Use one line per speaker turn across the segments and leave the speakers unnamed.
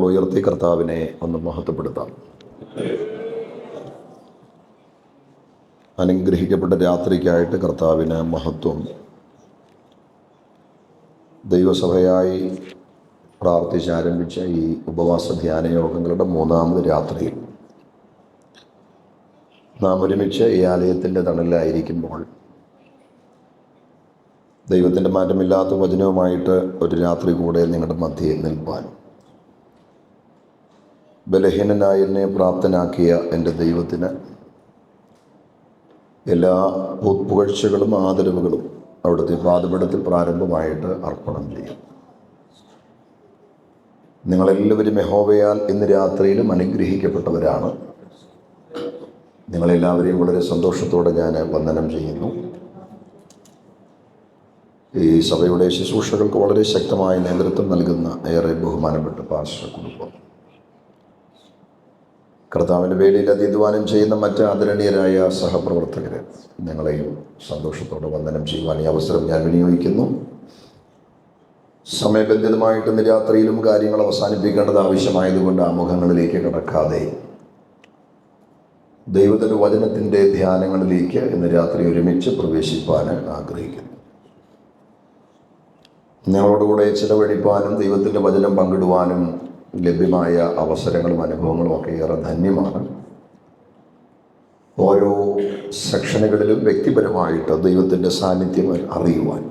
കരങ്ങൾ ഉയർത്തി കർത്താവിനെ ഒന്ന് മഹത്വപ്പെടുത്താം. അനുഗ്രഹിക്കപ്പെട്ട രാത്രിക്കായിട്ട് കർത്താവിന് മഹത്വം. ദൈവസഭയായി പ്രാർത്ഥിച്ചാരംഭിച്ച ഈ ഉപവാസ ധ്യാന യോഗങ്ങളുടെ മൂന്നാമത് രാത്രിയിൽ നാം ഒരുമിച്ച് ഈ ആലയത്തിൻ്റെ തണലിലായിരിക്കുമ്പോൾ ദൈവത്തിൻ്റെ മാറ്റമില്ലാത്ത വചനവുമായിട്ട് ഒരു രാത്രി കൂടെ നിങ്ങളുടെ മധ്യേ നിൽപ്പാൻ ബലഹീനനായി എന്നെ പ്രാപ്തനാക്കിയ എൻ്റെ ദൈവത്തിന് എല്ലാ പുകഴ്ചകളും ആദരവുകളും അവിടുത്തെ പാദപീഠത്തിൽ പ്രാരംഭമായിട്ട് അർപ്പണം ചെയ്യും. നിങ്ങളെല്ലാവരും യഹോവയാൽ ഇന്ന് രാത്രിയിലും അനുഗ്രഹിക്കപ്പെട്ടവരാണ്. നിങ്ങളെല്ലാവരെയും വളരെ സന്തോഷത്തോടെ ഞാൻ വന്ദനം ചെയ്യുന്നു. ഈ സഭയുടെ ശുശ്രൂഷകൾക്ക് വളരെ ശക്തമായ നേതൃത്വം നൽകുന്ന ഏറെ ബഹുമാനപ്പെട്ട പാസ്റ്റർ കുടുംബം, കർത്താവിൻ്റെ വേലയിൽ അധ്വാനം ചെയ്യുന്ന മറ്റ് ആദരണീയരായ സഹപ്രവർത്തകർ, നിങ്ങളെയും സന്തോഷത്തോടെ വന്ദനം ചെയ്യുവാൻ ഈ അവസരം ഞാൻ വിനിയോഗിക്കുന്നു. സമയബന്ധിതമായിട്ട് ഇന്ന് രാത്രിയിലും കാര്യങ്ങൾ അവസാനിപ്പിക്കേണ്ടത് ആവശ്യമായതുകൊണ്ട് ആമുഖങ്ങളിലേക്ക് കടക്കാതെ ദൈവത്തിൻ്റെ വചനത്തിൻ്റെ ധ്യാനങ്ങളിലേക്ക് ഇന്ന് രാത്രി ഒരുമിച്ച് പ്രവേശിപ്പാൻ ആഗ്രഹിക്കുന്നു. നിങ്ങളോടുകൂടെ ചിലവഴിപ്പാനും ദൈവത്തിൻ്റെ വചനം പങ്കിടുവാനും ലഭ്യമായ അവസരങ്ങളും അനുഭവങ്ങളും ഒക്കെ ഏറെ ധന്യമാണ്. ഓരോ സെക്ഷനുകളിലും വ്യക്തിപരമായിട്ട് ദൈവത്തിൻ്റെ സാന്നിധ്യം അറിയുവാൻ,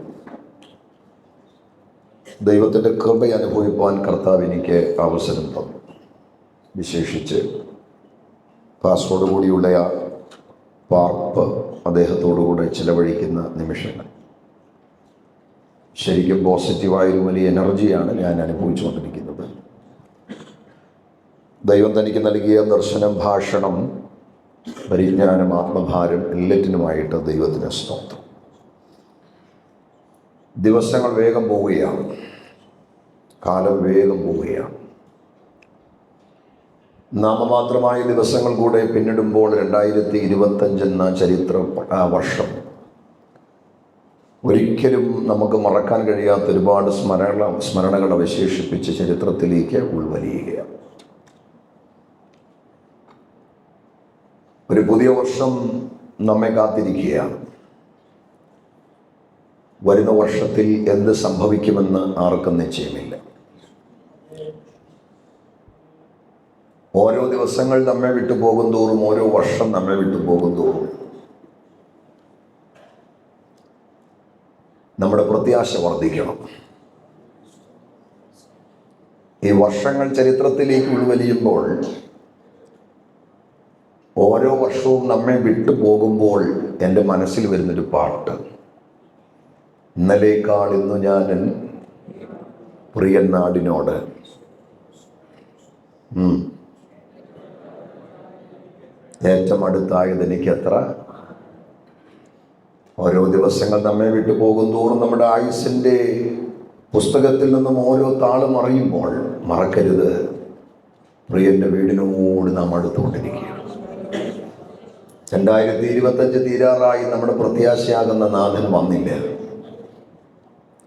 ദൈവത്തിൻ്റെ കൃപ അനുഭവിപ്പാൻ കർത്താവ് എനിക്ക് അവസരം തന്നു. വിശേഷിച്ച് പാസ്റ്ററോട് കൂടിയുള്ള പാർപ്പ്, അദ്ദേഹത്തോടുകൂടെ ചിലവഴിക്കുന്ന നിമിഷങ്ങൾ ശരിക്കും പോസിറ്റീവായൊരു വലിയ എനർജിയാണ് ഞാൻ അനുഭവിച്ചുകൊണ്ടിരിക്കുന്നത്. ദൈവം തനിക്ക് നൽകിയ ദർശനം, ഭാഷണം, പരിജ്ഞാനം, ആത്മഭാരം എല്ലാറ്റിനുമായിട്ട് ദൈവത്തിന് സ്തോത്രം. ദിവസങ്ങൾ വേഗം പോവുകയാണ്, കാലം വേഗം പോവുകയാണ്. നാമമാത്രമായ ദിവസങ്ങൾ കൂടെ പിന്നിടുമ്പോൾ 2025 എന്ന ചരിത്ര വർഷം ഒരിക്കലും നമുക്ക് മറക്കാൻ കഴിയാത്ത ഒരുപാട് സ്മരണകൾ അവശേഷിപ്പിച്ച് ചരിത്രത്തിലേക്ക് ഉൾവലിയുകയാണ്. ഒരു പുതിയ വർഷം നമ്മെ കാത്തിരിക്കുകയാണ്. വരുന്ന വർഷത്തിൽ എന്ത് സംഭവിക്കുമെന്ന് ആർക്കും നിശ്ചയമില്ല. ഓരോ ദിവസങ്ങൾ നമ്മെ വിട്ടുപോകും തോറും, ഓരോ വർഷം നമ്മെ വിട്ടുപോകും തോറും നമ്മുടെ പ്രത്യാശ വർദ്ധിക്കണം. ഈ വർഷങ്ങൾ ചരിത്രത്തിലേക്ക് ഉൾവലിയുമ്പോൾ, ഓരോ വർഷവും നമ്മെ വിട്ടു പോകുമ്പോൾ എൻ്റെ മനസ്സിൽ വരുന്നൊരു പാട്ട്, ഇന്നലേക്കാൾ ഇന്നു ഞാൻ പ്രിയ നാടിനോട്. ഏറ്റവും അടുത്തായത് എനിക്കത്ര. ഓരോ ദിവസങ്ങൾ നമ്മെ വിട്ടു പോകും തോറും നമ്മുടെ ആയുസ്സിൻ്റെ പുസ്തകത്തിൽ നിന്നും ഓരോ താളും അറിയുമ്പോൾ മറക്കരുത്, പ്രിയൻ്റെ വീടിനോട് നാം അടുത്തുകൊണ്ടിരിക്കുകയാണ്. 2025 തീരാറായി നമ്മുടെ പ്രത്യാശയാകുന്ന നാഥൻ വന്നില്ല.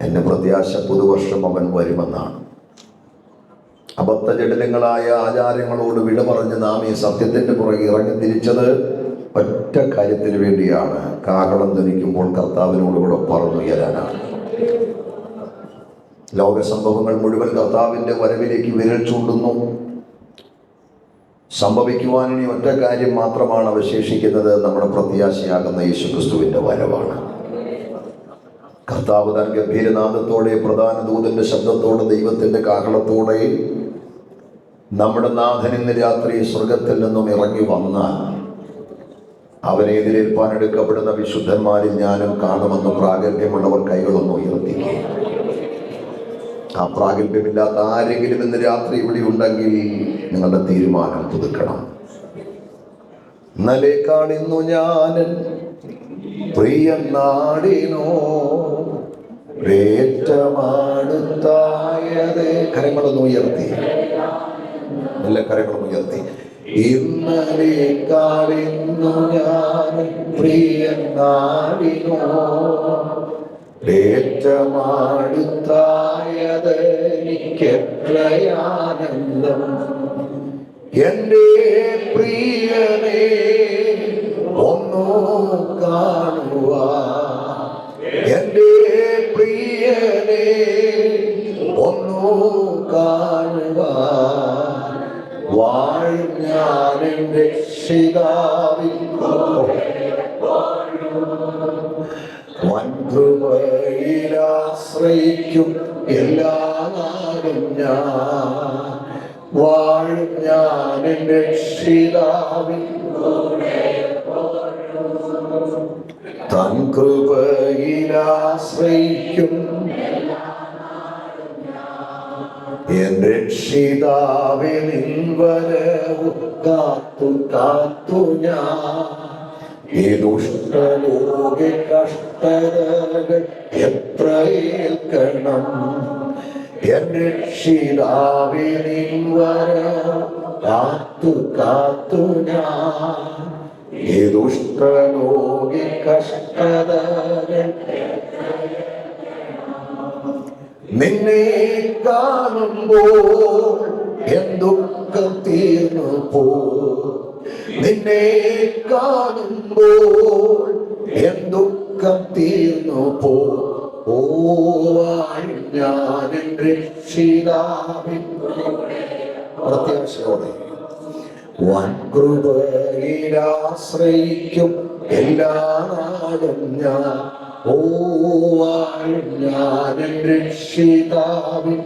എൻ്റെ പ്രത്യാശ പുതുവർഷം അവൻ വരുമെന്നാണ്. അബദ്ധജടിലങ്ങളായ ആചാരങ്ങളോട് വിട പറഞ്ഞ് നാം ഈ സത്യത്തിൻ്റെ പുറകെ ഇറങ്ങിത്തിരിച്ചത് ഒറ്റ കാര്യത്തിന് വേണ്ടിയാണ്. കാഹളം ധരിക്കുമ്പോൾ കർത്താവിനോടുകൂടെ പറന്നുയരാനാണ്. ലോക സംഭവങ്ങൾ മുഴുവൻ കർത്താവിൻ്റെ വരവിലേക്ക് വിരൽ ചൂണ്ടുന്നു. സംഭവിക്കുവാൻ ഇനി ഒറ്റ കാര്യം മാത്രമാണ് അവശേഷിക്കുന്നത്, നമ്മുടെ പ്രത്യാശയാകുന്ന യേശുക്രിസ്തുവിൻ്റെ വരവാണ്. കർത്താവ് താൻ ഗംഭീരനാദത്തോടെ, പ്രധാന ദൂതന്റെ ശബ്ദത്തോടെ, ദൈവത്തിൻ്റെ കാഹളത്തോടെ നമ്മുടെ നാഥൻ ഇന്ന് രാത്രി സ്വർഗത്തിൽ നിന്നും ഇറങ്ങി വന്നാൽ അവനെ എതിരേൽപ്പാൻ എടുക്കപ്പെടുന്ന വിശുദ്ധന്മാരിൽ ഞാനും കാണുമെന്ന് പ്രാഗൽഭ്യമുള്ളവർ കൈകളൊന്നും ഉയർത്തിക്കുക. ആ പ്രാഗൽഭ്യമില്ലാത്ത ആരെങ്കിലും ഇന്ന് രാത്രി ഇവിടെ ഉണ്ടെങ്കിൽ നിങ്ങളുടെ തീരുമാനം പുതുക്കണം. ഇന്നലേക്കാൾ ഇന്നു ഞാൻ പ്രിയ നാടിനോ ഏറ്റമാടുത്തായത്. കരങ്ങളൊന്നും ഉയർത്തി, നല്ല കരങ്ങളൊന്നും ഉയർത്തി. ഇന്നലേക്കാൾ ഇന്നു ഞാൻ പ്രിയ നാടിനോ ഏറ്റമാടുത്തായത് എനിക്കെത്രയാനന്ദം. എൻ്റെ പ്രിയനെ ഒന്നു കാണുവാൻ, എൻ്റെ പ്രിയനെ ഒന്നു കാണുവാൻ വാഴും ഞാൻ എൻ്റെ രക്ഷിതാവിൻ വൻകൃപയിലാശ്രയിക്കും എല്ലാ നാടും ഞാൻ. വാഴും ഞാൻ എൻ്റെ രക്ഷിതാവിൻ തൻ കൃപയിലാശ്രയിക്കും എൻ രക്ഷിതാവേ നിൻ വരവു കാത്തു കാത്തു ഞാൻ. ഈ ദുഷ്ടലോക കഷ്ടതകൾ എത്ര ഏൽക്കണം. എൻ രക്ഷിതാവേ നിൻ വരവു കാത്തു കാത്തു ഞാൻ. ഈ ദുഷ്ടലോക കഷ്ടതകൾ നിന്നെ കാണുമ്പോൾ എന്തൊക്കെ തീർന്നു പോ. നിന്നെ കാണുമ്പോൾ എന്തൊക്കെ തീർന്നു പോ. ഓ ഞാൻ രക്ഷിതാവിൻ പ്രത്യാശയോടെ വൻകൃപയിലാശ്രയിക്കും എല്ലാ നാളും ഞാൻ. ഓ ഞാൻ രക്ഷിതാവിൻ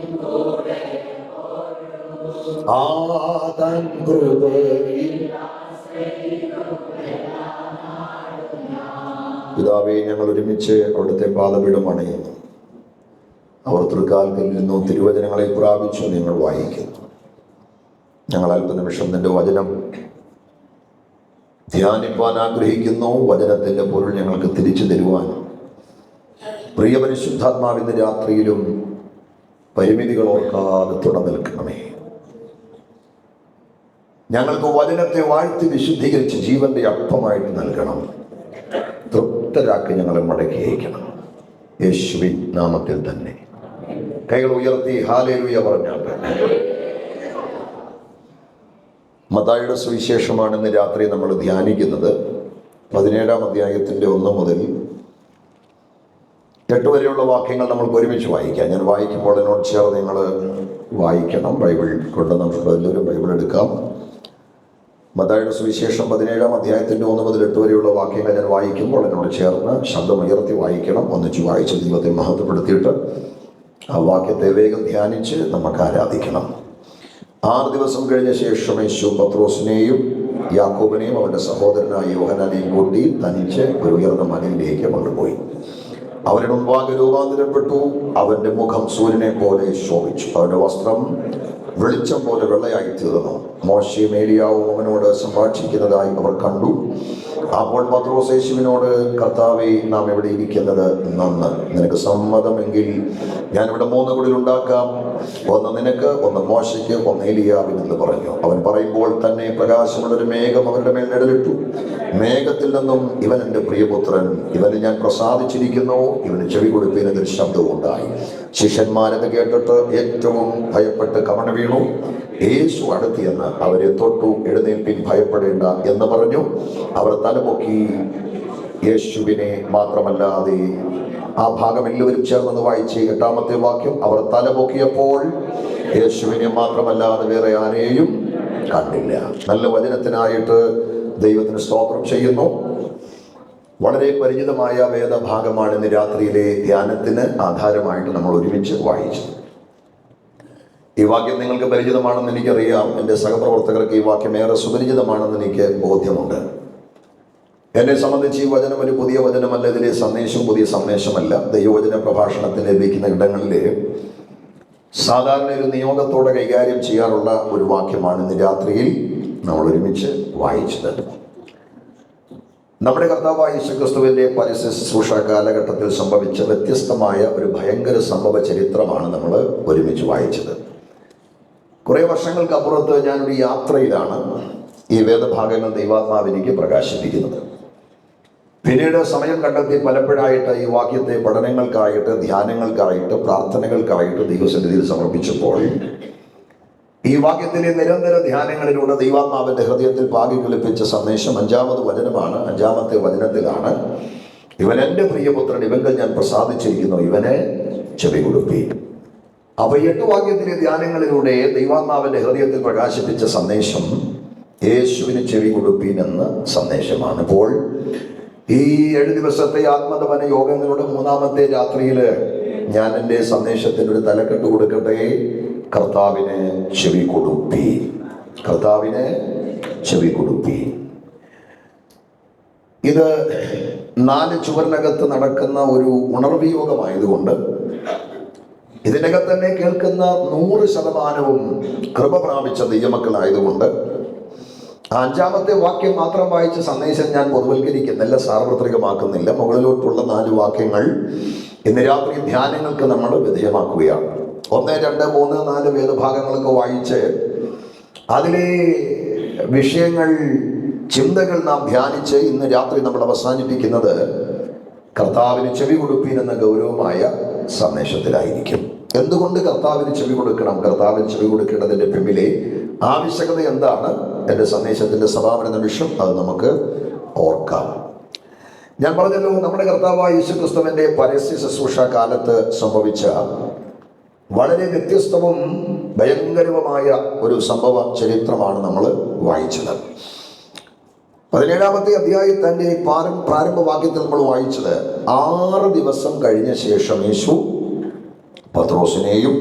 ആദൻ കൃപയിൽ. പിതാവേ, ഞങ്ങൾ ഒരുമിച്ച് അവിടുത്തെ പാദപീഠം അണയുന്നു. അവർ തൃക്കാൽക്കൽ നിന്നും തിരുവചനങ്ങളെ പ്രാപിച്ചു നിങ്ങൾ വായിക്കുന്നു. ഞങ്ങൾ അല്പനിമിഷം നിന്റെ വചനം ധ്യാനിപ്പാൻ ആഗ്രഹിക്കുന്നു. വചനത്തിൻ്റെ പൊരുൾ ഞങ്ങൾക്ക് തിരിച്ചു തരുവാൻ പ്രിയ പരിശുദ്ധാത്മാവിന്റെ രാത്രിയിലും പരിമിതികൾ ഓർക്കാതെ തുടർന്നിൽക്കണമേ. ഞങ്ങൾക്ക് വചനത്തെ വാഴ്ത്തി വിശുദ്ധീകരിച്ച് ജീവന്റെ അപ്പമായിട്ട് നൽകണം. തൃപ്തരാക്കി ഞങ്ങളെ മടക്കി അയക്കണം. യേശുവിൻ നാമത്തിൽ തന്നെ കൈകൾ ഉയർത്തി ഹല്ലേലൂയ പറഞ്ഞാൽ. മത്തായിയുടെ സുവിശേഷമാണ് ഇന്ന് രാത്രി നമ്മൾ ധ്യാനിക്കുന്നത്. 17-ാം അധ്യായത്തിൻ്റെ 1 മുതൽ 8 വരെയുള്ള വാക്യങ്ങൾ നമ്മൾക്ക് ഒരുമിച്ച് വായിക്കാം. ഞാൻ വായിക്കുമ്പോൾ എന്നോട് ചേർന്ന് നിങ്ങൾ വായിക്കണം. ബൈബിൾ കൊണ്ട് നമുക്ക് എല്ലാവരും ബൈബിൾ എടുക്കാം. മത്തായിയുടെ സുവിശേഷം 17-ാം അധ്യായത്തിൻ്റെ 1 മുതൽ 8 വരെയുള്ള വാക്യങ്ങൾ ഞാൻ വായിക്കുമ്പോൾ എന്നോട് ചേർന്ന് ശബ്ദമുയർത്തി വായിക്കണം. ഒന്നിച്ച് വായിച്ച് ദൈവത്തെ മഹത്വപ്പെടുത്തിയിട്ട് ആ വാക്യത്തെ വേഗം ധ്യാനിച്ച് നമുക്ക് ആരാധിക്കണം. 6 ദിവസം കഴിഞ്ഞ ശേഷം യേശു പത്രോസിനെയും യാക്കോബിനെയും അവൻ്റെ സഹോദരനായ യോഹന്നാനെയും കൂട്ടി തനിച്ച് ഒരു ഉയർന്ന മലയിലേക്ക് കൊണ്ടുപോയി. അവരുടെ മുമ്പാകെ രൂപാന്തരപ്പെട്ടു. അവൻ്റെ മുഖം സൂര്യനെ പോലെ ശോഭിച്ചു. അവൻ്റെ വസ്ത്രം വെളിച്ചം പോലെ വെള്ളയായി തീർന്നു. മോശയും ഏലിയാവും അവനോട് സംഭാഷിക്കുന്നതായി അവർ കണ്ടു. അപ്പോൾ പത്രോസ് യേശുവിനോട്, കർത്താവേ, നാം എവിടെ ഇരിക്കുന്നത് നന്ന്. നിനക്ക് സമ്മതമെങ്കിൽ ഞാനിവിടെ 3 കുടിൽ ഉണ്ടാക്കാം. ഒന്ന് നിനക്ക്, ഒന്ന് മോശയ്ക്ക്, ഒന്ന് ഏലിയാവിനെന്ന് പറഞ്ഞു. അവൻ പറയുമ്പോൾ തന്നെ പ്രകാശമുള്ളൊരു മേഘം അവരുടെ മേൽ നിഴലിട്ടു. മേഘത്തിൽ നിന്നും, ഇവൻ എൻ്റെ പ്രിയപുത്രൻ, ഇവന് ഞാൻ പ്രസാദിച്ചിരിക്കുന്നു, ഇവന് ചെവി കൊടുപ്പീൻ എന്നൊരു ശബ്ദവും ഉണ്ടായി. ശിഷ്യന്മാരെന്ന് കേട്ടിട്ട് ഏറ്റവും ഭയപ്പെട്ട് കമണ വീണു. യേശു അടുത്തിയെന്ന് അവരെ തൊട്ടു. എഴുന്നേൽപ്പിൻ, ഭയപ്പെടേണ്ട എന്ന് പറഞ്ഞു. അവർ തലപൊക്കി യേശുവിനെ മാത്രമല്ലാതെ, ആ ഭാഗം എല്ലാവരും ചേർന്ന് വായിച്ച് 8-ാമത്തെ വാക്യം, അവർ തലപൊക്കിയപ്പോൾ യേശുവിനെ മാത്രമല്ലാതെ വേറെ ആരെയും കണ്ടില്ല. നല്ല വചനത്തിനായിട്ട് ദൈവത്തിന് സ്തോത്രം ചെയ്യുന്നു. വളരെ പരിചിതമായ വേദഭാഗമാണ് ഇന്ന് രാത്രിയിലെ ധ്യാനത്തിന് ആധാരമായിട്ട് നമ്മൾ ഒരുമിച്ച് വായിച്ചത്. ഈ വാക്യം നിങ്ങൾക്ക് പരിചിതമാണെന്ന് എനിക്കറിയാം. എൻ്റെ സഹപ്രവർത്തകർക്ക് ഈ വാക്യം ഏറെ സുപരിചിതമാണെന്ന് എനിക്ക് ബോധ്യമുണ്ട്. എന്നെ സംബന്ധിച്ച് ഈ വചനം ഒരു പുതിയ വചനമല്ല. ഇതിലെ സന്ദേശം പുതിയ സന്ദേശമല്ല. ദൈവവചന പ്രഭാഷണത്തിന് ലഭിക്കുന്ന ഇടങ്ങളിൽ സാധാരണ ഒരു നിയോഗത്തോടെ കൈകാര്യം ചെയ്യാറുള്ള ഒരു വാക്യമാണ് ഇന്ന് രാത്രിയിൽ നമ്മൾ ഒരുമിച്ച് വായിച്ചത്. നമ്മുടെ കർത്താവായ യേശുക്രിസ്തുവിൻ്റെ പരസ്യ ശുശ്രൂഷ കാലഘട്ടത്തിൽ സംഭവിച്ച വ്യത്യസ്തമായ ഒരു ഭയങ്കര സംഭവ ചരിത്രമാണ് നമ്മൾ ഒരുമിച്ച് വായിച്ചത്. കുറേ വർഷങ്ങൾക്കപ്പുറത്ത് ഞാനൊരു യാത്രയിലാണ് ഈ വേദഭാഗങ്ങൾ ദൈവാത്മാവ് എനിക്ക് പ്രകാശിപ്പിക്കുന്നത്. പിന്നീട് സമയം കണ്ടെത്തി പലപ്പോഴായിട്ട് ഈ വാക്യത്തെ പഠനങ്ങൾക്കായിട്ട്, ധ്യാനങ്ങൾക്കായിട്ട്, പ്രാർത്ഥനകൾക്കായിട്ട് ദൈവസന്നിധിയിൽ സമർപ്പിച്ചപ്പോൾ ഈ വാക്യത്തിലെ നിരന്തര ധ്യാനങ്ങളിലൂടെ ദൈവാത്മാവിന്റെ ഹൃദയത്തിൽ പാകി കളിപ്പിച്ച സന്ദേശം 5-ാമത് വചനമാണ്. 5-ാമത്തെ വചനത്തിലാണ്, ഇവൻ എൻ്റെ പ്രിയപുത്രൻ, ഇവങ്കൽ ഞാൻ പ്രസാദിച്ചിരിക്കുന്നു, ഇവനെ ചെവി കൊടുപ്പി. അപ്പൊ 8 വാക്യത്തിലെ ധ്യാനങ്ങളിലൂടെ ദൈവാത്മാവിന്റെ ഹൃദയത്തിൽ പ്രകാശിപ്പിച്ച സന്ദേശം യേശുവിന് ചെവി കൊടുപ്പീൻ എന്ന സന്ദേശമാണ്. ഇപ്പോൾ ഈ 7 ദിവസത്തെ ആത്മതപന യോഗങ്ങളുടെ 3-ാമത്തെ രാത്രിയിൽ ഞാൻ എൻ്റെ സന്ദേശത്തിന് ഒരു തലക്കെട്ട് കൊടുക്കട്ടെ: കർത്താവിന് ചെവി കൊടുപ്പി. കർത്താവിന് ചെവി കൊടുപ്പി. ഇത് 4 ചുവരിനകത്ത് നടക്കുന്ന ഒരു ഉണർവ്യോഗമായതുകൊണ്ട് ഇതിനകത്ത് തന്നെ കേൾക്കുന്ന 100% കൃപ പ്രാപിച്ച ദൈവമക്കളായതുകൊണ്ട് 5-ാമത്തെ വാക്യം മാത്രം വായിച്ച സന്ദേശം ഞാൻ പൊതുവൽക്കരിക്കുന്നില്ല, സാർവത്രികമാക്കുന്നില്ല. മുകളിലോട്ടുള്ള 4 വാക്യങ്ങൾ ഇന്ന് രാത്രി ധ്യാനങ്ങൾക്ക് നമ്മൾ വിധേയമാക്കുകയാണ്. 1, 2, 3, 4 വേദഭാഗങ്ങളൊക്കെ വായിച്ച് അതിലെ വിഷയങ്ങൾ, ചിന്തകൾ നാം ധ്യാനിച്ച് ഇന്ന് രാത്രി നമ്മൾ അവസാനിപ്പിക്കുന്നത് കർത്താവിന് ചെവി കൊടുപ്പീൻ എന്ന ഗൗരവമായ സന്ദേശത്തിലായിരിക്കും. എന്തുകൊണ്ട് കർത്താവിന് ചെവി കൊടുക്കണം? കർത്താവിന് ചെവി കൊടുക്കേണ്ടതിൻ്റെ പിന്നിലെ ആവശ്യകത എന്താണ്? എൻ്റെ സന്ദേശത്തിൻ്റെ സമാപന നിമിഷം അത് നമുക്ക് ഓർക്കാം. ഞാൻ പറഞ്ഞല്ലോ, നമ്മുടെ കർത്താവായ യേശുക്രിസ്തുവിൻ്റെ പരസ്യ ശുശ്രൂഷ കാലത്ത് സംഭവിച്ച വളരെ വ്യത്യസ്തവും ഭയങ്കരവുമായ ഒരു സംഭവ ചരിത്രമാണ് നമ്മൾ വായിച്ചത്. 17-ാമത്തെ അധ്യായത്തിൻ്റെ പ്രാരംഭ വാക്യത്തിൽ നമ്മൾ വായിച്ചത്, 6 ദിവസം കഴിഞ്ഞ ശേഷം യേശു പത്രോസിനെയും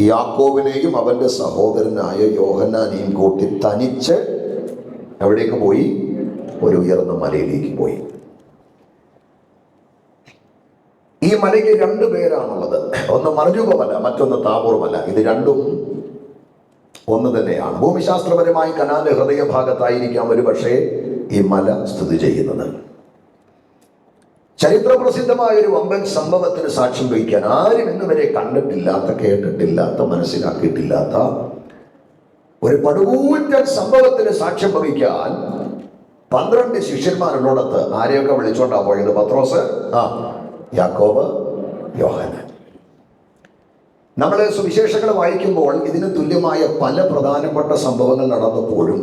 യാക്കോബിനെയും അവന്റെ സഹോദരനായ യോഹന്നാനെയും കൂട്ടി തനിച്ച് എവിടേക്ക് പോയി? ഒരു ഉയർന്ന മലയിലേക്ക് പോയി. ഈ മലയ്ക്ക് 2 പേരാണുള്ളത്. ഒന്ന് മർജൂബ മല, മറ്റൊന്ന് താബോർ മല. ഇത് രണ്ടും ഒന്ന് തന്നെയാണ്. ഭൂമിശാസ്ത്രപരമായി കനാന്റെ ഹൃദയഭാഗത്തായിരിക്കാം ഒരു പക്ഷേ ഈ മല സ്ഥിതി ചെയ്യുന്നത്. ചരിത്രപ്രസിദ്ധമായ ഒരു വമ്പൻ സംഭവത്തിന് സാക്ഷ്യം വഹിക്കാൻ ആരും ഇന്നുവരെ കണ്ടിട്ടില്ലാത്ത, കേട്ടിട്ടില്ലാത്ത, മനസ്സിലാക്കിയിട്ടില്ലാത്ത ഒരു പടുകൂറ്റൻ സംഭവത്തിന് സാക്ഷ്യം വഹിക്കാൻ 12 ശിഷ്യന്മാരുള്ളടത്ത് ആരെയൊക്കെ വിളിച്ചോണ്ടാ പോയത്? പത്രോസ്, യാക്കോബ്, യോഹന്നാൻ. നമ്മൾ സുവിശേഷങ്ങൾ വായിക്കുമ്പോൾ ഇതിന് തുല്യമായ പല പ്രധാനപ്പെട്ട സംഭവങ്ങൾ നടന്നപ്പോഴും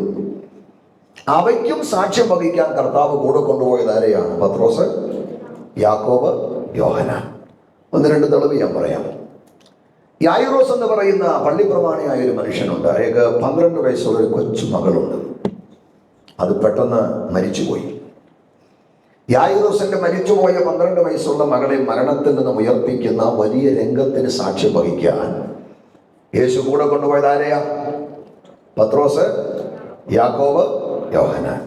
അവയ്ക്കും സാക്ഷ്യം വഹിക്കാൻ കർത്താവ് കൂടെ കൊണ്ടുപോയത് ആരെയാണ്? പത്രോസ്, യാക്കോബ്, യോഹന്നാൻ. 1-2 തെളിവ് ഞാൻ പറയാം. യായിറോസ് എന്ന് പറയുന്ന പള്ളിപ്രമാണിയായ ഒരു മനുഷ്യനുണ്ട്. അയാൾക്ക് 12 വയസ്സുള്ള ഒരു കൊച്ചു മകളുണ്ട്. അത് പെട്ടെന്ന് മരിച്ചുപോയി. യായിറോസിന്റെ മരിച്ചുപോയ 12 വയസ്സുള്ള മകളെ മരണത്തിൽ നിന്നും ഉയർപ്പിക്കുന്ന വലിയ രംഗത്തിന് സാക്ഷ്യം വഹിക്കാൻ യേശു കൂടെ കൊണ്ടുപോയത് ആരെയാ? പത്രോസ്, യാക്കോബ്, യോഹന്നാൻ.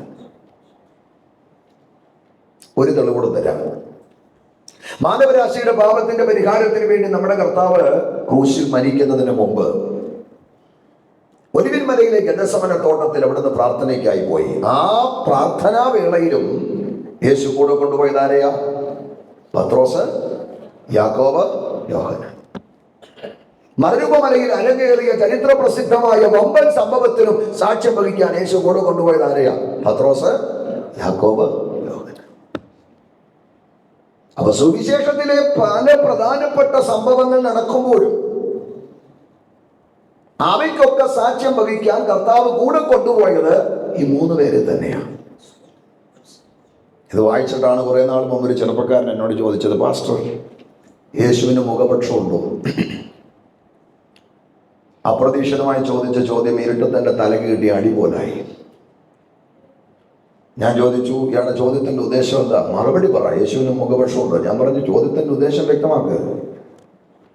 ഒരു തെളിവ് തരാം. മാനവരാശിയുടെ പാപത്തിന്റെ പരിഹാരത്തിന് വേണ്ടി നമ്മുടെ കർത്താവ് ക്രൂശിൽ മരിക്കുന്നതിന് മുമ്പ് ഒലിവിൻ മലയിലെ ഗെത്സമന തോട്ടത്തിൽ അവിടുന്ന് പ്രാർത്ഥനയ്ക്കായി പോയി. ആ പ്രാർത്ഥനാ വേളയിലും യേശു കൂടെ കൊണ്ടുപോയത് ആരെയാ? പത്രോസ്, യാക്കോബ്, യോഹന്നാൻ. മരുഭൂമലയിൽ അരങ്ങേറിയ ചരിത്ര പ്രസിദ്ധമായ വമ്പൻ സംഭവത്തിനും സാക്ഷ്യം വഹിക്കാൻ യേശു കൂടെ കൊണ്ടുപോയത് ആരെയാ? പത്രോസ്, യാക്കോബ്, യോഹന്നാൻ. അപ്പൊ സുവിശേഷത്തിലെ പല പ്രധാനപ്പെട്ട സംഭവങ്ങൾ നടക്കുമ്പോഴും അവയ്ക്കൊക്കെ സാക്ഷ്യം വഹിക്കാൻ കർത്താവ് കൂടെ കൊണ്ടുപോയത് ഈ 3 പേരെ തന്നെയാണ്. ഇത് വായിച്ചിട്ടാണ് കുറെ നാൾ മുമ്പ് ഒരു ചെറുപ്പക്കാരൻ എന്നോട് ചോദിച്ചത്, പാസ്റ്റർ, യേശുവിന് മുഖപക്ഷമുണ്ടോ? അപ്രതീക്ഷിതമായി ചോദിച്ച ചോദ്യം ഇരുട്ടത്തൻ്റെ തലക്ക് കിട്ടിയ അടി പോലായി. ഞാൻ ചോദിച്ചു, ഇയാളുടെ ചോദ്യത്തിൻ്റെ ഉദ്ദേശം എന്താ? മറുപടി പറ, യേശുവിന് മുഖപക്ഷമുണ്ടോ? ഞാൻ പറഞ്ഞു, ചോദ്യത്തിൻ്റെ ഉദ്ദേശം വ്യക്തമാക്കുക.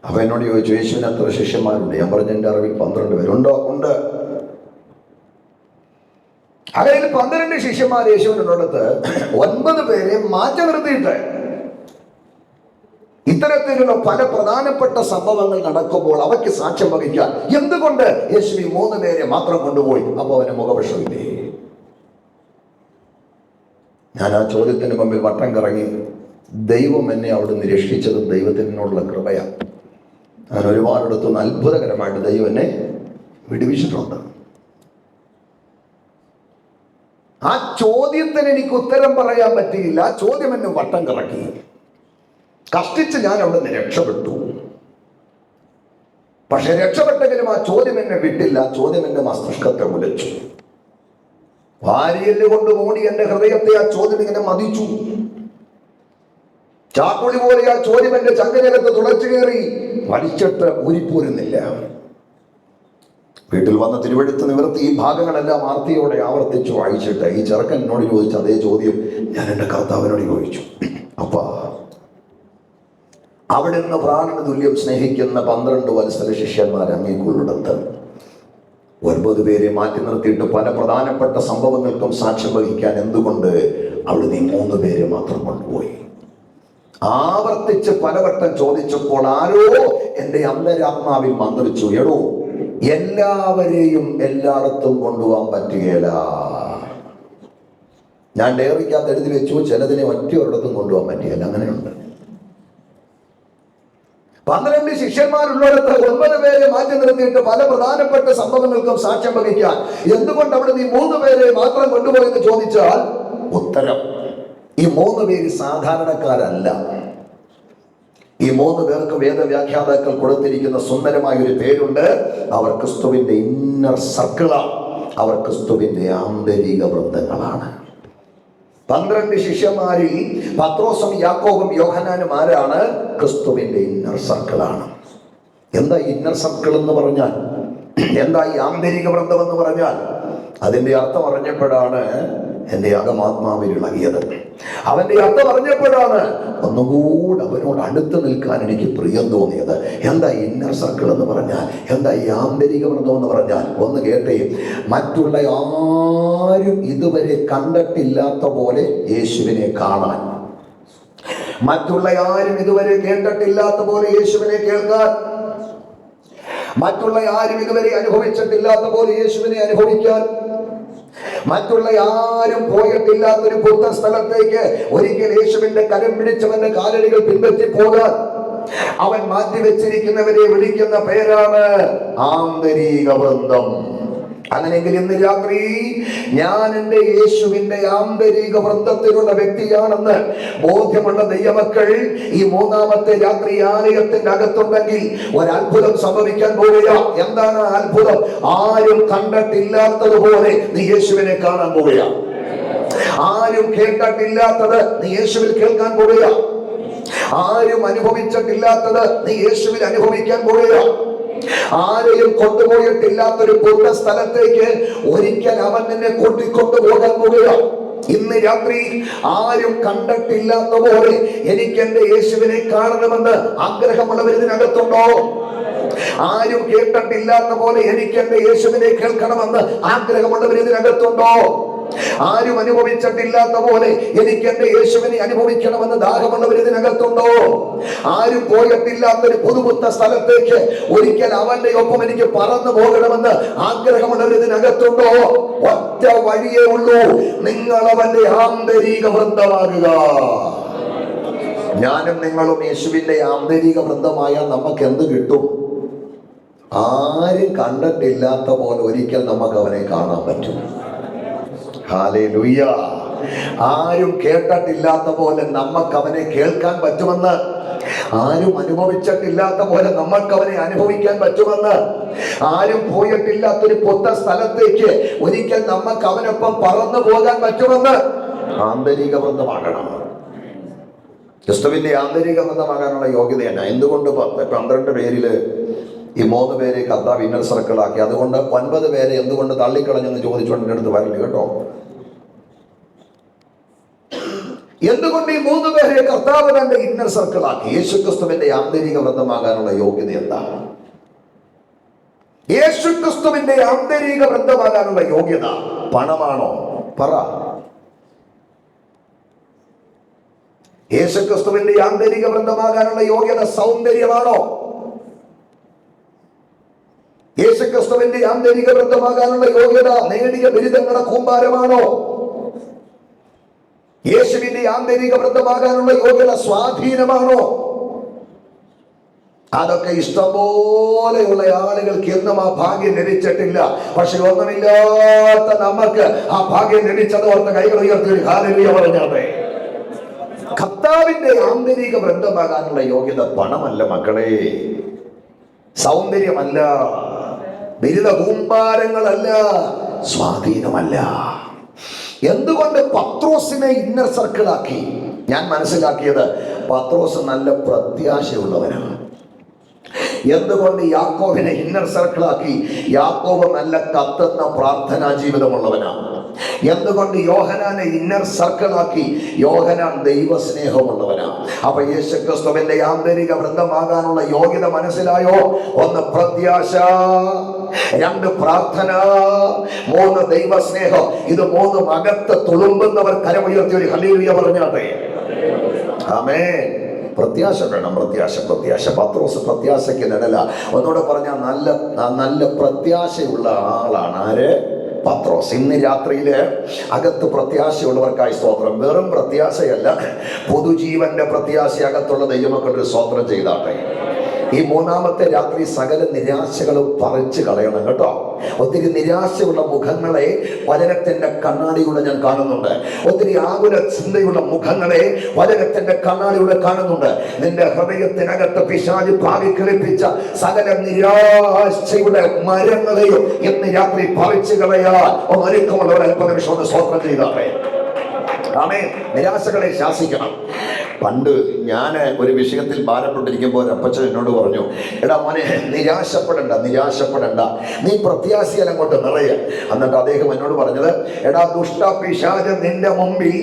അപ്പൊ എന്നോട് ചോദിച്ചു, യേശുവിന് എത്ര ശിഷ്യന്മാരുണ്ട്? ഞാൻ പറഞ്ഞു, എൻ്റെ അറിവിൽ 12 പേരുണ്ടോ? ഉണ്ട്. അതിൽ 12 ശിഷ്യന്മാർ യേശുവിനോടത്ത് 9 പേരെ മാറ്റി നിർത്തിയിട്ട് ഇത്തരത്തിലുള്ള പല പ്രധാനപ്പെട്ട സംഭവങ്ങൾ നടക്കുമ്പോൾ അവയ്ക്ക് സാക്ഷ്യം വഹിക്കാൻ എന്തുകൊണ്ട് യേശു ഈ 3 പേരെ മാത്രം കൊണ്ടുപോയി? അപ്പൊ അവന് മുഖപക്ഷമില്ലേ? ഞാൻ ആ ചോദ്യത്തിന് മുമ്പിൽ വട്ടം കറങ്ങി. ദൈവം എന്നെ അവിടുന്ന് രക്ഷിച്ചതും ദൈവത്തിനോടുള്ള കൃപയാണ്. ഞാൻ ഒരുപാടിടത്തുനിന്ന് അത്ഭുതകരമായിട്ട് ദൈവം എന്നെ വിടുവിച്ചിട്ടുണ്ട്. ആ ചോദ്യത്തിന് എനിക്ക് ഉത്തരം പറയാൻ പറ്റിയില്ല. ആ ചോദ്യം എന്നെ വട്ടം കറക്കി. കഷ്ടിച്ച് ഞാൻ അവിടെ നിന്ന് രക്ഷപ്പെട്ടു. പക്ഷെ രക്ഷപ്പെട്ടെങ്കിലും ആ ചോദ്യം എന്നെ വിട്ടില്ല. ചോദ്യം എന്റെ മസ്തിഷ്കത്തെ ഉലച്ചു. വാരിയല് കൊണ്ട് മൂടി എന്റെ ഹൃദയത്തെ ആ ചോദ്യം ഇങ്ങനെ മതിച്ചു. ചാക്കുളി പോലെ ആ ചോദ്യം എന്റെ ചങ്കരകത്ത് തുളച്ചു കയറി. വലിച്ചിട്ട് ഊരിപ്പോരുന്നില്ല. വീട്ടിൽ വന്ന തിരുവെഴുത്ത് നിവർത്തി ഈ ഭാഗങ്ങളെല്ലാം ആർത്തിയോടെ ആവർത്തിച്ചു വായിച്ചിട്ട് ഈ ചെറുക്കൻ എന്നോട് ചോദിച്ച അതേ ചോദ്യം ഞാൻ എൻ്റെ കർത്താവിനോട് ചോദിച്ചു. അപ്പാ, അവിടെ നിന്ന് പ്രാണന് തുല്യം സ്നേഹിക്കുന്ന 12 വത്സര ശിഷ്യന്മാർ അങ്ങേക്കുള്ളിടത്ത് 9 പേരെ മാറ്റി നിർത്തിയിട്ട് പല പ്രധാനപ്പെട്ട സംഭവങ്ങൾക്കും സാക്ഷ്യം വഹിക്കാൻ എന്തുകൊണ്ട് അവിടെ നീ 3 പേരെ മാത്രം കൊണ്ടുപോയി? ആവർത്തിച്ച് പലവട്ടം ചോദിച്ചപ്പോൾ ആരോ എൻ്റെ അന്തരാത്മാവിൽ മന്ത്രിച്ചു, എടോ, എല്ലാവരെയും എല്ലായിടത്തും കൊണ്ടുപോകാൻ പറ്റുകയില്ല. ഞാൻ ഡയറിക്കകത്ത് എഴുതി വെച്ചു, ചിലതിനെ ഒറ്റയൊരിടത്തും കൊണ്ടുപോകാൻ പറ്റുകയില്ല. അങ്ങനെയുണ്ട്. 12 ശിഷ്യന്മാരുള്ളിടത്ത് 9 പേരെ മാറ്റി നിർത്തിയിട്ട് പല പ്രധാനപ്പെട്ട സംഭവങ്ങൾക്കും സാക്ഷ്യം വഹിക്കാൻ എന്തുകൊണ്ട് അവിടെ നീ 3 പേരെ മാത്രം കൊണ്ടുപോയെന്ന് ചോദിച്ചാൽ ഉത്തരം, ഈ 3 പേര് സാധാരണക്കാരല്ല. ഈ 3 പേർക്ക് വേദവ്യാഖ്യാതാക്കൾ കൊടുത്തിരിക്കുന്ന സുന്ദരമായ ഒരു പേരുണ്ട്. അവർ ക്രിസ്തുവിന്റെ ഇന്നർ സർക്കിളാണ്. അവർ ക്രിസ്തുവിന്റെ ആന്തരിക വൃന്ദങ്ങളാണ്. 12 ശിഷ്യന്മാരിൽ പത്രോസും യാക്കോബും യോഹന്നാനും ആരാണ്? ക്രിസ്തുവിന്റെ ഇന്നർ സർക്കിളാണ്. എന്താ ഇന്നർ സർക്കിൾ എന്ന് പറഞ്ഞാൽ? എന്താ ഈ ആന്തരിക വൃന്ദം എന്ന് പറഞ്ഞാൽ? അതിന്റെ അർത്ഥം അറിഞ്ഞപ്പോഴാണ് എൻ്റെ അകമാത്മാവിൽ ഇളകിയത്. അവന്റെ അർത്ഥം അറിഞ്ഞപ്പോഴാണ് ഒന്നുകൂടെ അവനോട് അടുത്ത് നിൽക്കാൻ എനിക്ക് പ്രിയം തോന്നിയത്. എന്താ ഇന്നർ സർക്കിൾ എന്ന് പറഞ്ഞാൽ? എന്താ ഈ ആന്തരിക വൃന്ദം എന്ന് പറഞ്ഞാൽ? ഒന്ന് കേട്ടേ. മറ്റുള്ള ആരും ഇതുവരെ കണ്ടിട്ടില്ലാത്ത പോലെ യേശുവിനെ കാണാൻ, മറ്റുള്ള ആരും ഇതുവരെ കേട്ടിട്ടില്ലാത്ത പോലെ യേശുവിനെ കേൾക്കാൻ, മറ്റുള്ള ആരും ഇതുവരെ അനുഭവിച്ചിട്ടില്ലാത്ത പോലെ യേശുവിനെ അനുഭവിക്കാൻ, മറ്റുള്ള ആരും പോയിട്ടില്ലാത്തൊരു പുത്ത സ്ഥലത്തേക്ക് ഒരിക്കൽ യേശുവിന്റെ കരം പിടിച്ചവന്റെ കാലടികൾ പിൻപറ്റി പോകാൻ അവൻ മാറ്റിവെച്ചിരിക്കുന്നവരെ വിളിക്കുന്ന പേരാണ് ആന്തരിക വൃന്ദം. അങ്ങനെയെങ്കിൽ ഇന്ന് രാത്രി ഞാൻ എൻ്റെ യേശുവിന്റെ ആന്തരിക വൃന്ദത്തിലുള്ള വ്യക്തിയാണെന്ന് ബോധ്യമുള്ള ദൈവമക്കൾ ഈ 3ാമത്തെ രാത്രി ആലയത്തിന്റെ അകത്തുണ്ടെങ്കിൽ ഒരത്ഭുതം സംഭവിക്കാൻ പോവുക. എന്താണ് അത്ഭുതം? ആരും കണ്ടിട്ടില്ലാത്തതുപോലെ നീ യേശുവിനെ കാണാൻ പോവുക. ആരും കേട്ടിട്ടില്ലാത്തത് നീ യേശുവിൽ കേൾക്കാൻ പോവുക. ആരും അനുഭവിച്ചിട്ടില്ലാത്തത് നീ യേശുവിൽ അനുഭവിക്കാൻ പോവുക. ആരെയും കൊണ്ടുപോയിട്ടില്ലാത്തൊരു പുതിയ സ്ഥലത്തേക്ക് ഒരിക്കൽ അവൻ നിന്നെ കൂട്ടിക്കൊണ്ടുപോകാൻ പോവുക. ഇന്ന് രാത്രി ആരും കണ്ടിട്ടില്ലാത്ത പോലെ എനിക്ക് എന്റെ യേശുവിനെ കാണണമെന്ന് ആഗ്രഹമുള്ളവർ ഇതിനകത്തുണ്ടോ? ആരും കേട്ടിട്ടില്ലാത്ത പോലെ എനിക്ക് എന്റെ യേശുവിനെ കേൾക്കണമെന്ന് ആഗ്രഹമുള്ളവർ ഇതിനകത്തുണ്ടോ? ആരും അനുഭവിച്ചിട്ടില്ലാത്ത പോലെ എനിക്ക് എന്റെ യേശുവിനെ അനുഭവിക്കണമെന്ന് ദാഹമുള്ളവർ ഇതിനകത്തുണ്ടോ? ആരും പോയിട്ടില്ലാത്തൊരു പുതുപുത്ത സ്ഥലത്തേക്ക് ഒരിക്കൽ അവന്റെ ഒപ്പം എനിക്ക് പറന്നു പോകണമെന്ന് ആഗ്രഹമുള്ളവർ ഇതിനകത്തുണ്ടോ? ഒറ്റ വഴിയേ ഉള്ളൂ, നിങ്ങൾ അവന്റെ ആന്തരിക വൃന്ദമാകുക. ഞാനും നിങ്ങളും യേശുവിന്റെ ആന്തരിക വൃന്ദമായ നമുക്ക് എന്ത് കിട്ടും? ആരും കണ്ടിട്ടില്ലാത്ത പോലെ ഒരിക്കൽ നമുക്ക് അവനെ കാണാൻ പറ്റും. ഹല്ലേലൂയ. ആരും കേട്ടിട്ടില്ലാത്ത പോലെ നമുക്ക് അവനെ കേൾക്കാൻ പറ്റുമെന്ന്, ആരും അനുഭവിച്ചിട്ടില്ലാത്ത പോലെ നമുക്ക് അവനെ അനുഭവിക്കാൻ പറ്റുമെന്ന്, ആരും പോയിട്ടില്ലാത്തൊരു പുത്ത സ്ഥലത്തേക്ക് ഒരിക്കൽ നമുക്ക് അവനൊപ്പം പറന്നു പോകാൻ പറ്റുമെന്ന് ആന്തരിക വൃന്ദമാകണം. ക്രിസ്തുവിന്റെ ആന്തരിക വൃന്ദമാകാനുള്ള യോഗ്യതയാണ്. എന്തുകൊണ്ട് 12 പേരില് ഈ 3 പേരെ കർത്താവ് ഇന്നർ സർക്കിളാക്കി? അതുകൊണ്ട് 9 പേരെ എന്തുകൊണ്ട് തള്ളിക്കളഞ്ഞെന്ന് ചോദിച്ചുകൊണ്ട് എൻ്റെ അടുത്ത് വരില്ല കേട്ടോ. എന്തുകൊണ്ട് ഈ 3 പേരെ കർത്താവ് തന്റെ ഇന്നർ സർക്കിളാക്കി? യേശുക്രിസ്തുവിന്റെ ആന്തരിക വൃന്ദമാകാനുള്ള യോഗ്യത എന്താണ്? യേശുക്രിസ്തുവിന്റെ ആന്തരിക വൃന്ദമാകാനുള്ള യോഗ്യത പണമാണോ? പറ. യേശുക്രിസ്തുവിന്റെ ആന്തരിക വൃന്ദമാകാനുള്ള യോഗ്യത സൗന്ദര്യമാണോ? യേശുക്രിസ്തുവിന്റെ ആന്തരിക വൃന്ദമാകാനുള്ള യോഗ്യത നേടിയ ബിരുദങ്ങളുടെ കൂമ്പാരമാണോ? യേശുവിന്റെ ആന്തരിക വൃന്ദമാകാനുള്ള യോഗ്യത സ്വാധീനമാണോ? അതൊക്കെ ഇഷ്ടംപോലെയുള്ള ആളുകൾക്ക് എന്നും ആ ഭാഗ്യം ലഭിച്ചിട്ടില്ല. പക്ഷെ ഒന്നുമില്ലാത്ത നമുക്ക് ആ ഭാഗ്യം ലഭിച്ചത് ഓർത്ത് കൈകൾ ഉയർത്തി ഒരു ഹല്ലേലൂയ പറഞ്ഞാട്ടെ. കർത്താവിന്റെ ആന്തരിക വൃന്ദമാകാനുള്ള യോഗ്യത പണമല്ല മക്കളെ, സൗന്ദര്യമല്ല, ബിരുദ കൂമ്പാരങ്ങളല്ല, സ്വാധീനമല്ല. എന്തുകൊണ്ട് പത്രോസിനെ ഇന്നർ സർക്കിളാക്കി? ഞാൻ മനസ്സിലാക്കിയത് പത്രോസ് നല്ല പ്രത്യാശയുള്ളവനാണ്. എന്തുകൊണ്ട് യാക്കോബിനെ ഇന്നർ സർക്കിളാക്കി? യാക്കോബ് നല്ല കത്തുന്ന പ്രാർത്ഥനാ ജീവിതമുള്ളവനാണ്. എന്തുകൊണ്ട് യോഹനാനെ ഇന്നർ സർക്കിളാക്കി? യോഹനാൻ ദൈവസ്നേഹമുള്ളവനാണ്. അപ്പൊ യേശുക്രിസ്തുവിന്റെ ആന്തരിക വൃന്ദമാകാനുള്ള യോഗ്യത മനസ്സിലായോ? ഒന്ന് പ്രത്യാശ, രണ്ട് പ്രാർത്ഥന, മൂന്ന് ദൈവസ്നേഹം. ഇത് മൂന്നും അകത്ത് തുളുമ്പുന്നവർ കരമുയർത്തി ഒരു ഹല്ലേലൂയ പറഞ്ഞാട്ടെ. ആമേൻ. പ്രത്യാശ വേണം, പ്രത്യാശ. പത്രോസ് പ്രത്യാശയ്ക്ക് നിഴല. ഒന്നുകൂടെ പറഞ്ഞാൽ നല്ല പ്രത്യാശയുള്ള ആളാണ് ആര്? പത്രോസ്. ഇന്ന് രാത്രിയില് അകത്ത് പ്രത്യാശയുള്ളവർക്കായി സ്തോത്രം. വെറും പ്രത്യാശയല്ല, പൊതുജീവന്റെ പ്രത്യാശ അകത്തുള്ള ദൈവമക്കളൊരു സ്തോത്രം ചെയ്താട്ടെ. ഈ മൂന്നാമത്തെ രാത്രി സകല നിരാശകളും പറിച്ചു കളയണം കേട്ടോ. ഒത്തിരി നിരാശയുള്ള മുഖങ്ങളെ വചനത്തിന്റെ കണ്ണാടിയുടെ ഞാൻ കാണുന്നുണ്ട്. ഒത്തിരി ആകുല ചിന്തയുള്ള മുഖങ്ങളെ വചനത്തിന്റെ കണ്ണാടിയുടെ കാണുന്നുണ്ട്. നിന്റെ ഹൃദയത്തിനകത്ത് പിശാച് പാകിക്കളിപ്പിച്ച സകല നിരാശയുടെ മരങ്ങളെയും ഇന്ന് രാത്രി പറിച്ചു കളയാൻ ഒരുക്കമുള്ളവർ അല്പനിമിഷം ഒന്ന് സ്തോത്രം ചെയ്താട്ടെ. ആമേൻ. നിരാശകളെ ശാസിക്കണം. പണ്ട് ഞാൻ ഒരു വിഷയത്തിൽ ഭാരപ്പെട്ടിരിക്കുമ്പോൾ അപ്പച്ചൻ എന്നോട് പറഞ്ഞു, എടാ മോനെ നിരാശപ്പെടണ്ട, നീ പ്രത്യാശയിൽ അങ്ങോട്ട് നിറയെ. എന്നിട്ട് അദ്ദേഹം എന്നോട് പറഞ്ഞത്, എടാ ദുഷ്ട പിശാച് നിന്റെ മുമ്പിൽ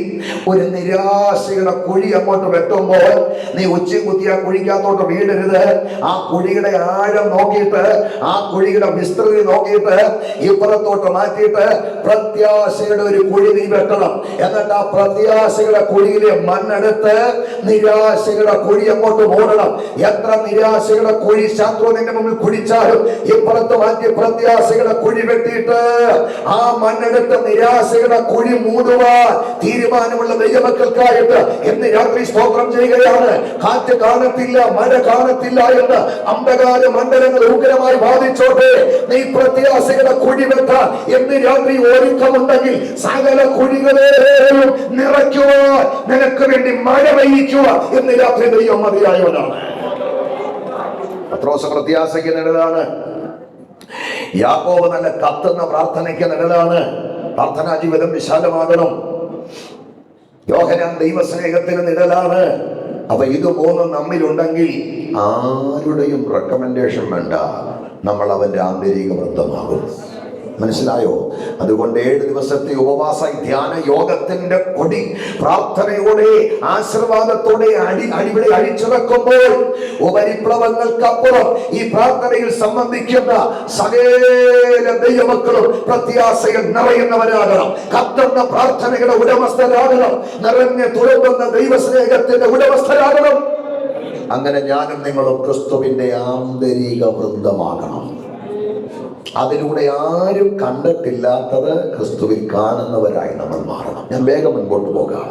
ഒരു നിരാശയുടെ കുഴി അങ്ങോട്ട് വെട്ടുമ്പോൾ നീ ഉച്ചി കുത്തി ആ കുഴിക്കകത്തോട്ട് വീടരുത്. ആ കുഴിയുടെ ആഴം നോക്കിയിട്ട്, ആ കുഴിയുടെ വിസ്തൃതി നോക്കിയിട്ട് ഇപ്പുറത്തോട്ട് മാറ്റിയിട്ട് പ്രത്യാശയുടെ ഒരു കുഴി നീ വെട്ടണം. എന്നിട്ട് ആ പ്രത്യാശയുടെ കുഴിയിലെ മണ്ണെടുത്ത് നിരാശയുടെ കുഴി അങ്ങോട്ട് മൂടണം. എത്ര നിരാശയുടെ കുഴി ശത്രു നിന്റെ മുമ്പിൽ കുഴിച്ചാലും ഇപ്പുറത്ത് മാറ്റി പ്രത്യാശയുടെ കുഴി വെട്ടിയിട്ട് ആ മണ്ണെടുത്ത് നിരാശയുടെ കുഴി മൂടുവാൻ തീരുമാനമുള്ള ദൈവമക്കൾക്കായിട്ട് ഇന്ന് രാത്രി സ്തോത്രം ചെയ്യുകയാണ്. കാറ്റ് കാണത്തില്ല, മഴ കാണത്തില്ല എന്ന് അന്ധകാര മണ്ഡലങ്ങൾ ഉഗ്രമായി ബാധിച്ചോട്ടെ, നീ പ്രത്യാശയുടെ കുഴി വെട്ടാൻ ഇന്ന് രാത്രി ഒരുക്കമുണ്ടെങ്കിൽ സകല കുഴികളെയും നിറയ്ക്കുവാൻ നിനക്ക് വേണ്ടി മഴ പെയ്യിക്കുക എന്ന് രാത്രി ദൈവം മതിയായവനാണ്. പത്രോസ് പ്രത്യാശയ്ക്ക് നിഴലാണ്. യാക്കോബ് നല്ല കത്തുന്ന പ്രാർത്ഥനയ്ക്ക് നിഴലാണ്. പ്രാർത്ഥനാ ജീവിതം വിശാലമാകണം. യോഹന്നാൻ ദൈവസ്നേഹത്തിന് നിഴലാണ്. അപ്പൊ ഇത് മൂന്നും നമ്മിലുണ്ടെങ്കിൽ ആരുടെയും റെക്കമെൻഡേഷൻ വേണ്ട, നമ്മൾ അവന്റെ ആന്തരിക വൃത്തമാകും. മനസ്സിലായോ? അതുകൊണ്ട് 7 ദിവസത്തെ ഉപവാസ ധ്യാന യോഗത്തിന്റെ കൊടി പ്രാർത്ഥനയോടെ ആശീർവാദത്തോടെ അടിവിടെ അഴിച്ചുവെക്കുമ്പോൾ ഉപരിപ്ലവങ്ങൾക്കപ്പുറം ഈ പ്രാർത്ഥനയിൽ സംബന്ധിക്കുന്ന സകല ദൈവമക്കളും പ്രത്യാശയിൽ നിറയുന്നവരാകണം. കത്തുന്ന പ്രാർത്ഥനയുടെ ഉടമസ്ഥരാകണം. നിറഞ്ഞ തുളുമ്പുന്ന ദൈവസ്നേഹത്തിന്റെ ഉടമസ്ഥരാകണം. അങ്ങനെ ഞാനും നിങ്ങളും ക്രിസ്തുവിന്റെ ആന്തരിക വൃന്ദമാകണം. അതിലൂടെ ആരും കണ്ടിട്ടില്ലാത്തത് ക്രിസ്തുവിൽ കാണുന്നവരായി നമ്മൾ മാറണം. ഞാൻ വേഗം മുൻപോട്ട് പോകാം.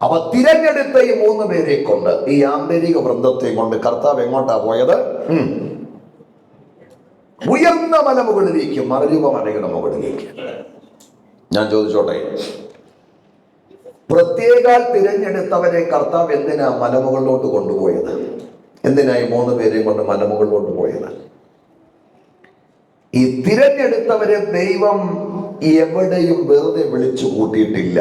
അപ്പൊ തിരഞ്ഞെടുത്ത ഈ 3 പേരെ കൊണ്ട്, ഈ ആന്തരിക വൃന്ദത്തെ കൊണ്ട് കർത്താവ് എങ്ങോട്ടാ പോയത്? ഉയർന്ന മലമുകളിലേക്ക്, മറുരൂപമലയുടെ മുകളിലേക്ക്. ഞാൻ ചോദിച്ചോട്ടെ, പ്രത്യേക തിരഞ്ഞെടുത്തവരെ കർത്താവ് എന്തിനാ മലമുകളിലോട്ട് കൊണ്ടുപോയത്? എന്തിനായി 3 പേരെയും കൊണ്ട് മലമുകളിലോട്ട് പോയത്? ഈ തിരഞ്ഞെടുത്തവരെ ദൈവം എവിടെയും വെറുതെ വിളിച്ചു കൂട്ടിയിട്ടില്ല.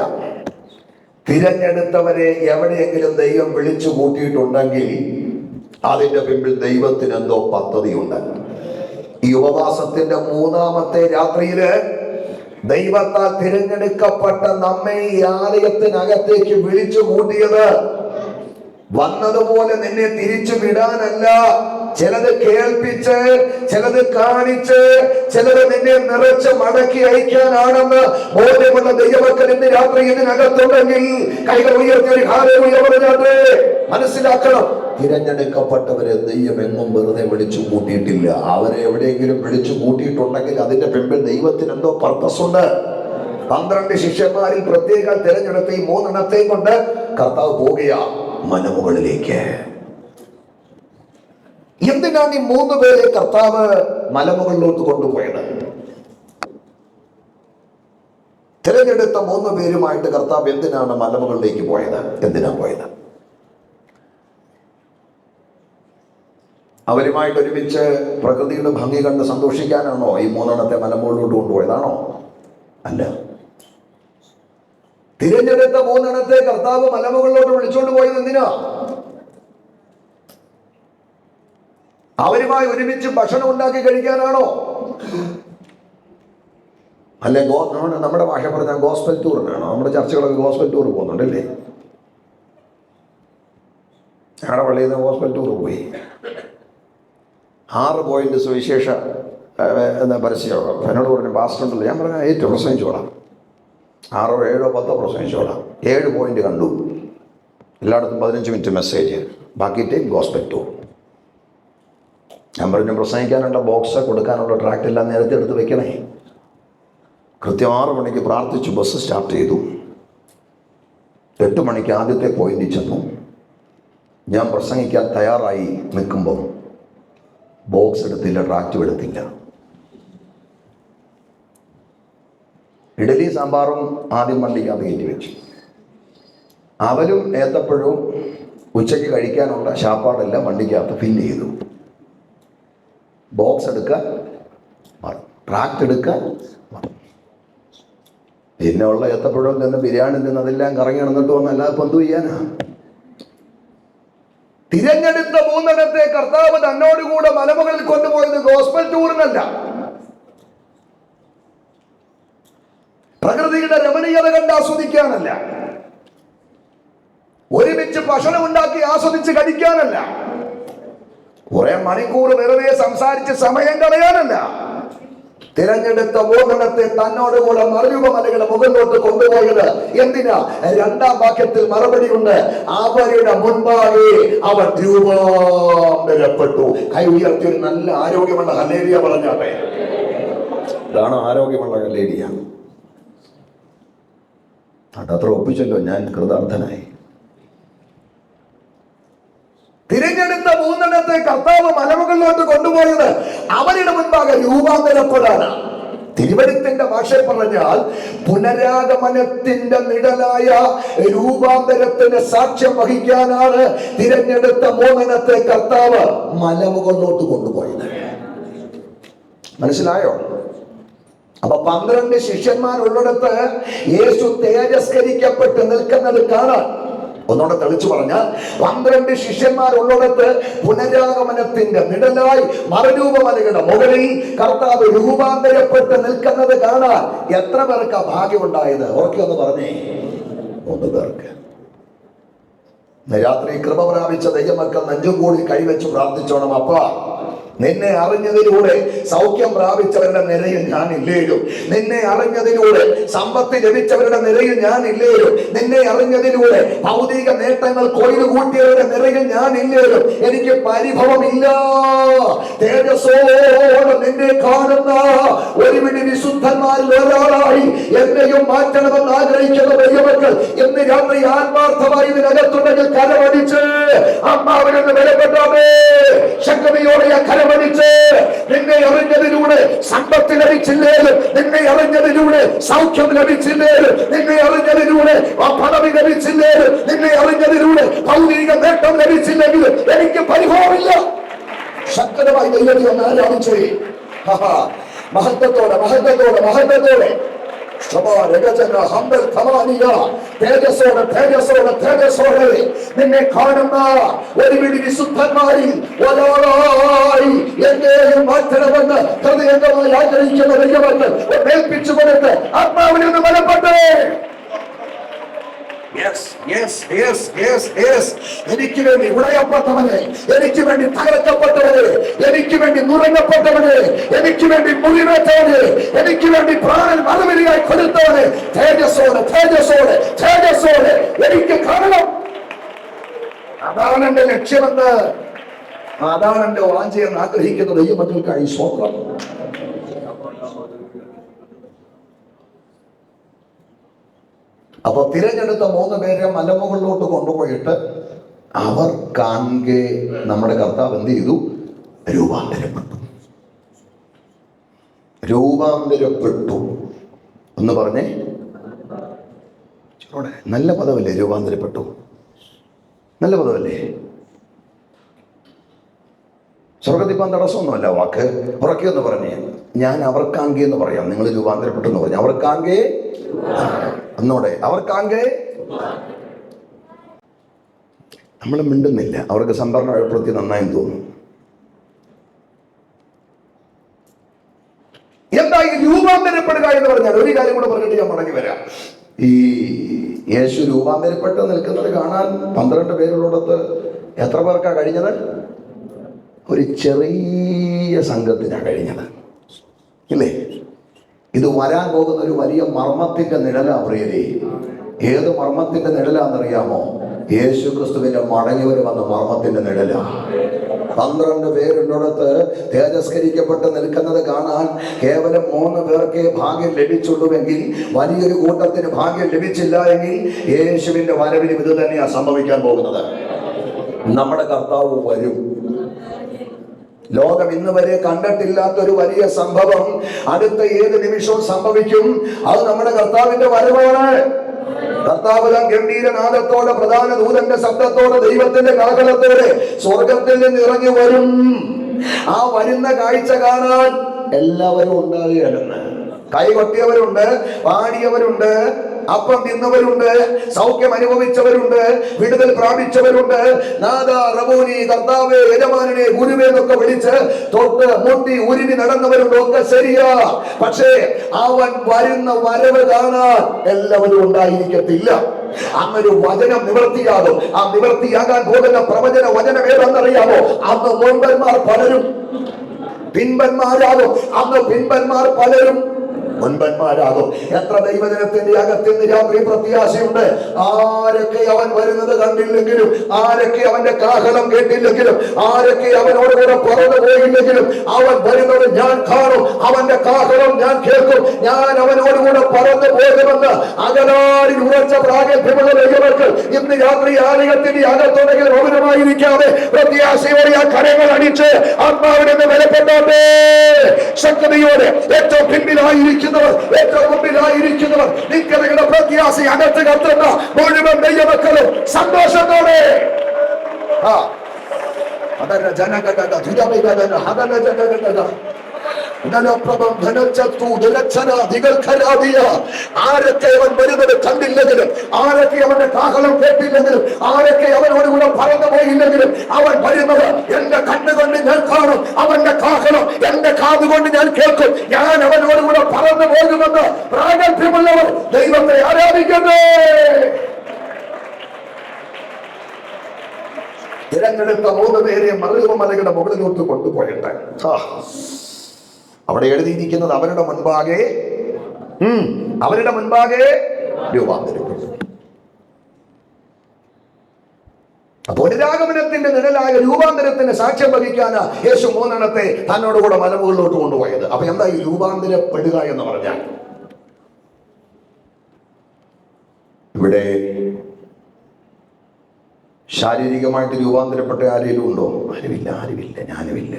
തിരഞ്ഞെടുത്തവരെ എവിടെയെങ്കിലും ദൈവം വിളിച്ചു കൂട്ടിയിട്ടുണ്ടെങ്കിൽ അതിന്റെ പിമ്പിൽ ദൈവത്തിന് എന്തോ പദ്ധതിയുണ്ട്. ഈ ഉപവാസത്തിന്റെ 3ാമത്തെ രാത്രിയില് ദൈവത്താൽ തിരഞ്ഞെടുക്കപ്പെട്ട നമ്മെ ഈ ആലയത്തിനകത്തേക്ക് വിളിച്ചു കൂട്ടിയത് വന്നതുപോലെ നിന്നെ തിരിച്ചു വിടാനല്ല, ചിലത് കേൾപ്പിച്ച്, ചിലത് കാണിച്ച്, ചിലത് നിന്നെ നിറച്ച് മടക്കി അയക്കാനാണെന്ന് ബോധ്യമുള്ള ദൈവമക്കൾ ഇന്ന് രാത്രി ഇതിനകത്തുണ്ടെങ്കിൽ കൈകൾ ഉയർത്തി ഒരു ഹല്ലേലൂയ പറഞ്ഞാട്ടെ. മനസ്സിലാക്കണം, തിരഞ്ഞെടുക്കപ്പെട്ടവരെ ദൈവം എങ്ങും വെറുതെ വിളിച്ചു കൂട്ടിയിട്ടില്ല. അവരെ എവിടെയെങ്കിലും വിളിച്ചു കൂട്ടിയിട്ടുണ്ടെങ്കിൽ അതിന്റെ പിമ്പിൽ ദൈവത്തിന് എന്തോ പർപ്പസ് ഉണ്ട്. 12 ശിഷ്യന്മാരിൽ പ്രത്യേക തിരഞ്ഞെടുത്ത ഈ 3 എണ്ണത്തെയും കൊണ്ട് കർത്താവ് പോകുക മലമുകളിലേക്ക്. എന്തിനാണ് ഈ 3 പേരെ കർത്താവ് മലമുകളിലോട്ട് കൊണ്ടുപോയത്? തിരഞ്ഞെടുത്ത 3 പേരുമായിട്ട് കർത്താവ് എന്തിനാണ് മലമുകളിലേക്ക് പോയത്? എന്തിനാ പോയത്? അവരുമായിട്ട് ഒരുമിച്ച് പ്രകൃതിയുടെ ഭംഗി കണ്ട് സന്തോഷിക്കാനാണോ ഈ 3 മലമുകളിലോട്ട് കൊണ്ടുപോയതാണോ? അല്ല. തിരഞ്ഞെടുത്ത 3 കർത്താവ് മലമുകളിലോട്ട് വിളിച്ചോണ്ട് പോയത് എന്തിനാ? അവരുമായി ഒരുമിച്ച് ഭക്ഷണം ഉണ്ടാക്കി കഴിക്കാനാണോ? അല്ലെ നമ്മുടെ ഭാഷ പറഞ്ഞാൽ ഗോസ്പൽ ടൂറിനാണോ? നമ്മുടെ ചർച്ചകളൊക്കെ ഗോസ്പൽ ടൂർ പോകുന്നുണ്ടല്ലേ? ഞങ്ങളുടെ പള്ളിയിൽ നിന്ന് ഗോസ്പൽ ടൂർ പോയി 6 പോയിന്റ് സുവിശേഷ എന്ന പരസ്യയോഗം. എന്നോട് പറഞ്ഞു പാസ്റ്റർ ഉണ്ടല്ലോ. ഞാൻ പറഞ്ഞാൽ ഏറ്റവും പ്രസംഗിച്ചോളാം, 6 7 10 പ്രസംഗിച്ചോളാം. 7 പോയിന്റ് കണ്ടു, എല്ലായിടത്തും 15 മിനിറ്റ് മെസ്സേജ്, ബാക്കി ടൈം ഗോസ്പൽ ടൂർ. ഞാൻ പറഞ്ഞു പ്രസംഗിക്കാനുള്ള ബോക്സ് കൊടുക്കാനുള്ള ട്രാക്റ്റ് എല്ലാം നേരത്തെ എടുത്ത് വെക്കണേ. കൃത്യം 6 മണിക്ക് പ്രാർത്ഥിച്ചു, ബസ് സ്റ്റാർട്ട് ചെയ്തു. 8 മണിക്ക് ആദ്യത്തെ പോയിന്റിൽ ചെന്നു. ഞാൻ പ്രസംഗിക്കാൻ തയ്യാറായി നിൽക്കുമ്പോൾ ബോക്സ് എടുത്തില്ല, ട്രാക്റ്റും എടുത്തില്ല. ഇഡലി സാമ്പാറും ആദ്യം വണ്ടിക്കകത്ത് കയറ്റി വെച്ചു. അവരും ഏത്തപ്പഴവും ഉച്ചയ്ക്ക് കഴിക്കാനുള്ള ശാപ്പാടെല്ലാം വണ്ടിക്കകത്ത് ഫില്ല് ചെയ്തു. ബോക്സ് എടുക്കാൻ, ട്രാക്റ്റ് എടുക്കാൻ, പിന്നെ ഉള്ള ഏത്തപ്പഴം നിന്ന് ബിരിയാണി നിന്ന് അതെല്ലാം കറങ്ങി നടന്നിട്ട് വന്ന് അല്ലാതെ ഇപ്പം എന്തു ചെയ്യാനാ? തിരഞ്ഞെടുത്ത 3 കർത്താവ് തന്നോടുകൂടെ മലമുകളിൽ കൊണ്ടുപോയത് ഗോസ്പൽ ടൂറിനല്ല, പ്രകൃതിയുടെ രമണീയത കണ്ട് ആസ്വദിക്കാനല്ല, ഒരുമിച്ച് ഭക്ഷണം ഉണ്ടാക്കി ആസ്വദിച്ച് കഴിക്കാനല്ല, കുറെ മണിക്കൂർ വെറുതെ സംസാരിച്ച് സമയം കളയാനല്ല. തിരഞ്ഞെടുത്ത 3 തന്നോടുകൂടെ മറുരൂപമലയുടെ മുകളിലോട്ട് കൊണ്ടുപോയത് എന്തിനാ? 2-ാം വാക്യത്തിൽ മറുപടി ഉണ്ട്. അവരുടെ മുൻപാകെ അവൻ രൂപാന്തരപ്പെട്ടു. കൈ ഉയർത്തി ഒരു നല്ല ആരോഗ്യമുള്ള ഹല്ലേലൂയ പറഞ്ഞാട്ടെ. ഇതാണ് ആരോഗ്യമുള്ള ഹല്ലേലൂയ. അത്ര ഒപ്പിച്ചല്ലോ, ഞാൻ കൃതാർത്ഥനായി. തിരഞ്ഞെടുത്ത 3 കർത്താവ് മലമുകളിലോട്ട് കൊണ്ടുപോയത് അവരുടെ മുൻപാകെ രൂപാന്തരപ്പെടാനാണ്. തിരുവഴുത്തിന്റെ ഭാഷയിൽ പറഞ്ഞാൽ പുനരാഗമനത്തിന്റെ നിഴലായ രൂപാന്തരത്തിന് സാക്ഷ്യം വഹിക്കാനാണ് തിരഞ്ഞെടുത്ത 3 കർത്താവ് മലമുകളിലോട്ട് കൊണ്ടുപോയത്. മനസ്സിലായോ? അപ്പൊ 12 ശിഷ്യന്മാരുള്ളിടത്ത് യേശു തേജസ്കരിക്കപ്പെട്ട് നിൽക്കുന്നത് കാണാൻ, ഒന്നുകൂടെ തെളിച്ചു പറഞ്ഞാൽ 12 ശിഷ്യന്മാരുള്ളിടത്ത് പുനരാഗമനത്തിന്റെ നിഴലായി മറുരൂപമലയുടെ മുകളിൽ കർത്താവ് രൂപാന്തരപ്പെട്ട് നിൽക്കുന്നത് കാണാൻ എത്ര പേർക്ക് ഭാഗ്യമുണ്ടായത്? ഓർക്കൊന്ന് പറഞ്ഞേ. 3 പേർക്ക്. രാത്രി കൃപ പ്രാപിച്ച ദൈവമക്കൾ നെഞ്ചും കൂടി കൈവച്ച് പ്രാർത്ഥിച്ചോണം. അപ്പാ, നിന്നെ അറിഞ്ഞതിലൂടെ സൗഖ്യം പ്രാപിച്ചവരുടെ നിരയിൽ ഞാൻ ഇല്ലേലും, നിന്നെ അറിഞ്ഞതിലൂടെ സമ്പത്ത് ലഭിച്ചവരുടെ നിരയിൽ ഞാൻ ഇല്ലേലും, നിന്നെ അറിഞ്ഞതിലൂടെ ഭൗതിക നേട്ടങ്ങൾ കൊയ്തു കൂട്ടിയവരുടെ നിരയിൽ ഞാൻ ഇല്ലേലും എനിക്ക് പരിഭവമില്ല. തേജസ്സോടെ നിന്നെ കാണുന്ന ഒരുപിടി വിശുദ്ധന്മാരിൽ ഒരാളായി എന്നെയും മാറ്റണമെന്ന് ആഗ്രഹിക്കുന്ന ദൈവമക്കൾ ഇന്ന് രാത്രി ആത്മാർത്ഥമായി ഇതിനകത്തുണ്ടെങ്കിൽ കരമടിച്ച് അമ്മാവിനെന്ന് വിലപ്പെട്ടാമേ. ശക്തിയോടെ കരമടിച്ച് നിന്നെ അറിഞ്ഞതിലൂടെ സമ്പത്ത് ലഭിച്ചില്ലേലും, നിന്നെ അറിഞ്ഞതിലൂടെ സൗഖ്യം ലഭിച്ചില്ലേലും, നിന്നെ അറിഞ്ഞതിലൂടെ പദവി ലഭിച്ചില്ലേലും, നിന്നെ അറിഞ്ഞതിലൂടെ ഭൗതിക നേട്ടം ലഭിച്ചില്ലെങ്കിലും എനിക്ക് പരിഭവമില്ല. ശക്തമായി ദൈവത്തെ ഒന്ന് ആരാധിച്ചേ. മഹത്വത്തോടെ മഹത്വത്തോടെ മഹത്വത്തോടെ തേജസ്സോടെ തേജസ്സോടെ തേജസ്സോടെ നിന്നെ കാണുന്ന ഒരുപിടി വിശുദ്ധന്മാരിൽ ഒരാളായി എന്നെയും മാറ്റണമെന്ന് ഹൃദയംഗമായി ആഗ്രഹിക്കുന്ന ദൈവമക്കൾ ഏൽപ്പിച്ചു കൊടുത്ത് ആത്മാവിൽ നിന്ന് ബലപ്പെട്ടേ. എനിക്ക് വേണ്ടി ഉടയപ്പെട്ടവനെ, എനിക്ക് വേണ്ടി തകർക്കപ്പെട്ടവനെ, എനിക്ക് വേണ്ടി നുറങ്ങപ്പെട്ടവനെ, എനിക്ക് വേണ്ടി മുറിവേറ്റവനെ, എനിക്ക് വേണ്ടി പ്രാണൻ മറുപടിയായി കൊടുത്തവനെ തേജസ്സോടെ തേജസ്സോടെ തേജസ്സോടെ എനിക്ക് കാണണം. അതാണ് എന്റെ ലക്ഷ്യമെന്ന്, അതാണ് എന്റെ വാഞ്ചയെന്ന് ആഗ്രഹിക്കുന്ന ദൈവമക്കൾക്കായി സ്വന്തം. അപ്പൊ തിരഞ്ഞെടുത്ത 3 പേരെ മലമുകളിലോട്ട് കൊണ്ടുപോയിട്ട് അവർ കാണെ നമ്മുടെ കർത്താവ് എന്ത് ചെയ്തു? രൂപാന്തരപ്പെട്ടു. രൂപാന്തരപ്പെട്ടു എന്ന് പറഞ്ഞേ. നല്ല പദമല്ലേ രൂപാന്തരപ്പെട്ടു? നല്ല പദമല്ലേ? സ്വർഗത്തിപ്പാൻ തടസ്സമൊന്നുമല്ല വാക്ക്. ഉറക്കിയെന്ന് പറഞ്ഞേ. ഞാൻ അവർക്കാങ്കെ എന്ന് പറയാം, നിങ്ങൾ രൂപാന്തരപ്പെട്ടു എന്ന് പറഞ്ഞു. അവർക്കാങ്കെ എന്നോടെ, അവർക്കാങ്കെ. നമ്മൾ മിണ്ടുന്നില്ല. അവർക്ക് സംഭരണം ഏർപ്പെടുത്തി നന്നായി തോന്നുന്നു. എന്താ ഈ രൂപാന്തരപ്പെടുക എന്ന് പറഞ്ഞാൽ? ഒരു കാര്യം കൂടെ പറഞ്ഞിട്ട് ഞാൻ മടങ്ങി വരാം. ഈ യേശു രൂപാന്തരപ്പെട്ട് നിൽക്കുന്നത് കാണാൻ 12 പേരുള്ളിടത്ത് എത്ര പേർക്കാ കഴിഞ്ഞത്? ഒരു ചെറിയ സംഘത്തിനാണ് കഴിഞ്ഞത്, ഇല്ലേ? ഇത് വരാൻ പോകുന്ന ഒരു വലിയ മർമ്മത്തിന്റെ നിഴലാ പ്രിയരേ. ഏത് മർമ്മത്തിന്റെ നിഴലാന്നറിയാമോ? യേശു ക്രിസ്തുവിന്റെ മടങ്ങിവര് വന്ന മർമ്മത്തിന്റെ നിഴലാ. 12 പേരുള്ളിടത്ത് തേജസ്കരിക്കപ്പെട്ട് നിൽക്കുന്നത് കാണാൻ കേവലം 3 പേർക്കേ ഭാഗ്യം ലഭിച്ചുള്ളൂവെങ്കിൽ, വലിയൊരു കൂട്ടത്തിന് ഭാഗ്യം ലഭിച്ചില്ല എങ്കിൽ, യേശുവിന്റെ വരവിലും ഇത് തന്നെയാ സംഭവിക്കാൻ പോകുന്നത്. നമ്മുടെ കർത്താവ് വരും. ലോകം ഇന്ന് വരെ കണ്ടിട്ടില്ലാത്തൊരു വലിയ സംഭവം അടുത്ത ഏത് നിമിഷവും സംഭവിക്കും. അത് നമ്മുടെ കർത്താവിന്റെ വരവാണ്. കർത്താവ് ഗംഭീരനാദത്തോടെ, പ്രധാന ദൂതന്റെ ശബ്ദത്തോടെ, ദൈവത്തിന്റെ കാഹളത്തോടെ സ്വർഗത്തിൽ നിന്ന് ഇറങ്ങി വരും. ആ വരുന്ന കാഴ്ച കാണാൻ എല്ലാവരും ഉണ്ടാകുകയല്ലെന്ന്. കൈകൊട്ടിയവരുണ്ട്, പാടിയവരുണ്ട്, അപ്പം തിന്നവരുണ്ട്, സൗഖ്യം അനുഭവിച്ചവരുണ്ട്, വിടുതൽ പ്രാപിച്ചവരുണ്ട്. നാദാ റബൂനി, കർത്താവേ, യജമാനനെ, ഗുരുവേ എന്നൊക്കെ വിളിച്ച് തൊട്ട് മുട്ടി ഉരുമി നടന്നവരുണ്ട്. ഒക്കെ ശരിയാ. പക്ഷേ അവൻ വരുന്ന വരവ് കാണാൻ എല്ലാവരും ഉണ്ടായിരിക്കത്തില്ല. അന്നൊരു വചനം നിവർത്തിയാകും. ആ നിവർത്തിയാകാൻ പോകുന്ന പ്രവചന വചനം ഏതാണെന്നറിയാമോ? അന്ന് മുൻപന്മാർ പലരും പിൻപന്മാരാകും. അന്ന് പിൻപന്മാർ പലരും മുൻപന്മാരാകും. എത്ര ദൈവജനത്തിന്റെ അകത്തിൽ നിന്ന് രാത്രി പ്രത്യാശയുണ്ട്. ആരൊക്കെ അവൻ വരുന്നത് കണ്ടില്ലെങ്കിലും, ആരൊക്കെ അവന്റെ കാഹളം കേട്ടില്ലെങ്കിലും, ആരൊക്കെ അവനോടുകൂടെ പറന്നു പോയില്ലെങ്കിലും, അവൻ വരുന്നത് ഞാൻ കാണും, അവന്റെ കാഹളം ഞാൻ കേൾക്കും, ഞാൻ അവനോടുകൂടെ പറന്നു പോകുമെന്ന് അകലാരിൽ ഉറച്ച പ്രാഗൽഭ്യമുള്ള ദൈവമക്കൾ ഇന്ന് രാത്രി ആലയത്തിന്റെ അകത്തുണ്ടെങ്കിലും മൗനമായിരിക്കാതെ പ്രത്യാശയോടെ ആ കരങ്ങൾ അടിച്ച് ആത്മാവിനെ ബലപ്പെട്ടാട്ടെ. ശക്തിയോടെ ഏറ്റവും പിന്നിലായിരിക്കും, ഏറ്റവും മുമ്പിലായിരിക്കുന്നവർ, നിങ്ങളുടെ പ്രത്യാശ അകത്ത് കത്തുന്ന മുഴുവൻ ദൈവമക്കളും സന്തോഷത്തോടെ ആരൊക്കെ അവൻ വരുന്നത് കണ്ടില്ലെങ്കിലും, ആരൊക്കെ അവന്റെ കാഹളം കേട്ടില്ലെങ്കിലും, ആരൊക്കെ അവനോടുകൂടെ പറന്നു പോയില്ലെങ്കിലും, അവൻ വരുന്നത് എന്റെ കണ്ണുകൊണ്ട് ഞാൻ കാണും, അവന്റെ കാഹളം എന്റെ കാതുകൊണ്ട് ഞാൻ കേൾക്കും, ഞാൻ അവനോടുകൂടെ പറന്നു പോകുമെന്ന് പ്രാഗൽഭ്യമുള്ളവർ ദൈവത്തെ ആരാധിക്കുന്നു. തിരഞ്ഞെടുത്ത 3 പേരെ മലയുടെ മുകളിലോട്ട് കൊണ്ടുപോയിട്ട് അവിടെ എഴുതിയിരിക്കുന്നത് അവരുടെ മുൻപാകെ രൂപാന്തരപ്പെട്ടു. അപ്പോൾ പുനരാഗമനത്തിന്റെ നിഴലായ രൂപാന്തരത്തിന് സാക്ഷ്യം വഹിക്കാനാ യേശു 3 എണ്ണത്തെ തന്നോടുകൂടെ മലമുകളിലോട്ട് കൊണ്ടുപോയത്. അപ്പൊ എന്താ ഈ രൂപാന്തരപ്പെടുക എന്ന് പറഞ്ഞാൽ? ഇവിടെ ശാരീരികമായിട്ട് രൂപാന്തരപ്പെട്ട ആരെങ്കിലും ഉണ്ടോ? ആരുമില്ല. ഞാനുമില്ല.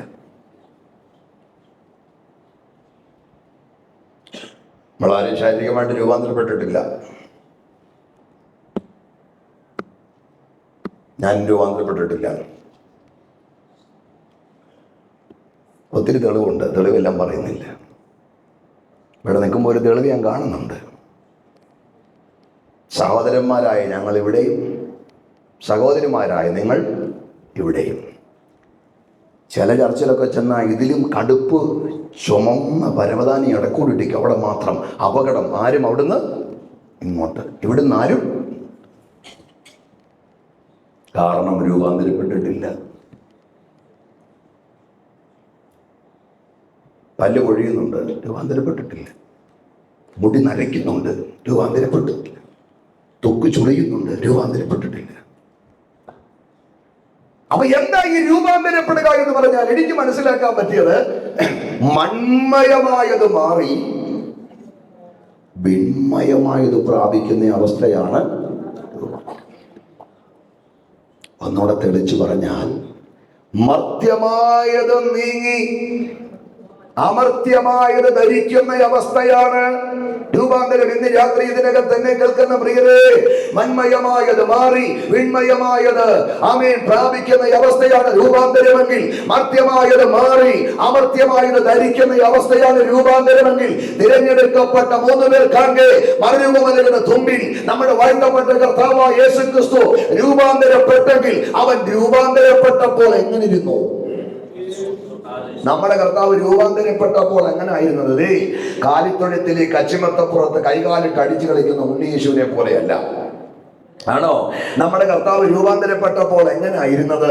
നമ്മളാരും ശാരീരികമായിട്ട് രൂപാന്തരപ്പെട്ടിട്ടില്ല. ഞാൻ രൂപാന്തരപ്പെട്ടിട്ടില്ല. ഒത്തിരി തെളിവുണ്ട്, തെളിവെല്ലാം പറയുന്നില്ല. ഇവിടെ നിൽക്കുമ്പോൾ ഒരു തെളിവ് ഞാൻ കാണുന്നുണ്ട്. സഹോദരന്മാരായ ഞങ്ങൾ ഇവിടെയും, സഹോദരിമാരായ നിങ്ങൾ ഇവിടെയും. ചില ചർച്ചിലൊക്കെ ചെന്നാൽ ഇതിലും കടുപ്പ് ചുമന്ന പരവതാനി ഇടക്കൂടിട്ടിരിക്കും. അവിടെ മാത്രം അപകടം. ആരും അവിടുന്ന് ഇങ്ങോട്ട്, ഇവിടുന്ന് ആരും. കാരണം രൂപാന്തരപ്പെട്ടിട്ടില്ല. പല്ല് പൊഴിയുന്നുണ്ട്, രൂപാന്തരപ്പെട്ടിട്ടില്ല. മുടി നരയ്ക്കുന്നുണ്ട്, രൂപാന്തരപ്പെട്ടിട്ടില്ല. തൊക്ക് ചുളിയുന്നുണ്ട്, രൂപാന്തരപ്പെട്ടിട്ടില്ല. അപ്പൊ എന്താ ഈ രൂപാന്തരപ്പെടുക എന്ന് പറഞ്ഞാൽ? എനിക്ക് മനസ്സിലാക്കാൻ പറ്റിയത്, മൺമയമായത് മാറി വിൺമയമായത് പ്രാപിക്കുന്ന അവസ്ഥയാണ്. ഒന്നുകൂടെ തെളിച്ചു പറഞ്ഞാൽ, മർത്യമായത് നീങ്ങി അമർത്യമായത് ധരിക്കുന്ന അവസ്ഥയാണ് രൂപാന്തരം. ഇന്ന് രാത്രി ഇതിനകം തന്നെ കേൾക്കുന്ന പ്രിയരേ, മന്മയമായത് മാറി വിൺമയമായത് ആമേൻ പ്രാപിക്കുന്ന അവസ്ഥയാണ് രൂപാന്തരമെങ്കിൽ, മർത്യമായത് മാറി അമർത്യമായത് ധരിക്കുന്ന അവസ്ഥയാണ് രൂപാന്തരമെങ്കിൽ, തിരഞ്ഞെടുക്കപ്പെട്ട 3 പേർ കാണെ മരുഭൂമിയുടെ തുമ്പിൽ നമ്മുടെ വാഴ്ത്തപ്പെട്ട കർത്താവായ യേശു ക്രിസ്തു രൂപാന്തരപ്പെട്ടെങ്കിൽ അവൻ രൂപാന്തരപ്പെട്ടപ്പോൾ എങ്ങനെ ഇരുന്നു? നമ്മുടെ കർത്താവ് രൂപാന്തരപ്പെട്ടപ്പോൾ എങ്ങനെ ആയിരുന്നത്? കാലിത്തൊഴുത്തിലെ കച്ചിമത്തപ്പുറത്ത് കൈകാലിട്ട് അടിച്ചു കളിക്കുന്ന ഉണ്ണിയേശുവിനെ പോലെയല്ല. ആണോ? നമ്മുടെ കർത്താവ് രൂപാന്തരപ്പെട്ടപ്പോൾ എങ്ങനെ ആയിരുന്നത്?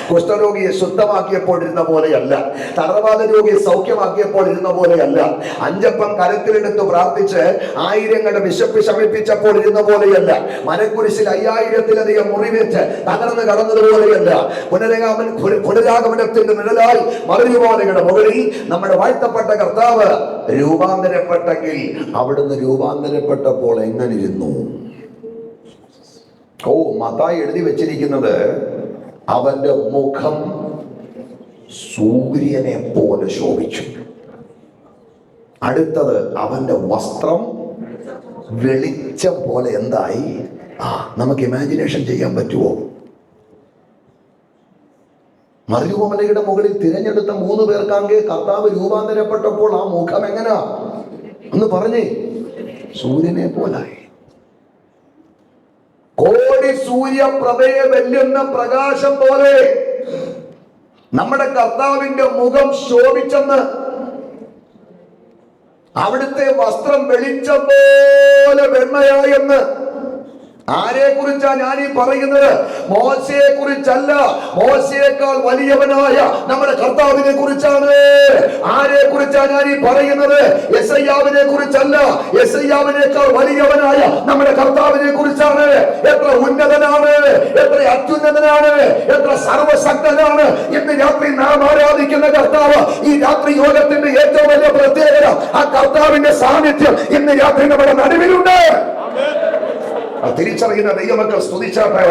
കുഷ്ഠരോഗിയെ ശുദ്ധമാക്കിയപ്പോൾ ഇരുന്ന പോലെയല്ല, തളർവാദ രോഗിയെ സൗഖ്യമാക്കിയപ്പോൾ ഇരുന്ന പോലെയല്ല, 5 അപ്പം കരത്തിലെടുത്ത് പ്രാർത്ഥിച്ച് 1000ങ്ങളുടെ വിശപ്പ് ശമിപ്പിച്ചപ്പോൾ ഇരുന്ന പോലെയല്ല, മരക്കുരിശിൽ 5000-ലധികം മുറിവേറ്റ് തകർന്ന് കടന്നതുപോലെയല്ല, പുനരാഗമനത്തിന്റെ നിഴലായി മറുപടിയുടെ മുകളിൽ നമ്മുടെ വാഴ്ത്തപ്പെട്ട കർത്താവ് രൂപാന്തരപ്പെട്ടെങ്കിൽ അവിടുന്ന് രൂപാന്തരപ്പെട്ടപ്പോൾ എങ്ങനെ ഇരുന്നു? മത്തായി എഴുതി വെച്ചിരിക്കുന്നത് അവന്റെ മുഖം സൂര്യനെ പോലെ ശോഭിച്ചു. അടുത്തത് അവന്റെ വസ്ത്രം വെളിച്ചം പോലെ എന്തായി? നമുക്ക് ഇമാജിനേഷൻ ചെയ്യാൻ പറ്റുമോ? മരുഭൂമിയുടെ മുകളിൽ തിരഞ്ഞെടുത്ത 3 പേർക്കാണെങ്കിൽ കർത്താവ് രൂപാന്തരപ്പെട്ടപ്പോൾ ആ മുഖം എങ്ങനാ ഒന്ന് പറഞ്ഞേ? സൂര്യനെ പോലായി. കോടി സൂര്യപ്രഭയെ വെല്ലുന്ന പ്രകാശം പോലെ നമ്മുടെ കർത്താവിന്റെ മുഖം ശോഭിച്ചെന്ന്. അവിടുത്തെ വസ്ത്രം വെളിച്ചം പോലെ വെണ്മയായെന്ന്. ആരെ കുറിച്ചാ ഞാൻ ഈ പറയുന്നത്? മോശയെ കുറിച്ചല്ല, മോശയേക്കാൾ വലിയവനായ നമ്മുടെ കർത്താവിനെ കുറിച്ചാണ്. ആരെ കുറിച്ചാ ഞാൻ ഈ പറയുന്നത്? യെശയ്യാവിനെ കുറിച്ചല്ല, യെശയ്യാവിനേക്കാൾ വലിയവനായ നമ്മുടെ കർത്താവിനെ കുറിച്ചാണ്. എത്ര ഉന്നതനാണ്, എത്ര അത്യുന്നതനാണ്, എത്ര സർവശക്തനാണ് ഇന്ന് രാത്രി നാം ആരാധിക്കുന്ന കർത്താവ്. ഈ രാത്രി യോഗത്തിന്റെ ഏറ്റവും വലിയ പ്രത്യേകത ആ കർത്താവിന്റെ സാന്നിധ്യം ഇന്ന് രാത്രി നമ്മുടെ നടുവിലുണ്ട്. തിരിച്ചറിയുന്ന ദൈവമക്കൾ സ്തുതിച്ചാട്ടെ.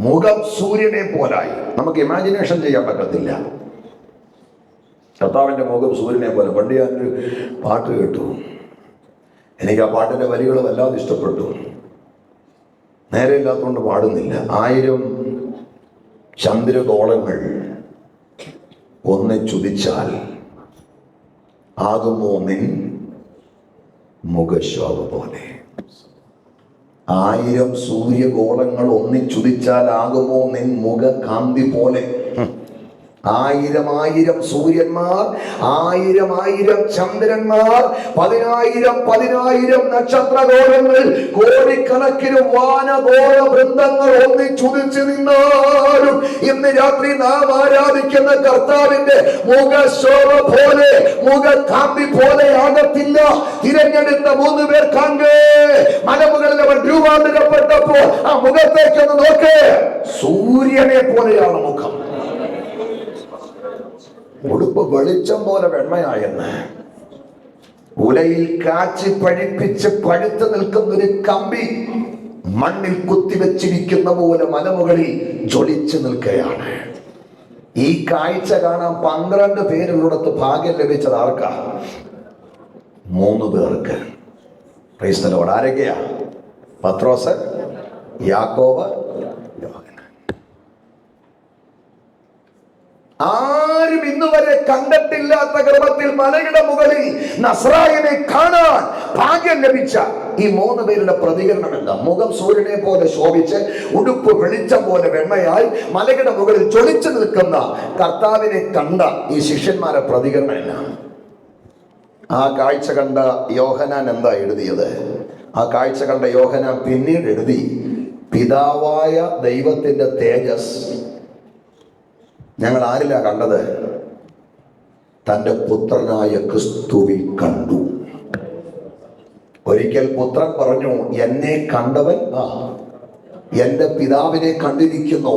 മുഖം സൂര്യനെ പോലായി. നമുക്ക് ഇമാജിനേഷൻ ചെയ്യാൻ പറ്റത്തില്ല. കർത്താവിന്റെ മുഖം സൂര്യനെ പോലെ. പണ്ട് ഞാനൊരു പാട്ട് കേട്ടു, എനിക്ക് ആ പാട്ടിന്റെ വരികൾ വല്ലാതെ ഇഷ്ടപ്പെട്ടു. നേരെ ഇല്ലാത്തതുകൊണ്ട് പാടുന്നില്ല. 1000 ചന്ദ്രഗോളങ്ങൾ ഒന്നിച്ചുദിച്ചാൽ ആകുമോ നിൻ മുഖശോഭ പോലെ? 1000 സൂര്യഗോളങ്ങൾ ഒന്നിച്ചുദിച്ചാൽ ആകുമോ നിൻ മുഖകാന്തി പോലെ? 1000 സൂര്യന്മാർ, 1000 ചന്ദ്രന്മാർ, 10,000 നക്ഷത്രഗോളങ്ങൾ, കോടിക്കണക്കിന് വാനഗോള വൃന്ദങ്ങൾ ഒന്നിച്ചുദിച്ച് നിന്നാലും ഇന്ന് രാത്രി നാം ആരാധിക്കുന്ന കർത്താവിന്റെ മുഖശോഭ പോലെ, മുഖകാന്തി പോലെ ആകത്തില്ല. തിരഞ്ഞെടുത്ത 3 പേർ കാണേ മലമുകളിൽ അവൻ രൂപാന്തരപ്പെട്ടപ്പോൾ ആ മുഖത്തേക്കൊന്ന് നോക്ക്. സൂര്യനെ പോലെയാണ് മുഖം. ഉടുപ്പ് വെളിച്ചം പോലെ വെണ്മയായെന്ന്. ഉലയിൽ കാച്ചി പഴിപ്പിച്ച് പഴുത്ത് നിൽക്കുന്ന ഒരു കമ്പി മണ്ണിൽ കുത്തിവെച്ചിരിക്കുന്ന പോലെ മലമുകളിൽ ജ്വലിച്ചു നിൽക്കുകയാണ്. ഈ കാഴ്ച കാണാൻ 12 പേരുള്ളിടത്ത് ഭാഗ്യം ലഭിച്ചത് ആർക്കാ? 3 പേർക്ക്. Praise the Lord. ആരൊക്കെയാ? പത്രോസ്, യാക്കോബ്, യോഹന്നാൻ. ആരും ഇന്നുവരെ കണ്ടിട്ടില്ലാത്ത ക്രമത്തിൽ മലയുടെ മുകളിൽ നസ്രായനെ കാണാൻ ഭാഗ്യം ലഭിച്ച ഈ 3 പേരുടെ പ്രതികരണം എന്താ? മുഖം സൂര്യനെ പോലെ ശോഭിച്ച്, ഉടുപ്പ് വെളിച്ചം പോലെ വെണ്മയായി, മലയുടെ മുകളിൽ ജ്വലിച്ചു നിൽക്കുന്ന കർത്താവിനെ കണ്ട ഈ ശിഷ്യന്മാരുടെ പ്രതികരണം എന്നാ? ആ കാഴ്ച കണ്ട യോഹന്നാൻ എന്താ എഴുതിയത്? ആ കാഴ്ച കണ്ട യോഹന്നാൻ പിന്നീട് എഴുതി, പിതാവായ ദൈവത്തിന്റെ തേജസ് ഞങ്ങൾ ആരിലാ കണ്ടത്? തൻ്റെ പുത്രനായ ക്രിസ്തുവിൽ കണ്ടു. ഒരിക്കൽ പുത്രൻ പറഞ്ഞു, എന്നെ കണ്ടവൻ എന്റെ പിതാവിനെ കണ്ടിരിക്കുന്നു.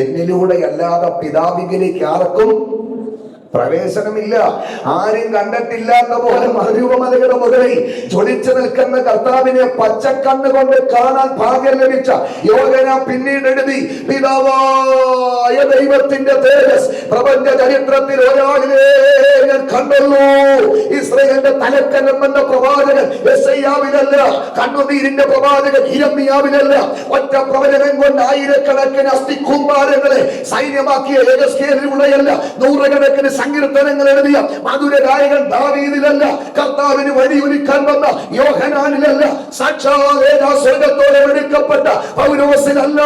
എന്നിലൂടെ അല്ലാതെ പിതാവിലേക്ക് ആർക്കും പ്രവേശനമില്ല. ആരും കണ്ടിട്ടില്ലാത്ത പോലെ മറുരൂപമലയുടെ മുകളിൽ ജ്വലിച്ചു നിൽക്കുന്ന കർത്താവിനെ പച്ചക്കണ്ണുകൊണ്ട് കാണാൻ ഭാഗ്യം ലഭിച്ച യോഹന്നാൻ പിന്നീട് എഴുതി, പിതാവായ ദൈവത്തിന്റെ തേജസ് പ്രപഞ്ച ചരിത്രത്തിൽ ഒരാളിനെ ഞാൻ കണ്ടുള്ളൂ. ഇസ്രായേലിന്റെ തലക്കനം എന്ന പ്രവാചകൻ യെശയ്യാവിലല്ല, കണ്ണുനീരിന്റെ പ്രവാചകൻ യിരെമ്യാവിലല്ല, ഒറ്റ പ്രവചനം കൊണ്ട് ആയിരക്കണക്കിന് അസ്ഥികൂമ്പാരങ്ങളെ സൈന്യമാക്കിയ യെഹെസ്കേലിലൂടെയല്ല, നൂറുകണക്കിന് സങ്കീർത്തനങ്ങൾ എഴുതിയ മധുര ഗായകൻ ദാവീദിലല്ല, കർത്താവിന് വഴിയൊരുക്കാൻ വന്ന യോഹന്നാനിലല്ല, സാക്ഷാത് സ്വർഗ്ഗത്തോടെ എടുക്കപ്പെട്ട പൗലോസിലല്ല,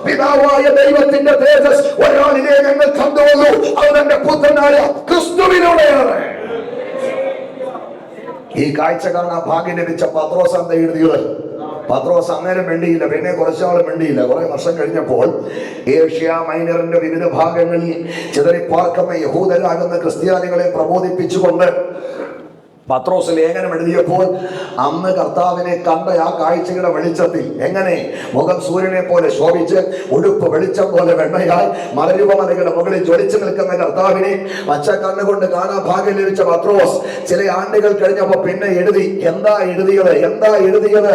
പിതാവായ ദൈവത്തിന്റെ തേജസ് ഒരാളിനെ ഞങ്ങൾ കണ്ടുവന്നു. അവന്റെ പുത്രനായ ക്രിസ്തുവിലൂടെയാണ്. ഈ കാഴ്ച കാണാൻ ഭാഗ്യം ലഭിച്ച പത്രോസ് എന്താ എഴുതിയത്? പത്രോസ് അന്നേരം മിണ്ടിയില്ല, പിന്നെ കുറച്ചാൾ മിണ്ടിയില്ല. കുറെ വർഷം കഴിഞ്ഞപ്പോൾ ഏഷ്യ മൈനറിന്റെ വിവിധ ഭാഗങ്ങളിൽ ചിതറിപ്പാർക്കുന്ന യഹൂദരാകുന്ന ക്രിസ്ത്യാനികളെ പ്രബോധിപ്പിച്ചുകൊണ്ട് പത്രോസ് ലേഖനം എഴുതിയപ്പോൾ അന്ന് കർത്താവിനെ കണ്ട ആ കാഴ്ചയുടെ വെളിച്ചത്തിൽ എങ്ങനെ മുഖം സൂര്യനെ പോലെ ശോഭിച്ച് ഉടുപ്പ് വെളിച്ചം പോലെ വെണ്ണയായി മലരൂപമലയുടെ മുകളിൽ ജ്വലിച്ചു നിൽക്കുന്ന കർത്താവിനെ പച്ചക്കണ്ണുകൊണ്ട് കാണാൻ ഭാഗ്യം ലഭിച്ച പത്രോസ് ചില ആണ്ടുകൾ കഴിഞ്ഞപ്പോ പിന്നെ എഴുതി. എന്താ എഴുതിയത്?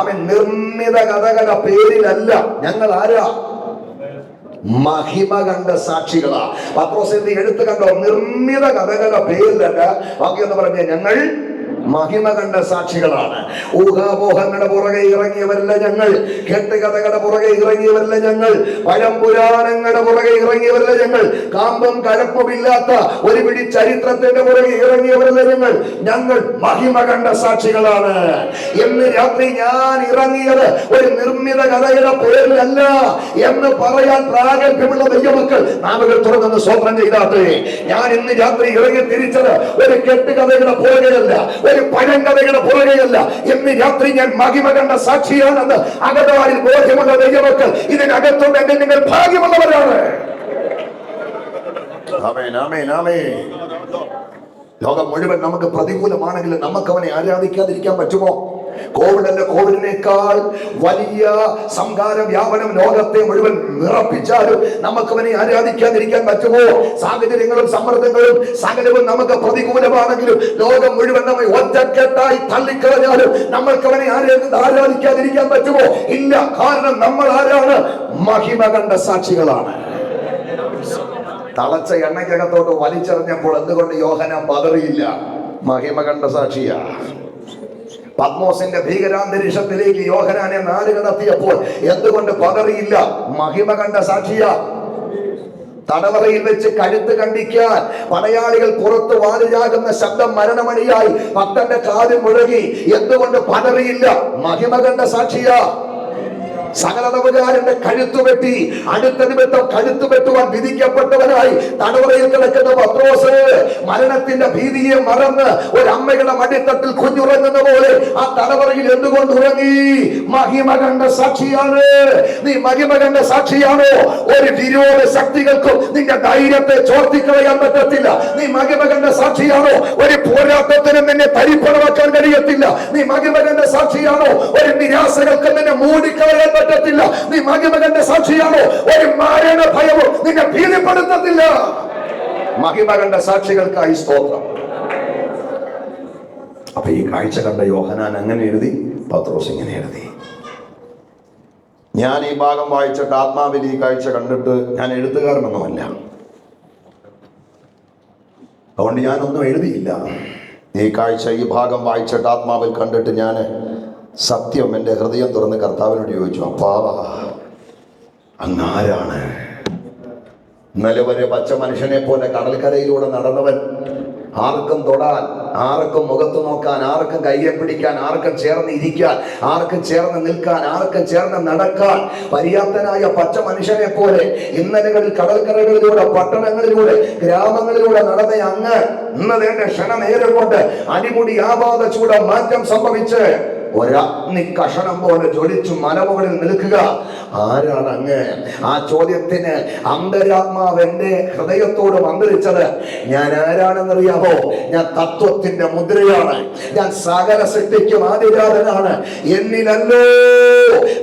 അവൻ നിർമ്മിത കഥകളുടെ പേരിലല്ല, ഞങ്ങൾ ആരാ? മഹിമ കണ്ട സാക്ഷികളാ. പത്രോസിന്റെ എഴുത്ത് കണ്ടോ? നിർമ്മിത കഥകളുടെ പേരിലല്ല, ബാക്കി എന്ന് പറഞ്ഞ ഞങ്ങൾ മഹിമ കണ്ട സാക്ഷികളാണ്. ഊഹാപോഹങ്ങളുടെ പുറകെ ഇറങ്ങിയവരല്ല ഞങ്ങൾ, കെട്ടുകഥകളുടെ പുറകെ ഇറങ്ങിയവരല്ല ഞങ്ങൾ, പഴംപുരാണങ്ങളുടെ പുറകെ ഇറങ്ങിയവരല്ല ഞങ്ങൾ, കാമ്പും കഴപ്പുമില്ലാത്ത ഒരു പിടി ചരിത്രത്തിന്റെ പുറകെ ഇറങ്ങിയവരല്ല ഞങ്ങൾ മഹിമ കണ്ട സാക്ഷികളാണ്. എന്ന് രാത്രി ഞാൻ ഇറങ്ങിയത് ഒരു നിർമ്മിത കഥയുടെ പേരിലല്ല എന്ന് പറയാൻ പ്രാഗൽഭ്യമുള്ള ദൈവമക്കൾ നാവുകൾ തുറന്നു സ്വപ്നം ചെയ്താട്ടെ. ഞാൻ ഇന്ന് രാത്രി ഇറങ്ങി തിരിച്ചത് ഒരു കെട്ടുകഥയുടെ പുറകെയല്ല, ഒരു പഴങ്കഥയുടെ പുറകെയല്ല. എന്ന് രാത്രി ഞാൻ മഹിമ കണ്ട സാക്ഷിയാണെന്ന് അകതാരിൽ ബോധ്യമുള്ള ദൈവമക്കൾ ഇതിനകത്തും എന്നെ നിങ്ങൾ ഭാഗ്യമുള്ളവരാണ്. ആമേൻ, ആമേൻ, ആമേൻ. ലോകം മുഴുവൻ നമുക്ക് പ്രതികൂലമാണെങ്കിലും നമുക്ക് അവനെ ആരാധിക്കാതിരിക്കാൻ പറ്റുമോ? കോവിഡിനേക്കാൾ വലിയ സംഹാര വ്യാപനം ലോകത്തെ മുഴുവൻ നിറപ്പിച്ചാലും നമുക്ക് അവനെ ആരാധിക്കാതിരിക്കാൻ പറ്റുമോ? സാഹചര്യങ്ങളും സമ്മർദ്ദങ്ങളും സകലവും നമുക്ക് പ്രതികൂലമാണെങ്കിലും ലോകം മുഴുവൻ നമ്മെ ഒറ്റക്കെട്ടായി തള്ളിക്കളഞ്ഞാലും നമ്മൾക്ക് അവനെ ആരാധിക്കാതിരിക്കാൻ പറ്റുമോ? ഇല്ല. കാരണം നമ്മൾ ആരാണ്? മഹിമ കണ്ട സാക്ഷികളാണ്. തളച്ച എണ്ണയ്ക്കകത്തോട്ട് വലിച്ചെറിഞ്ഞപ്പോൾ എന്തുകൊണ്ട് യോഹന്നാൻ പതറിയില്ല? മഹിമ കണ്ട സാക്ഷിയാ. പത്മോസിന്റെ ഭീകരാന്തരീക്ഷത്തിലേക്ക് യോഹന്നാനെ നാട് കടത്തിയപ്പോൾ എന്തുകൊണ്ട് പതറിയില്ല? മഹിമ കണ്ട സാക്ഷിയാ. തടവറയിൽ വെച്ച് കഴുത്ത് കണ്ടിക്കാൻ പടയാളികൾ പുറത്ത് വാലുചാകുന്ന ശബ്ദം മരണമണിയായി ഭക്തന്റെ കാതിൽ മുഴകി. എന്തുകൊണ്ട് പതറിയില്ല? മഹിമ കണ്ട സാക്ഷിയാ. സകലതവുകാരന്റെ കഴുത്തുവെട്ടി അടുത്ത നിമിത്തം കഴുത്തു വെട്ടുവാൻ വിധിക്കപ്പെട്ടവനായി തടവറയിൽ കിടക്കുന്ന പത്രോസ് മരണത്തിന്റെ ഭീതിയെ മറന്ന് ഒരമ്മയുടെ മടിത്തട്ടിൽ കുഞ്ഞുറങ്ങുന്ന പോലെ ആ തടവറയിൽ എന്തുകൊണ്ട് ഉറങ്ങി? മഹിമ കണ്ട സാക്ഷിയാണ്. നീ മഹിമ കണ്ട സാക്ഷിയാണോ? ഒരു വിരോധ ശക്തികൾക്കും നിന്റെ ധൈര്യത്തെ ചോർത്തിക്കളയാൻ പറ്റത്തില്ല. നീ മഹിമ കണ്ട സാക്ഷിയാണോ? ഒരു പോരാട്ടത്തിനും നിന്നെ തരിപ്പണമാക്കാൻ കഴിയത്തില്ല. നീ മഹിമ കണ്ട സാക്ഷിയാണോ? ഒരു നിരാശകൾക്കും നിന്നെ മൂടിക്കളയാൻ പറ്റത്തില്ല. നീ മഹിമ കണ്ട സാക്ഷിയാണോ? ഒരു മരണ ഭയവും നിന്നെ ഭീതിപ്പെടുത്തത്തില്ല. മഹിമ കണ്ട സാക്ഷികൾക്കായി സ്തോത്രം. അപ്പൊ ഈ കാഴ്ച കണ്ട യോഹന്നാൻ അങ്ങനെ എഴുതി, പത്രോസ് ഇങ്ങനെ എഴുതി. ഞാൻ ഈ ഭാഗം വായിച്ചിട്ട് ആത്മാവിൽ ഈ കാഴ്ച കണ്ടിട്ട് ഞാൻ എഴുത്തുകാരനൊന്നുമല്ല, അതുകൊണ്ട് ഞാനൊന്നും എഴുതിയില്ല. ഈ കാഴ്ച ഈ ഭാഗം വായിച്ചിട്ട് ആത്മാവിൽ കണ്ടിട്ട് ഞാൻ സത്യം എൻ്റെ ഹൃദയം തുറന്ന് കർത്താവിനോട് ചോദിച്ചു, അപ്പാ അങ്ങാരാണ്? ഇന്നലെ വരെ പച്ച മനുഷ്യനെ പോലെ കടൽക്കരയിലൂടെ നടന്നവൻ, ആർക്കും തൊടാൻ, ആർക്കും മുഖത്ത് നോക്കാൻ, ആർക്കും കയ്യെ പിടിക്കാൻ, ആർക്കും ചേർന്ന് ഇരിക്കാൻ, ആർക്കും ചേർന്ന് നിൽക്കാൻ, ആർക്കും ചേർന്ന് നടക്കാൻ പര്യാപ്തനായ പച്ച മനുഷ്യനെ പോലെ ഇന്നലകളിൽ കടൽക്കരകളിലൂടെ, പട്ടണങ്ങളിലൂടെ, ഗ്രാമങ്ങളിലൂടെ നടന്ന അങ്ങ് ഇന്നതേണ്ട ക്ഷണനേരം കൊണ്ട് അടിമുടി ആപാത ചൂട മാറ്റം സംഭവിച്ച് ഒരഗ്നി കഷണം പോലെ ജ്വലിച്ചു മലമുകളിൽ നിൽക്കുക. ആരാണ് അങ്ങ്? ആ ചോദ്യത്തിന് അന്തരാത്മാവ് എന്റെ ഹൃദയത്തോട് മന്ത്രിച്ചത്, ഞാൻ ആരാണെന്നറിയാമോ? ഞാൻ തത്വത്തിന്റെ മുദ്രയാണ്. ഞാൻ സകല സൃഷ്ടിക്കും ആദിജാതനാണ്. എന്നിലല്ലോ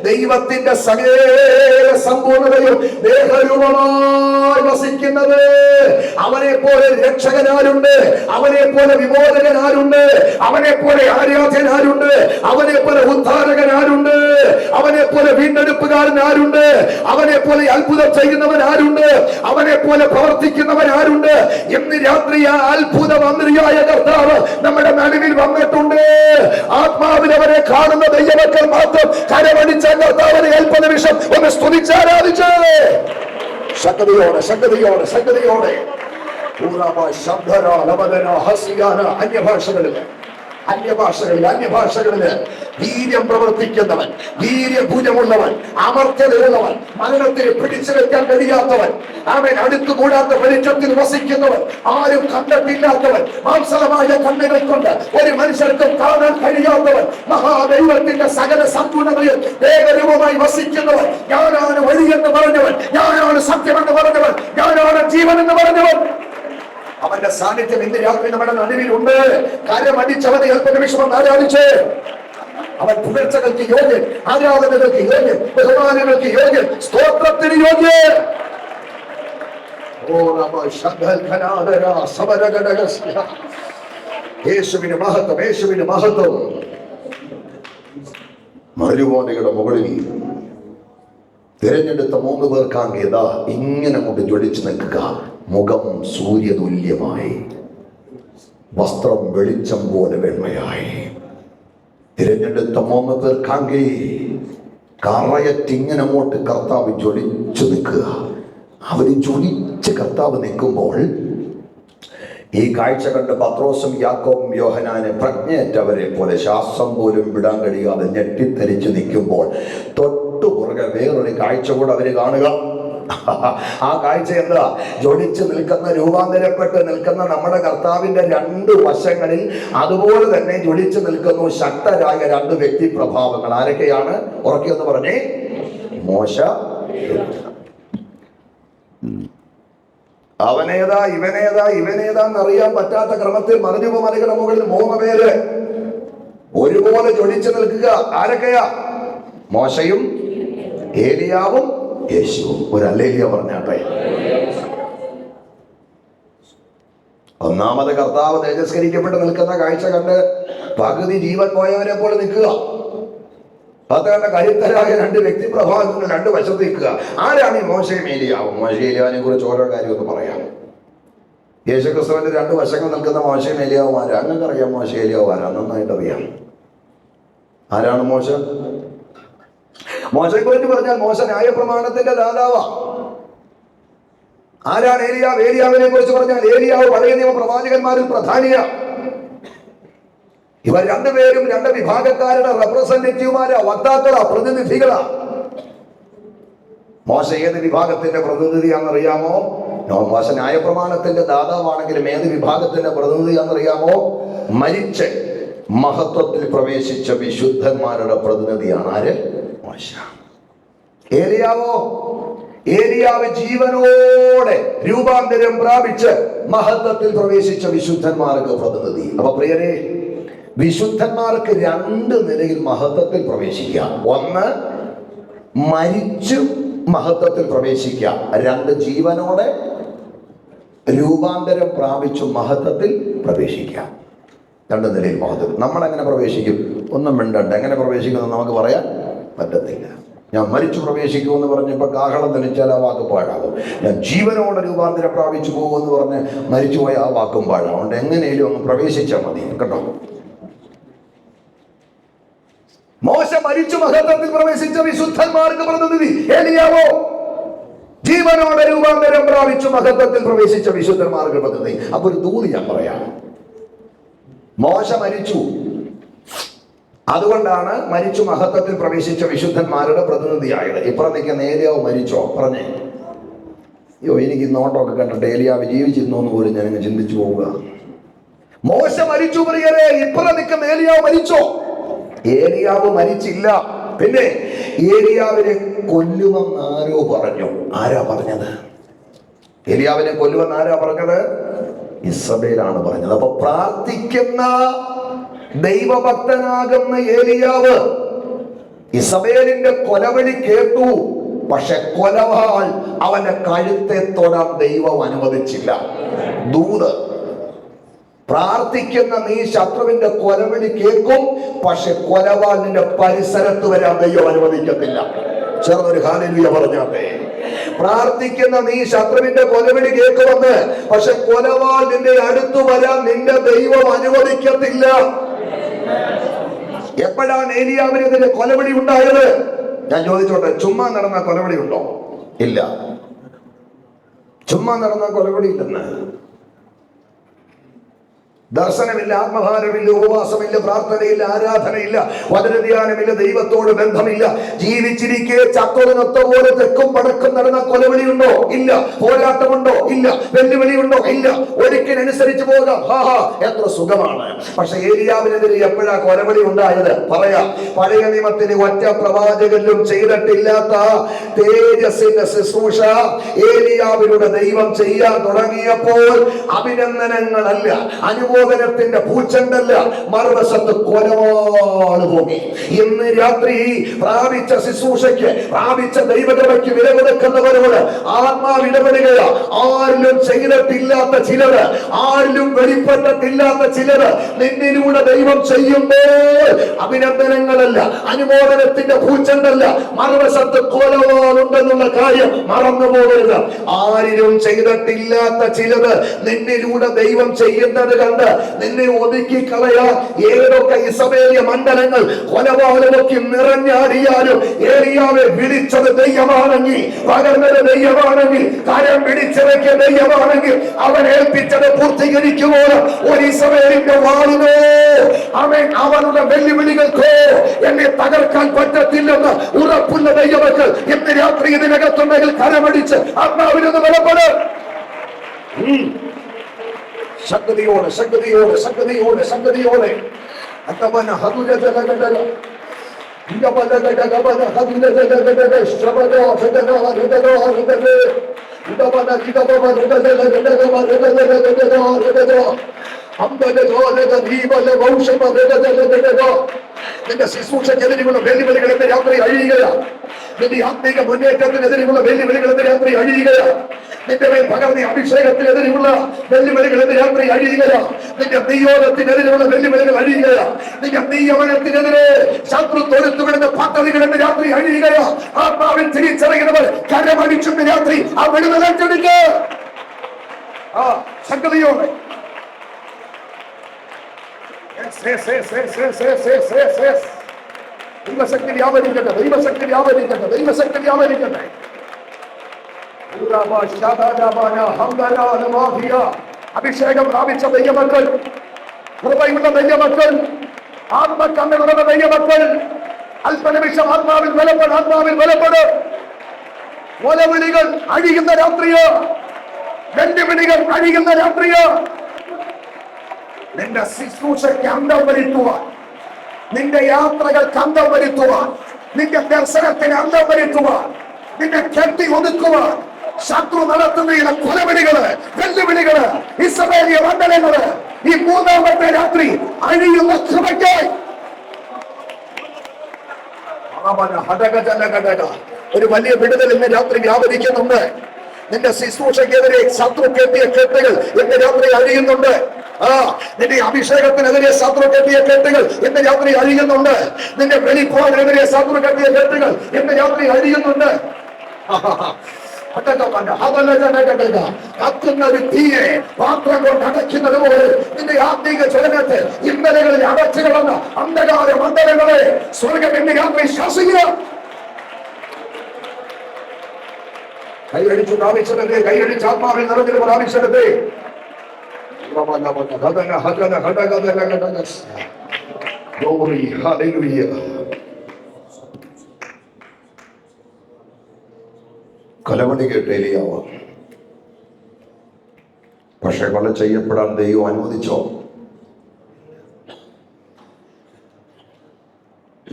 ദൈവത്തിന്റെ സകല സമ്പൂർണതയും ദേഹരൂപമായി വസിക്കുന്നത്. അവനെ പോലെ രക്ഷകനാരുണ്ട്? അവനെ പോലെ വിമോചകനാരുണ്ട്? അവനെ പോലെ ആരാധ്യനാരുണ്ട്? അവനെ പോലെ ഉദ്ധാരകനാരുണ്ട്? അവനെ പോലെ വീണ്ടെടുപ്പുകാരൻ ആരുണ്ട്? അവനെ പോലെ അത്ഭുതം ചെയ്യുന്നവൻ ആരുണ്ട്? അവനെ പോലെ പ്രവർത്തിക്കുന്നവൻ ആരുണ്ട്? ഇന്ന് രാത്രി ആ അത്ഭുത മന്ത്രിയായ കർത്താവ് നമ്മുടെ നടുവിൽ വന്നിട്ടുണ്ട്. ആത്മാവിൽ അവരെ കാണുന്ന ദൈവമക്കൾ മാത്രം കരമടിച്ച കർത്താവിനെ അല്പ നിമിഷം ഒന്ന് സ്തുതിച്ചാരാധിച്ച് ശക്തിയോടെ ശക്തിയോടെ ശക്തിയോടെ അന്യഭാഷകളില് വീര്യം പ്രവർത്തിക്കുന്നവൻ, വീര്യഭുജമുള്ളവൻ, അമർത്യതയുള്ളവൻ, മരണത്തിന് പിടിച്ചു വെക്കാൻ കഴിയാത്തവൻ, അവൻ അടുത്തുകൂടാത്ത വെളിച്ചത്തിൽ വസിക്കുന്നവൻ, ആരും കണ്ടിട്ടില്ലാത്തവൻ, മാംസളമായ കണ്ണുകൾ കൊണ്ട് ഒരു മനുഷ്യർക്കും കാണാൻ കഴിയാത്തവൻ, മഹാദൈവത്തിന്റെ സകല സമ്പൂർണതയിൽ ഏകരൂപമായി വസിക്കുന്നവൻ, ഞാനാണ് വഴിയെന്ന് പറഞ്ഞവൻ, ഞാനാണ് സത്യമെന്ന് പറഞ്ഞവൻ, ഞാനാണ് ജീവൻ എന്ന് പറഞ്ഞവൻ. അവന്റെ സാന്നിധ്യം ഇന്ന് രാത്രി നമ്മുടെ നടുവിലുണ്ട്. കരമടിച്ചവനെ അല്പ നിമിഷം ആരാധിച്ച് അവൻ പുകഴ്ചകൾക്ക് യോഗ്യൻ, ആരാധനകൾക്ക് യോഗ്യൻ, ബഹുമാനങ്ങൾക്ക് യോഗ്യൻ, സ്തോത്രത്തിന് യോഗ്യൻ. യേശുവിന് മഹത്വം, യേശുവിന് മഹത്വം. മരുഭൂമിയുടെ മുകളിൽ തിരഞ്ഞെടുത്ത 3 പേർക്കാണെങ്കിൽ ഇതാ ഇങ്ങനെ കൊണ്ട് ജ്വലിച്ചു നിൽക്കുക. മുഖം സൂര്യതുല്യമായി, വസ്ത്രം വെളിച്ചം പോലെ വെണ്മയായി. തിരഞ്ഞെടുത്ത 3 പേർക്കാങ്കിൽ കറയറ്റിങ്ങനെ അങ്ങോട്ട് കർത്താവ് ജ്വലിച്ചു നിൽക്കുക. അവര് ജ്വലിച്ച് കർത്താവ് നിൽക്കുമ്പോൾ ഈ കാഴ്ച കണ്ട് പത്രോസും യാക്കോബും യോഹന്നാനും പ്രജ്ഞയറ്റവരെ പോലെ ശ്വാസം പോലും വിടാൻ കഴിയാതെ ഞെട്ടിത്തരിച്ചു നിൽക്കുമ്പോൾ തൊട്ടുപുറകെ വേറൊരു കാഴ്ച കൂടെ അവര് കാണുക. ആ കാഴ്ച എന്താ? ജ്വലിച്ച് നിൽക്കുന്ന, രൂപാന്തരപ്പെട്ട് നിൽക്കുന്ന നമ്മുടെ കർത്താവിന്റെ 2 വശങ്ങളിൽ അതുപോലെ തന്നെ ജ്വലിച്ച് നിൽക്കുന്നു ശക്തരായ 2 വ്യക്തി പ്രഭാവങ്ങൾ. ആരൊക്കെയാണ്? ഉറക്കിയെന്ന് പറഞ്ഞേ. മോശ, അവനേതാ ഇവനേതാ ഇവനേതാന്നറിയാൻ പറ്റാത്ത ക്രമത്തിൽ മറിഞ്ഞു മലയുടെ മുകളിൽ 3 പേര് ഒരുപോലെ ജ്വലിച്ചു നിൽക്കുക. ആരൊക്കെയാ? മോശയും ഏലിയാവും യേശുവും. ഒരു ഹല്ലേലൂയ പറഞ്ഞാട്ടെ. ഒന്നാമത് കർത്താവ് തേജസ്കരിക്കപ്പെട്ട് നിൽക്കുന്ന കാഴ്ച കണ്ട് പകുതി ജീവൻ പോയവരെ പോലെ നിൽക്കുക. പത്തവന്റെ കരുത്തരായ 2 വ്യക്തി പ്രഭാവങ്ങൾ 2 വശത്ത് നിൽക്കുക. ആരാണ് ഈ മോശയും ഏലിയാവും? മോശയും ഏലിയാവിനെ കുറിച്ച് ഓരോ കാര്യം ഒന്ന് പറയാം. യേശുക്രിസ്തുവിന്റെ 2 വശങ്ങൾ നിൽക്കുന്ന മോശയും ഏലിയാവും ആരാ? അങ്ങനെ അറിയാം. മോശ ഏലിയാവും ആരാ? നന്നായിട്ട് അറിയാം. ആരാണ് മോശ? മോശയെ കുറിച്ച് പറഞ്ഞാൽ മോശ ന്യായപ്രമാണത്തിന്റെ ദാതാവാ. ആരാണ് ഏലിയാവ്? ഏലിയാവിനെ കുറിച്ച് പറഞ്ഞാൽ ഏലിയാവ് പഴയ നിയമ പ്രവാചകന്മാരിൽ പ്രധാനിയാ. ഇവർ 2 പേരും 2 വിഭാഗക്കാരുടെ റെപ്രസെന്റേറ്റീവുമാരാ, വക്താക്കളാ, പ്രതിനിധികളാ. മോശ ഏത് വിഭാഗത്തിന്റെ പ്രതിനിധിയാണെന്നറിയാമോ? മോശ ന്യായപ്രമാണത്തിന്റെ ദാതാവാണെങ്കിലും ഏത് വിഭാഗത്തിന്റെ പ്രതിനിധിയാണെന്നറിയാമോ? മരിച്ച് മഹത്വത്തിൽ പ്രവേശിച്ച വിശുദ്ധന്മാരുടെ പ്രതിനിധിയാണ്. ആര്? മോശ. ഏലിയാവോ? ഏലിയാവ് ജീവനോടെ രൂപാന്തരം പ്രാപിച്ച് മഹത്വത്തിൽ പ്രവേശിച്ച വിശുദ്ധന്മാർക്ക് പ്രതിനിധി. അപ്പൊ പ്രിയരെ, വിശുദ്ധന്മാർക്ക് 2 നിലയിൽ മഹത്വത്തിൽ പ്രവേശിക്കാം. ഒന്ന്, മരിച്ചു മഹത്വത്തിൽ പ്രവേശിക്കാം. 2, ജീവനോടെ രൂപാന്തരം പ്രാപിച്ചു മഹത്വത്തിൽ പ്രവേശിക്കാം. 2 നിലയിൽ മഹത്വം. നമ്മളെങ്ങനെ പ്രവേശിക്കും? ഒന്നും മിണ്ടണ്ട. എങ്ങനെ പ്രവേശിക്കുമെന്ന് നമുക്ക് പറയാൻ പറ്റത്തില്ല. ഞാൻ മരിച്ചു പ്രവേശിക്കുമെന്ന് പറഞ്ഞപ്പോൾ കാഹളം തെളിച്ചാൽ ആ വാക്ക് പാഴാകും. ഞാൻ ജീവനോടെ രൂപാന്തരം പ്രാപിച്ചു പോകുമെന്ന് പറഞ്ഞ് മരിച്ചുപോയ ആ വാക്കും പാഴാകും. അതുകൊണ്ട് എങ്ങനെയും അങ്ങ് പ്രവേശിച്ചാൽ മതി കേട്ടോ. മോശ മരിച്ചു മഹത്വത്തിൽ പ്രവേശിച്ച വിശുദ്ധന്മാർക്ക് പ്രതിനിധി. ഏലിയാവോ? ജീവനോടെ രൂപാന്തരം പ്രാപിച്ചു മഹത്വത്തിൽ പ്രവേശിച്ച വിശുദ്ധന്മാർക്ക് പ്രതിനിധി. അപ്പൊ ഒരു ദൂതി ഞാൻ പറയാം. മോശ മരിച്ചു, അതുകൊണ്ടാണ് മരിച്ചു മഹത്വത്തിൽ പ്രവേശിച്ച വിശുദ്ധന്മാരുടെ പ്രതിനിധിയായത്. ഇപ്പുറം നിൽക്കുന്ന ഏലിയാവ് മരിച്ചോ? പറഞ്ഞേ. അയ്യോ, എനിക്ക് നോട്ടമൊക്കെ കണ്ടിട്ട് ഏലിയാവ് ജീവിച്ചിരുന്നോ എന്ന് പോലും ഞാനിങ്ങനെ ചിന്തിച്ചു പോവുക. മോശ മരിച്ചു പ്രിയരെ, ഇപ്പുറം നിൽക്കുന്ന ഏലിയാവ് മരിച്ചോ? ഏലിയാവ് മരിച്ചില്ല. പിന്നെ ഏലിയാവിനെ കൊല്ലുമെന്ന് ആരോ പറഞ്ഞു. ആരാ പറഞ്ഞത്? ഏലിയാവിനെ കൊല്ലുമെന്ന് ആരാ പറഞ്ഞത്? ഇസബേലാണ് പറഞ്ഞത്. അപ്പൊ പ്രാർത്ഥിക്കുന്ന ദൈവഭക്തനാകുന്ന ഏലിയാവ് ഇസബേലിന്റെ കൊലവിളി കേട്ടു. പക്ഷെ കൊലവാൾ അവന്റെ കഴുത്തെ തൊടാൻ ദൈവം അനുവദിച്ചില്ല. ദൂത് പ്രാർത്ഥിക്കുന്ന നീ ശത്രുവിന്റെ കൊലവിളി കേൾക്കും, പക്ഷെ കൊലവാൾ നിന്റെ പരിസരത്ത് വരാൻ ദൈവം അനുവദിക്കത്തില്ല. ചേർന്നൊരു ഹല്ലേലൂയ പറഞ്ഞാട്ടെ. പ്രാർത്ഥിക്കുന്ന നീ ശത്രുവിന്റെ കൊലവിളി കേൾക്കുമെന്ന്, പക്ഷെ കൊലവാൾ നിന്റെ അടുത്ത് വരാൻ നിന്റെ ദൈവം അനുവദിക്കത്തില്ല. എപ്പോഴാണ് ഏലിയാവിനെതിരെ കൊലവിളി ഉണ്ടായത്? ഞാൻ ചോദിച്ചോട്ടെ, ചുമ്മാ നടന്ന കൊലവിളി ഉണ്ടോ? ഇല്ല. ചുമ്മാ നടന്ന കൊലവിളി ഇല്ലെന്ന്. ദർശനമില്ല, ആത്മഭാരമില്ല, ഉപവാസമില്ല, പ്രാർത്ഥനയില്ല, ആരാധനയില്ല, വചനധ്യാനമില്ല, ദൈവത്തോട് ബന്ധമില്ല. ജീവിച്ചിരിക്കെ ചത്തോടനൊത്ത പോലെ തെക്കും പടക്കും നടന്ന കൊലവിളിയുണ്ടോ? ഇല്ല. പോരാട്ടമുണ്ടോ? ഇല്ല. വെല്ലുവിളിയുണ്ടോ? ഇല്ല. ഒരിക്കലനുസരിച്ച് പോകാം, എത്ര സുഖമാണ്. പക്ഷെ ഏലിയാവിനെതിരെ എപ്പോഴാ കൊലവിളി ഉണ്ടായത്? പറയാം. പഴയ നിയമത്തിന് ഒറ്റ പ്രവാചകനിലും ചെയ്തിട്ടില്ലാത്ത തേജസ്സിന്റെ ശുശ്രൂഷ ഏലിയാവിലൂടെ ദൈവം ചെയ്യാൻ തുടങ്ങിയപ്പോൾ അഭിനന്ദനങ്ങളല്ല, അനുമോദനത്തിന്റെ പൂച്ചണ്ടല്ല, മറുവശത്ത് കൊലവാള് പോയി. ഇന്ന് രാത്രി പ്രാപിച്ച ശുശ്രൂഷയ്ക്ക്, പ്രാപിച്ച ദൈവകൃപയ്ക്ക് വില കൊടുക്കുന്നവരോട് ആത്മാവ് ഇടപെടുകയാ. ആരിലും ചെയ്തിട്ടില്ലാത്ത ചിലര്, ആരിലും വെളിപ്പെട്ടിട്ടില്ലാത്ത ചിലര് നിന്നിലൂടെ ദൈവം ചെയ്യുമ്പോൾ അഭിനന്ദനങ്ങളല്ല, അനുമോദനത്തിന്റെ പൂച്ചണ്ടല്ല, മറുവശത്ത് കൊലവാളുണ്ടെന്നുള്ള കാര്യം മറന്നു പോകരുത്. ആരിലും ചെയ്തിട്ടില്ലാത്ത ചിലത് നിന്നിലൂടെ ദൈവം ചെയ്യുന്നത് കണ്ട് നിന്നെ ഒതുക്കി കളയാൻ ഏതൊക്കെ ഇസബേലിയ മണ്ഡലങ്ങൾ കൊലപാതകമൊക്കെ നിറഞ്ഞാടിയാലും ഏലിയാവെ വിളിച്ചത് ദൈവമാണെങ്കിൽ, പകർന്നത് ദൈവമാണെങ്കിൽ, കരം പിടിച്ചതൊക്കെ ദൈവമാണെങ്കിൽ അവൻ ഏൽപ്പിച്ചത് പൂർത്തീകരിക്കുമ്പോൾ ഒരു ഇസബേലിന്റെ വാളിനോ അവനുടെ വെല്ലുവിളികൾക്കോ എന്നെ തകർക്കാൻ പറ്റത്തില്ലെന്ന് ഉറപ്പുള്ള ദൈവമക്കൾ ഇന്ന് രാത്രി ഇതിനകത്തുണ്ടെങ്കിൽ കരമടിച്ച് ആത്മാവിനൊന്ന് ബലപ്പെടും. ശക്തിയോടെ ശക്തിയോടെ ശക്തിയോടെ ശക്തിയോടെ അത്തവന ഹദുര ജലഗടല ഇങ്ങപല ഗടഗബല ഹദുര ജലഗടല ശബദോ ഫദനോ ഹദനോ ഹദന ഇദബന കിദബ ഹദന ഗടഗബ ഹദന അംബദോ ലദീബല വൗഷബ ഹദന. നിന്റെ ശുശ്രൂഷക്കെതിരെയുള്ള വെല്ലുവിളികൾ ഇന്ന് രാത്രി അഴിയുകയാണ്. നിന്റെ ആത്മീക മുന്നേറ്റത്തിനെതിരെയുള്ള വെല്ലുവിളികൾ ഇന്ന് രാത്രി അഴിയുകയാണ്. നിന്റെ മേൽ പകർന്ന അഭിഷേകത്തിനെതിരെയുള്ള വെല്ലുവിളികൾ ഇന്ന് രാത്രി അഴിയുകയാണ്. നിന്റെ നിയോഗത്തിനെതിരെയുള്ള വെല്ലുവിളികൾ അഴിയുകയാണ്. നിന്റെ നിയമനത്തിനെതിരെ ശത്രു തൊടുത്തുവിടുന്ന പദ്ധതികൾ ഇന്ന് രാത്രി അഴിയുകയാണ്. ആത്മാവിൽ തിരിച്ചറിയുന്നവർ കരമടിച്ചുന്ന രാത്രി ആ വിടുതൽ ഏറ്റെടുക്കുക. ശക്തിയോടെ ദൈവശക്തി വ്യാപരിക്കട്ടെ, ദൈവശക്തി വ്യാപരിക്കട്ടെ, ദൈവശക്തി വ്യാപരിക്കട്ടെ. അഭിഷേകം പ്രാപിച്ച ദൈവമക്കൾ, കൃപയുള്ള ദൈവമക്കൾ, ആത്മകണ്ണുള്ള ദൈവമക്കൾ, അല്പനിമിഷം ആത്മാവിൽ ബലപ്പെട്, ആത്മാവിൽ ബലപ്പെട്. കൊലവിളികൾ അഴിയുന്ന രാത്രിയോ, വെല്ലുവിളികൾ അഴിയുന്ന രാത്രിയോ, നിന്റെ ശുശ്രൂഷയ്ക്ക് അന്തം വരുത്തുവാൻ, നിന്റെ യാത്രകൾക്ക് അന്തം വരുത്തുവാൻ, നിന്റെ ദർശനത്തിന് അന്തം വരുത്തുവാൻ, നിന്നെ കെട്ടി ഒതുക്കുവാൻ ശത്രു നടത്തുന്ന കൊലവിളികള്, വെല്ലുവിളികള്, ഇസ്രായേലിയ മണ്ഡലങ്ങള് ഈ മൂന്നാമത്തെ രാത്രി അഴിയുന്ന കൃപയ്ക്കായി ഒരു വലിയ വിടുതൽ ഇന്ന് രാത്രി വ്യാപരിക്കുന്നുണ്ട്. നിന്റെ ശുശ്രൂഷക്കെതിരെ ശത്രു കെട്ടിയ കെട്ടുകൾ ഇന്ന് രാത്രി അഴിയുന്നുണ്ട്. നിന്റെ അഭിഷേകത്തിനെതിരെ ശത്രു കെട്ടിയ കെട്ടുകൾ ഇന്ന് രാത്രി അഴിയുന്നുണ്ട്. നിന്റെ വെളിപ്പാടിനെതിരെ ശത്രു കെട്ടിയ കെട്ടുകൾ ഇന്ന് രാത്രി അഴിയുന്നുണ്ട്. കത്തുന്ന ഒരു തീയെ പാത്രം കൊണ്ട് അടയ്ക്കുന്നത് പോലെ നിന്റെ ആത്മീക ചലനത്തെ ഇന്നലകളിൽ അടച്ചു കിടന്ന അന്ധകാര മണ്ഡലങ്ങളെ സ്വർഗം ഇന്ന് രാത്രി ശ്വസിക്കുക. കൈയടിച്ചു പ്രാപിച്ചതല്ലേ, കൈയടിച്ച് ആത്മാവിൽ നിറഞ്ഞത് പ്രാപിച്ചതല്ലേ. കൊലവിളി കേട്ട് ഏലിയാവ്, പക്ഷെ കൊല ചെയ്യപ്പെടാൻ ദൈവം അനുവദിച്ചോ?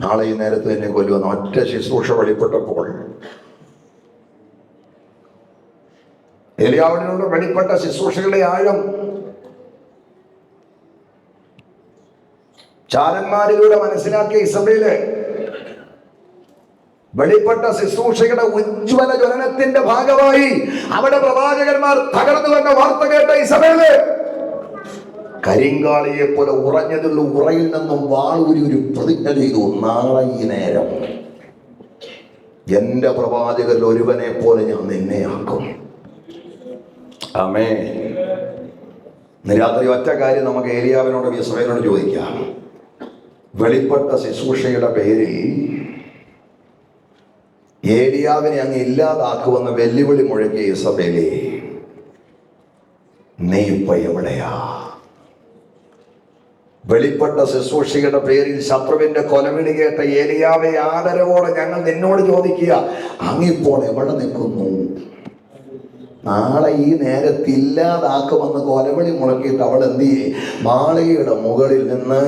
നാളെ ഈ നേരത്ത് എന്നെ കൊല്ലുമെന്ന് ഒറ്റ ശുശ്രൂഷ വെളിപ്പെട്ടപ്പോൾ, ഏലിയാവിനോട് വെളിപ്പെട്ട ശുശ്രൂഷകളുടെ ആഴം ചാരന്മാരിലൂടെ മനസ്സിലാക്കിയ ഇസബേല് വെളിപ്പെട്ട ശുശ്രൂഷയുടെ ഉജ്ജ്വല ജ്വലനത്തിന്റെ ഭാഗമായി അവിടെ പ്രവാചകന്മാർ തകർന്നു വന്ന വാർത്ത കേട്ട ഇസബേല് കരിങ്കാളിയെ പോലെ ഉറഞ്ഞതുള്ള ഉറയിൽ നിന്നും വാളൂരി ഒരു പ്രതിജ്ഞ ചെയ്തു, നാളെ ഈ നേരം എന്റെ പ്രവാചകരിൽ ഒരുവനെ പോലെ ഞാൻ നിന്നെ ആക്കും. ആമേൻ. ഇന്ന് രാത്രി ഒറ്റ കാര്യം നമുക്ക് ഏലിയാവിനോട് ഇസ്രായേലിനോട് ചോദിക്കാം. വെളിപ്പെട്ട ശുശ്രൂഷയുടെ പേരിൽ ഏലിയാവിനെ അങ്ങ് ഇല്ലാതാക്കുമെന്ന് വെല്ലുവിളി മുഴക്കിയ ഇസബേലേ, നീ ഇപ്പൊ എവിടെയാ? വെളിപ്പെട്ട ശുശ്രൂഷയുടെ പേരിൽ ശത്രുവിന്റെ കൊലവിളി കേട്ട ഏലിയാവെ ആദരവോടെ ഞങ്ങൾ നിന്നോട് ചോദിക്കുക, അങ്ങിപ്പോൾ എവിടെ നിൽക്കുന്നു? നാളെ ഈ നേരത്തില്ലാതാക്കുമെന്ന് കൊലവിളി മുഴക്കിയിട്ട് അവൾ എന്ത് ചെയ്യേ? മാളികയുടെ മുകളിൽ നിന്ന്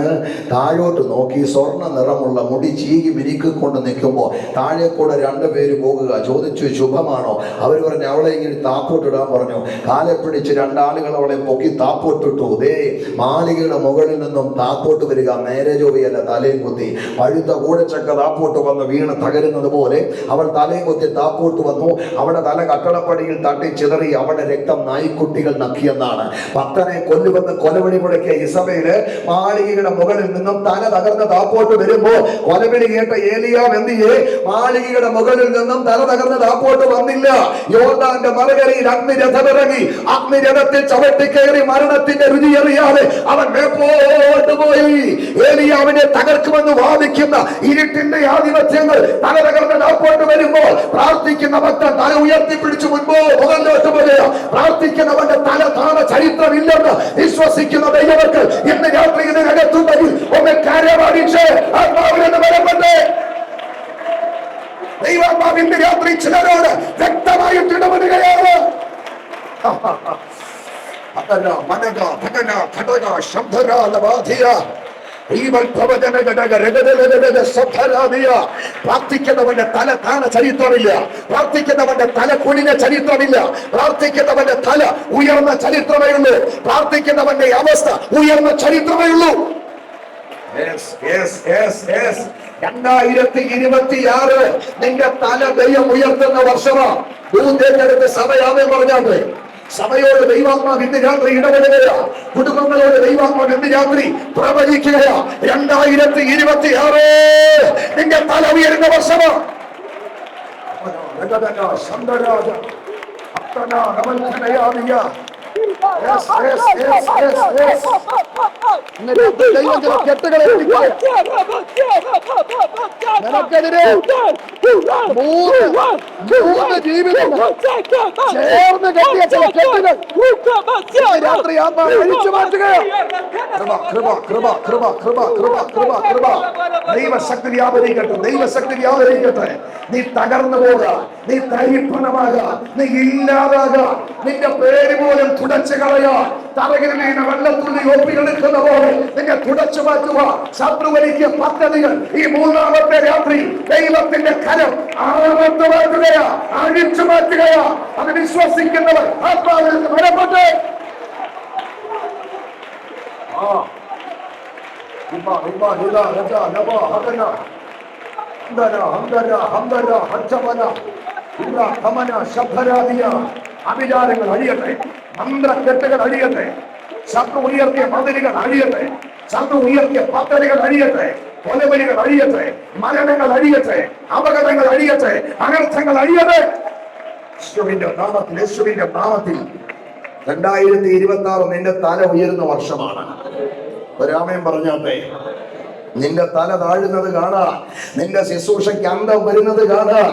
താഴോട്ട് നോക്കി സ്വർണ്ണ നിറമുള്ള മുടി ചീകി വിരിക്കൊണ്ട് നിൽക്കുമ്പോൾ താഴെ കൂടെ രണ്ടുപേര് പോകുക. ചോദിച്ചു, ശുഭമാണോ? അവർ പറഞ്ഞു, അവളെ ഇങ്ങനെ താപ്പോട്ടിടാൻ പറഞ്ഞു. കാലെ പിടിച്ച് രണ്ടാളുകൾ അവളെ പൊക്കി താപ്പോട്ടിട്ടു. ദേ മാളികയുടെ മുകളിൽ നിന്നും താപ്പോട്ട് വരിക. നേരെ ജോവിയല്ല, തലയും കുത്തി. പഴുത്ത കൂടച്ചക്ക താപ്പോട്ട് വന്ന് വീണ് തകരുന്നത് പോലെ അവൾ തലയും കുത്തി താപ്പോട്ട് വന്നു. അവിടെ തല കട്ടളപ്പടിയിൽ തട്ടി ചിതറി അവിടെ രക്തം നായ്ക്കുട്ടികൾ നക്കിയെന്നാണ്. ഭക്തനെ കൊല്ലുമെന്ന് കൊലവിളി മുടക്കിയ ഇസബേല് മാളികയുടെ മുകളിൽ നിന്നും തല തകർന്ന് താപ്പോട്ട് വരുമ്പോ കൊലവിളി കേട്ട ഏലിയാവ് എന്ത് ചെയ്യേ? മാളികയുടെ മുകളിൽ നിന്നും തല തകർന്ന് താപ്പോട്ട് വന്നില്ല. യോർദാന്റെ മറുകരയിൽ അഗ്നിരഥമിറങ്ങി അഗ്നിരഥത്തിൽ ചവിട്ടിക്കയറി മരണത്തിന്റെ രുചി അറിയാതെ അവൻ മേപ്പോട്ട് പോയി. ഏലിയാവിനെ തകർക്കുമെന്ന് വാദിക്കുന്ന ഇരുട്ടിന്റെ ആധിപത്യങ്ങൾ തല തകർന്ന് താപ്പോട്ട് വരുമ്പോൾ പ്രാർത്ഥിക്കുന്ന ഭക്തൻ തല ഉയർത്തിപ്പിടിച്ചു മുൻപോ മുകളിലോട്ട് പോവുക. പ്രാർത്ഥിക്കുന്നവന്റെ തല താണ ചരിത്രമില്ലെന്ന് വിശ്വസിക്കുന്ന ദൈവർക്ക് ഇന്ന് രാത്രി ഇതിനകത്തുണ്ടെങ്കിൽ ഒന്ന് കാര്യമാടിച്ച് ആത്മാവിലെന്ന് ബലപ്പെട്ട് ദൈവാത്മാവ് ഇന്ന് രാത്രി ചിലരോട് വ്യക്തമായിട്ട് ഇടപെടുകയാണ്. പ്രാർത്ഥിക്കുന്നവന്റെ തല താണ ചരിത്രമില്ല. പ്രാർത്ഥിക്കുന്നവന്റെ തല കുനിഞ്ഞ ചരിത്രമില്ല. പ്രാർത്ഥിക്കുന്നവന്റെ തല ഉയർന്ന ചരിത്രമേ ഉള്ളൂ. പ്രാർത്ഥിക്കുന്നവന്റെ അവസ്ഥ ഉയർന്ന ചരിത്രമേ ഉള്ളൂ. 2026 നിന്റെ തല ദൈവം ഉയർത്തുന്ന വർഷമാണ്. ദൂതേറ്റെടുത്ത് സഭയാമേ പറഞ്ഞാണ്ട് സഭയോട് ദൈവാത്മാവ് ഇന്ന് രാത്രി ഇടപെടുകയാ. കുടുംബങ്ങളോട് ദൈവാത്മാവ് ഇന്ന് രാത്രി പ്രവചിക്കുകയാ. 2026 നിന്റെ തല ഉയരുന്ന വർഷമാണ്. കെട്ടുകളെ മൂന്ന് ജീവിതം ചേർന്ന് കെട്ടിയ ചില കെട്ടുകൾ രാത്രി ആത്മാവ് അഴിച്ചു മാറ്റുകയാണ്. ദൈവശക്തി വ്യാപരിക്കട്ടെ, ദൈവശക്തി വ്യാപരിക്കട്ടെ. നീ തകർന്നു പോക, നീ തരിപ്പണമാക, നീ ഇല്ലാതാക, നിന്റെ പേര് പോലും തുടച്ചു കളയാ. തറകിൽ വീണ വെള്ളത്തുള്ളി ഒപ്പിയെടുക്കുന്ന പോലെ നിന്നെ തുടച്ചു മാറ്റുക. ശത്രു വലിയ പദ്ധതികൾ ഈ മൂന്നാമത്തെ രാത്രി ദൈവത്തിന്റെ കരം ആഴത്ത് മാറ്റുകയാ, അഴിച്ചു മാറ്റുകയാ. അത് വിശ്വസിക്കുന്നവർ ആത്മാവിൽ നിന്ന് ബലപ്പെട്ട് അഭിചാരങ്ങൾ അഴിയട്ടെ, മന്ത്രക്കെട്ടുകൾ അഴിയട്ടെ, ശത്രു ഉയർത്തിയ മതിലുകൾ അഴിയട്ടെ, ശത്രു ഉയർത്തിയ പദ്ധതികൾ അഴിയട്ടെ, കൊലബലികൾ അഴിയട്ടെ, മരണങ്ങൾ അഴിയട്ടെ, അപകടങ്ങൾ അഴിയട്ടെ, അനർത്ഥങ്ങൾ അഴിയട്ടെ. യേശുവിന്റെ നാമത്തിൽ, യേശുവിന്റെ നാമത്തിൽ 2026 നിന്റെ തല ഉയരുന്ന വർഷമാണ്. ഒരാമയം പറഞ്ഞാട്ടെ. നിന്റെ തല താഴുന്നത് കാണാം, നിന്റെ ശുശ്രൂഷയ്ക്ക് അന്തം വരുന്നത് കാണാം.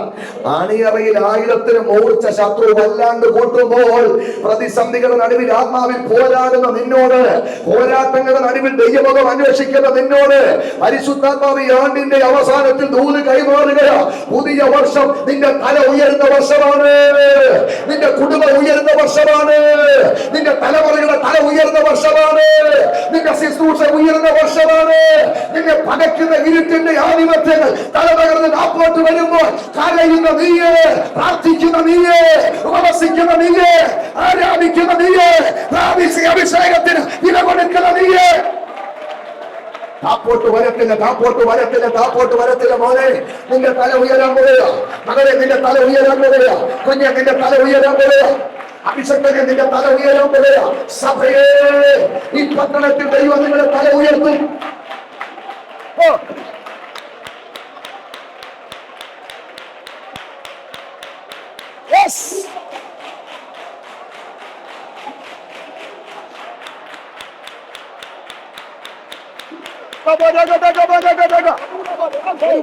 അണിയറയിൽ 1000 മൂർച്ച ശത്രു വല്ലാണ്ട് കൂട്ടുമ്പോൾ പ്രതിസന്ധികളുടെ നടുവിൽ ആത്മാവിൽ പോരാടുന്ന നിന്നോട്, പോരാട്ടങ്ങളുടെ നടുവിൽ ദൈവമുഖം അന്വേഷിക്കുന്ന നിന്നോട് പരിശുദ്ധാത്മാവ് ഈ ആണ്ടിന്റെ അവസാനത്തിൽ ദൂത് കൈമാറുകയാ. പുതിയ വർഷം നിന്റെ തല ഉയരുന്ന വർഷമാണ്, നിന്റെ കുടുംബം ഉയരുന്ന വർഷമാണ്, നിന്റെ തലമുറയുടെ തല ഉയർന്ന വർഷമാണ്, നിന്റെ ശുശ്രൂഷ ഉയർന്ന വർഷമാണ്. നിന്നെ പകയ്ക്കുന്ന ഇരുട്ടിന്റെ ആധിപത്യങ്ങൾ തലതകർന്ന് നാപ്പോട്ട് വരുമ്പോൾ കരയുന്ന നീയേ, പ്രാർത്ഥിക്കുന്ന നീയേ, ഉപവസിക്കുന്ന നീയേ, ആരാധിക്കുന്ന നീയേ, പ്രാദേശിക അഭിഷേകത്തിന് വില കൊടുക്കുന്ന നീയേ. താപ്പോട്ട് വരത്തില്ല, താപ്പോട്ട് വരത്തില്ല, താപ്പോട്ട് വരത്തില്ല. മോനെ, നിന്റെ തല ഉയരാൻ പോവുക. മകളെ, നിന്റെ തല ഉയരാൻ പോവുക. കുഞ്ഞെ, നിന്റെ തല ഉയരാൻ പോവുക. അഭിഷേകനെ, നിന്റെ തല ഉയരാൻ പോവുക. സഭയെ, ഈ പട്ടണത്തിൽ ദൈവം നിങ്ങളുടെ തല ഉയർത്തും.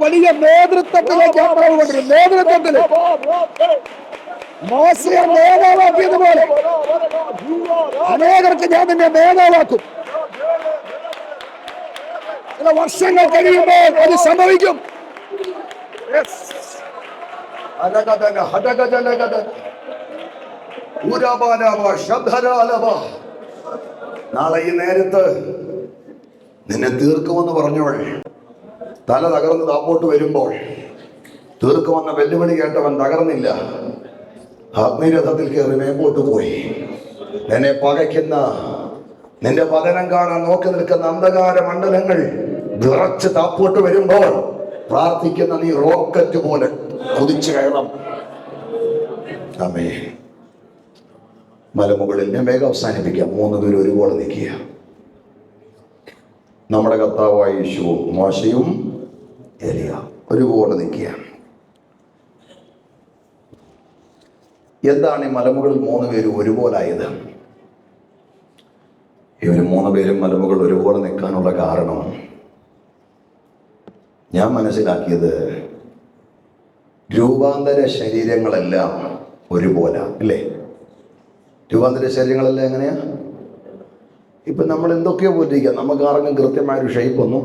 വലിയ നേതൃത്വത്തിലേക്ക് ആത്മാവ് കൊണ്ടിരുന്നു. നേതൃത്വത്തിൽ മോശയെ നേതാവാക്കിയതുപോലെ അനേകർക്ക് ഞാൻ നിന്നെ നേതാവാക്കും. ചില വർഷങ്ങൾ കഴിയുമ്പോൾ അത് സംഭവിക്കും. നാളെ ഈ നേരത്ത് നിന്നെ തീർക്കുമെന്ന് പറഞ്ഞവൾ തല തകർന്ന് താപ്പോട്ട് വരുമ്പോൾ തീർക്കുമെന്ന വെല്ലുവിളി കേട്ടവൻ തകർന്നില്ല. അഗ്നിരഥത്തിൽ കയറി മേമ്പോട്ട് പോയി. നിന്നെ പകയ്ക്കുന്ന, നിന്റെ പതനം കാണാൻ നോക്കി നിൽക്കുന്ന അന്ധകാര മണ്ഡലങ്ങൾ വിറച്ച് താപ്പോട്ട് വരുമ്പോൾ പ്രാർത്ഥിക്കുന്ന നീ റോക്കറ്റ് പോലെ കുതിച്ചു കയറാം. ആമേൻ. മലമുകളിൽ ഞാൻ വേഗം അവസാനിപ്പിക്കാം. 3 പേര് ഒരുപോലെ നിൽക്കുക. നമ്മുടെ കർത്താവായ യേശുവും മോശയും എലിയ ഒരുപോലെ നിൽക്കുക. എന്താണ് ഈ മലമുകളിൽ 3 പേരും ഒരുപോലായത്? ഇവർ 3 പേരും മലമുകൾ ഒരുപോലെ നിൽക്കാനുള്ള കാരണം ഞാൻ മനസ്സിലാക്കിയത്, രൂപാന്തര ശരീരങ്ങളെല്ലാം ഒരുപോലെ അല്ലേ? രൂപാന്തര ശരീരങ്ങളെല്ലാം എങ്ങനെയാ? ഇപ്പം നമ്മൾ എന്തൊക്കെയോ പോയിരിക്കുക, നമുക്ക് ആർക്കും കൃത്യമായൊരു ഷേപ്പൊന്നും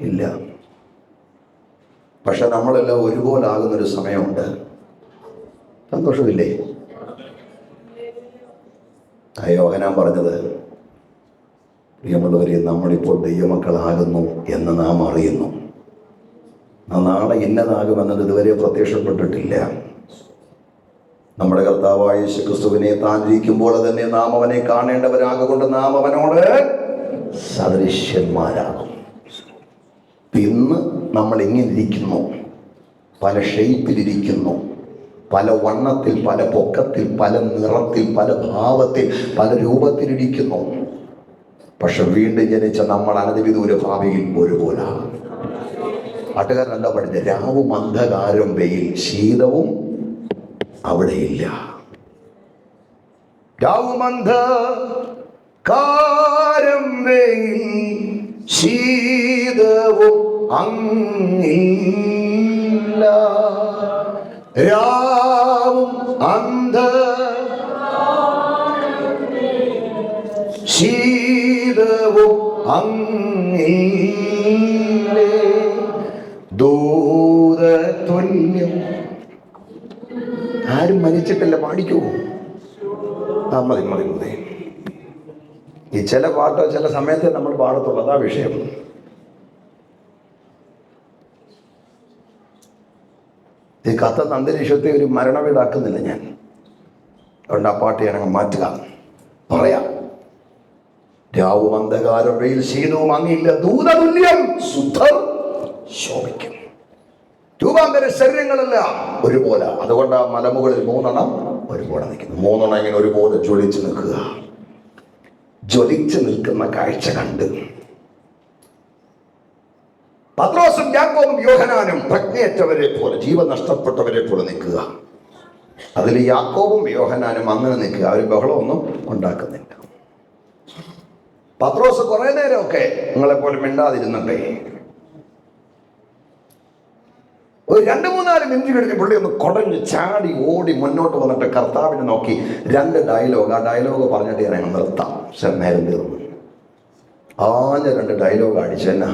ഇല്ല. പക്ഷെ നമ്മളെല്ലാം ഒരുപോലെ ആകുന്നൊരു സമയമുണ്ട്. സന്തോഷമില്ലേ? യോഹന്നാൻ പറഞ്ഞത്, പ്രിയമുള്ളവരെ, നമ്മളിപ്പോൾ ദൈവമക്കളാകുന്നു എന്ന് നാം അറിയുന്നു. നാളെ ഇന്നതാകുമെന്നത് ഇതുവരെ പ്രത്യക്ഷപ്പെട്ടിട്ടില്ല. നമ്മുടെ കർത്താവായ യേശുക്രിസ്തുവിനെ താൻ ഇരിക്കുമ്പോൾ തന്നെ നാം അവനെ കാണേണ്ടവരാകൊണ്ട് നാം അവനോട് സദൃശ്യന്മാരാകും. ഇന്ന് നമ്മൾ എങ്ങനെ ഇരിക്കുന്നു? പല ഷേപ്പിലിരിക്കുന്നു, പല വണ്ണത്തിൽ, പല പൊക്കത്തിൽ, പല നിറത്തിൽ, പല ഭാവത്തിൽ, പല രൂപത്തിലിരിക്കുന്നു. പക്ഷെ വീണ്ടും ജനിച്ച നമ്മൾ അനധിവിദൂര ഭാവിയിൽ ഒരുപോലാണ്. പാട്ടുകാരനല്ല പഠിച്ചത്, രാവും അന്ധകാരം വെയിൽ ശീതവും അവിടെയില്ല. രാവും അന്ധകാരം വെയിൽ ശീതവും അങ്ങില്ല. രാവും ശീതവും അങ്ങില്ലേ. ദൂതതുല്യം. ആരും മരിച്ചിട്ടില്ല, പാടിക്കൂ. മതി മതി മതി. ഈ ചില പാട്ടോ ചില സമയത്തെ നമ്മൾ പാടത്തുള്ളൂ, അതാ വിഷയം. ഈ കത്തുന്ന അന്തരീക്ഷത്തെ ഒരു മരണവീടാക്കുന്നില്ല ഞാൻ. അതുകൊണ്ട് ആ പാട്ട് ഞാനങ്ങ് മാറ്റുക. പറയാം, രാവും അന്ധകാരം വെയിൽ ശീതവും അങ്ങില്ല. ദൂതതുല്യം ശുദ്ധർ ശോഭിക്കും. രൂപാന്തര ശരീരങ്ങളെല്ലാം ഒരുപോലെ. അതുകൊണ്ട് ആ മലമുകളിൽ 3 ഒരുപോലെ നിൽക്കുന്നു. 3 ഇങ്ങനെ ഒരുപോലെ ജ്വലിച്ച് നിൽക്കുക. ജ്വലിച്ച് നിൽക്കുന്ന കാഴ്ച കണ്ട് പത്രോസും യാക്കോബും യോഹന്നാനും പ്രജ്ഞയറ്റവരെ പോലെ, ജീവൻ നഷ്ടപ്പെട്ടവരെ പോലെ നിൽക്കുക. അതിൽ യാക്കോബും യോഹന്നാനും അങ്ങനെ നിൽക്കുക. അവർ ബഹളമൊന്നും ഉണ്ടാക്കുന്നില്ല. പത്രോസ് കുറെ നേരമൊക്കെ നിങ്ങളെപ്പോലെ മിണ്ടാതിരുന്നുണ്ടേ. ഒരു 2-3 മിനിറ്റ് കഴിഞ്ഞ് പുള്ളി ഒന്ന് കുടഞ്ഞ് ചാടി ഓടി മുന്നോട്ട് വന്നിട്ട് കർത്താവിനെ നോക്കി 2 ഡയലോഗ്, ആ ഡയലോഗ് പറഞ്ഞിട്ട് ഞാൻ നിർത്താം. പക്ഷെ നേരം തീർന്നു. 2 ഡയലോഗ് അടിച്ചെന്നാ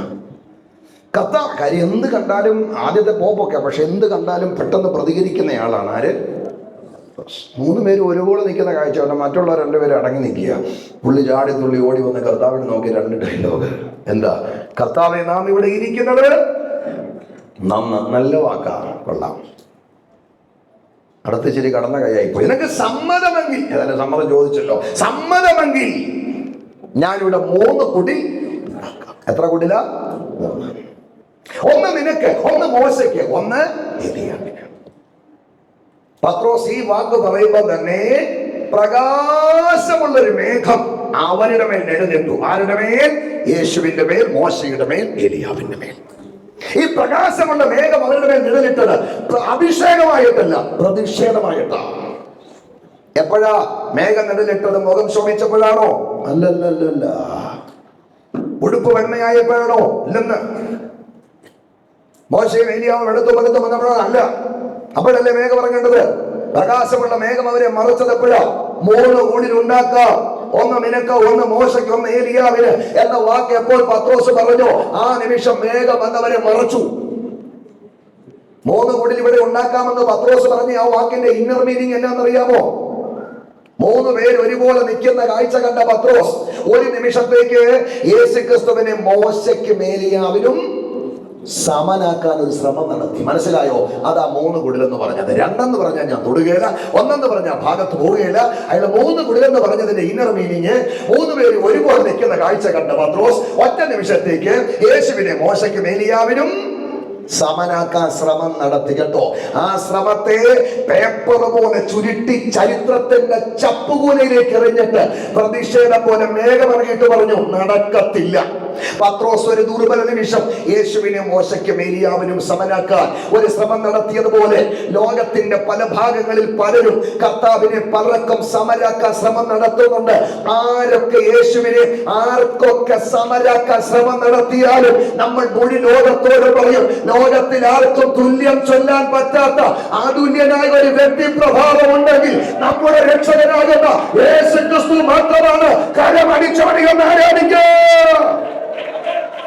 കർത്താവ്. കാര്യം എന്ത് കണ്ടാലും ആദ്യത്തെ പോപ്പൊക്കെ, പക്ഷെ എന്ത് കണ്ടാലും പെട്ടെന്ന് പ്രതികരിക്കുന്നയാളാണ് ആര്? മൂന്ന് പേര് ഒരുപോലെ നിൽക്കുന്ന കാഴ്ച കൊണ്ട് മറ്റുള്ള രണ്ടുപേരും അടങ്ങി നിൽക്കുക. പുള്ളി ചാടി തുള്ളി ഓടി വന്ന് കർത്താവിനെ നോക്കി രണ്ട് ഡയലോഗ്. എന്താ? കർത്താവെ, നാം ഇവിടെ ഇരിക്കുന്നത് നല്ല വാക്കാ, കൊള്ളാം. അടുത്ത് ശരി കടന്ന കൈയായിപ്പോയി. നിനക്ക് സമ്മതമെങ്കിൽ, ഏതായാലും സമ്മതം ചോദിച്ചല്ലോ, സമ്മതമെങ്കിൽ ഞാനിവിടെ 3 കുടിൽ. എത്ര കുടില? 3. ഒന്ന് നിനക്ക്, ഒന്ന് മോശയ്ക്ക്, ഒന്ന് ഏലിയാവിന്. പത്രോസ് ഈ വാക്ക് പറയുമ്പോൾ തന്നെ പ്രകാശമുള്ളൊരു മേഘം അവരുടെ മേൽ എഴുന്നേറ്റു. ആരുടെ മേൽ? യേശുവിന്റെ മേൽ, മോശയുടെ മേൽ, ഏലിയാവിന്റെ മേൽ. ഈ പ്രകാശമുള്ള മേഘം അവരുടെ മേൽ നിഴലിട്ടത് അഭിഷേകമായിട്ടല്ല, പ്രതിഷേധമായിട്ടാണ്. എപ്പോഴാ മേഘം നിഴലിട്ടത്? മുഖം ശോഭിച്ചപ്പോഴാണോ? അല്ലല്ലല്ല. ഉടുപ്പ് വെണ്മയായപ്പോഴാണോ? ഇല്ലെന്ന്. മോശയും ഏലിയാവും എടുത്തു പകുത്തു വന്നപ്പോഴാണ്? അല്ല. അപ്പോഴല്ലേ മേഘം ഇറങ്ങേണ്ടത്? പ്രകാശമുള്ള മേഘം അവരെ മറച്ചത് എപ്പോഴാ? 3 കൂടിൽ ഉണ്ടാക്കാം. ഒന്ന് നിനക്ക്, ഒന്ന് മോശയ്ക്ക്, ഒന്ന് ഏലിയാവിന് എന്ന വാക്ക് എപ്പോൾ പത്രോസ് പറഞ്ഞു, ആ നിമിഷം മേഘം വന്നവരെ മറച്ചു. 3 കുടിൽ ഇവിടെ ഉണ്ടാക്കാമെന്ന് പത്രോസ് പറഞ്ഞ ആ വാക്കിന്റെ ഇന്നർ മീനിങ് എന്നാന്നറിയാമോ? 3 പേര് ഒരുപോലെ നിൽക്കുന്ന കാഴ്ച കണ്ട പത്രോസ് ഒരു നിമിഷത്തേക്ക് യേശുക്രിസ്തുവിനെ മോശയ്ക്കും ഏലിയാവിനും സമനാക്കാൻ ഒരു ശ്രമം നടത്തി. മനസ്സിലായോ? അതാ 3 കുടിലെന്ന് പറഞ്ഞത്. 2 പറഞ്ഞാൽ ഞാൻ തൊടുകയില്ല, 1 പറഞ്ഞാൽ ഭാഗത്ത് പോവുകയില്ല. അയാൾ 3 കുടിലെന്ന് പറഞ്ഞതിന്റെ ഇന്നർ മീനിങ് 3 പേര് ഒരുപോലെ നിൽക്കുന്ന കാഴ്ച കണ്ട പത്രോസ് ഒറ്റ നിമിഷത്തേക്ക് യേശുവിനെ മോശയ്ക്കും ഏലിയാവിനും സമനാക്കാൻ ശ്രമം നടത്തി. കേട്ടോ? ആ ശ്രമത്തെ പേപ്പർ പോലെ ചുരുട്ടി ചരിത്രത്തിന്റെ ചപ്പുകൂലയിലേക്ക് എറിഞ്ഞിട്ട് പ്രതിഷേധം പോലെ മേഘമിറങ്ങിയിട്ട് പറഞ്ഞു, നടക്കത്തില്ല. പത്രോസ് ഒരു ദുർബല നിമിഷം യേശുവിനെ മോശയ്ക്കും ഏലിയാവിനും സമനാക്കാൻ ഒരു ശ്രമം നടത്തിയതുപോലെ ലോകത്തിന്റെ പല ഭാഗങ്ങളിൽ പലരും കർത്താവിനെ പലർക്കും സമരാക്കാൻ ശ്രമം നടത്തുന്നുണ്ട്. ആരൊക്കെ യേശുവിനെ ആർക്കൊക്കെ സമരാക്കാൻ ശ്രമം നടത്തിയാലും നമ്മൾ മുഴു ലോകത്തോട് പറയും, ലോകത്തിൽ ആർക്കും തുല്യം ചൊല്ലാൻ പറ്റാത്ത അതുല്യനായ ഒരു വ്യക്തിപ്രഭാവം ഉണ്ടെങ്കിൽ നമ്മുടെ രക്ഷകനാകുന്ന യേശുക്രിസ്തു മാത്രമാണ്. കരമടിച്ചോടിയെന്ന് ആരാധിക്കുക.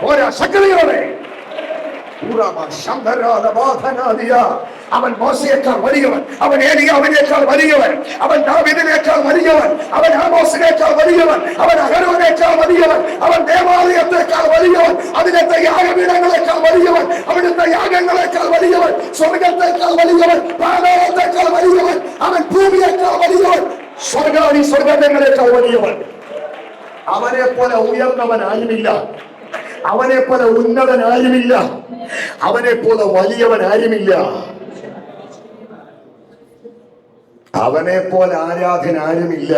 ഓരോ ശക്തിയോടെ അവൻ മോശയേക്കാൾ വലിയവൻ, അവൻ ഏലിയാവിനേക്കാൾ വലിയവൻ, അവൻ ദാവീദിനേക്കാൾ വലിയവൻ, അവൻ ആമോസിനേക്കാൾ വലിയവൻ, അവൻ അഹരോനേക്കാൾ വലിയവൻ, അവൻ ദേവാലയത്തേക്കാൾ വലിയവൻ, അതിലത്തെ യാഗപീഠങ്ങളെക്കാൾ വലിയവൻ, അവിടുത്തെ യാഗങ്ങളെക്കാൾ വലിയവൻ, സ്വർഗത്തേക്കാൾ വലിയവൻ, പാതാളത്തേക്കാൾ വലിയവൻ, അവൻ ഭൂമിയേക്കാൾ വലിയവൻ, സ്വർഗാദി സ്വർഗങ്ങളേക്കാൾ വലിയവൻ. അവനെ പോലെ ഉയർന്നവൻ ആരുമില്ല, അവനെ പോലെ ഉന്നതൻ ആരുമില്ല, അവനെ പോലെ വലിയവൻ ആരുമില്ല, അവനെ പോലെ ആരാധന ആരുമില്ല.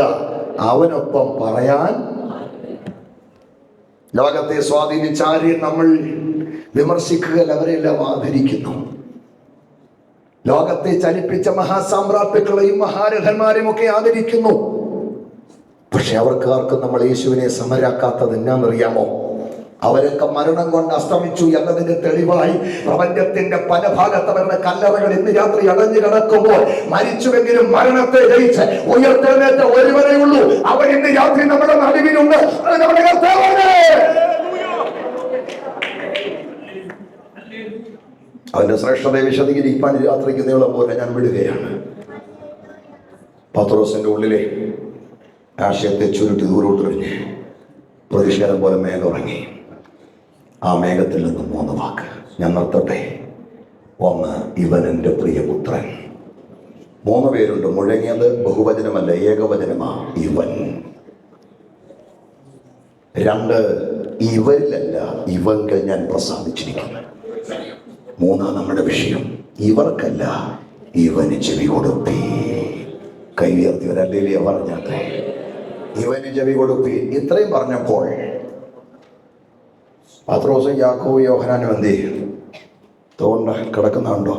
അവനൊപ്പം പറയാൻ ലോകത്തെ സ്വാധീനിച്ച ആരെയും നമ്മൾ വിമർശിക്കുക, അവരെല്ലാം ആദരിക്കുന്നു. ലോകത്തെ ചലിപ്പിച്ച മഹാസാമ്രാട്ടുക്കളെയും മഹാരഥന്മാരെയും ഒക്കെ ആദരിക്കുന്നു. പക്ഷെ അവർക്കാർക്കും നമ്മൾ യേശുവിനെ സമരാക്കാത്തത് എന്നാന്നറിയാമോ? അവരൊക്കെ മരണം കൊണ്ട് അസ്തമിച്ചു എന്നതിന്റെ തെളിവായി പ്രപഞ്ചത്തിന്റെ പല ഭാഗത്ത് അവരുടെ കല്ലറകൾ ഇന്ന് രാത്രി അടഞ്ഞു കിടക്കുമ്പോൾ മരിച്ചുവെങ്കിലും മരണത്തെ ജയിച്ച് ഉയർത്തെഴുന്നേറ്റ ഒരുവനേ ഉള്ളൂ. അവൻ ഇന്ന് രാത്രി നമ്മുടെ നടുവിലുണ്ട്. അത് നമ്മുടെ കർത്താവാണ്. അവന്റെ ശ്രേഷ്ഠതയെ വിശദീകരിക്കാൻ രാത്രിക്ക് നീളം പോലെ ഞാൻ വിടുകയാണ്. പത്രോസിന്റെ ഉള്ളിലെ ആശയത്തെ ചുരുട്ടി ദൂരോട്ടെറിഞ്ഞ് പ്രതിഷേധം പോലെ മേലുറങ്ങി. ആ മേഘത്തിൽ നിന്ന് 3 വാക്ക് ഞാൻ നിർത്തട്ടെ. ഒന്ന്, ഇവൻ എൻ്റെ പ്രിയപുത്രൻ. 3 പേരുണ്ട്. മുഴങ്ങിയത് ബഹുവചനമല്ല, ഏകവചനമാ, ഇവൻ. 2, ഇവരിലല്ല, ഇവങ്കൽ ഞാൻ പ്രസാദിച്ചിരിക്കുന്നു. 3 നമ്മുടെ വിഷയം. ഇവർക്കല്ല, ഇവന് ചെവി കൊടുപ്പി. കൈ ഉയർത്തിയവരല്ലേ പറഞ്ഞാട്ടെ, ഇവന് ചെവി കൊടുപ്പി. ഇത്രയും പറഞ്ഞപ്പോൾ പത്രോസും യാക്കോബും യോഹന്നാനും എന്ത് ചെയ്യും? തോണ്ട കിടക്കുന്നുണ്ടോ?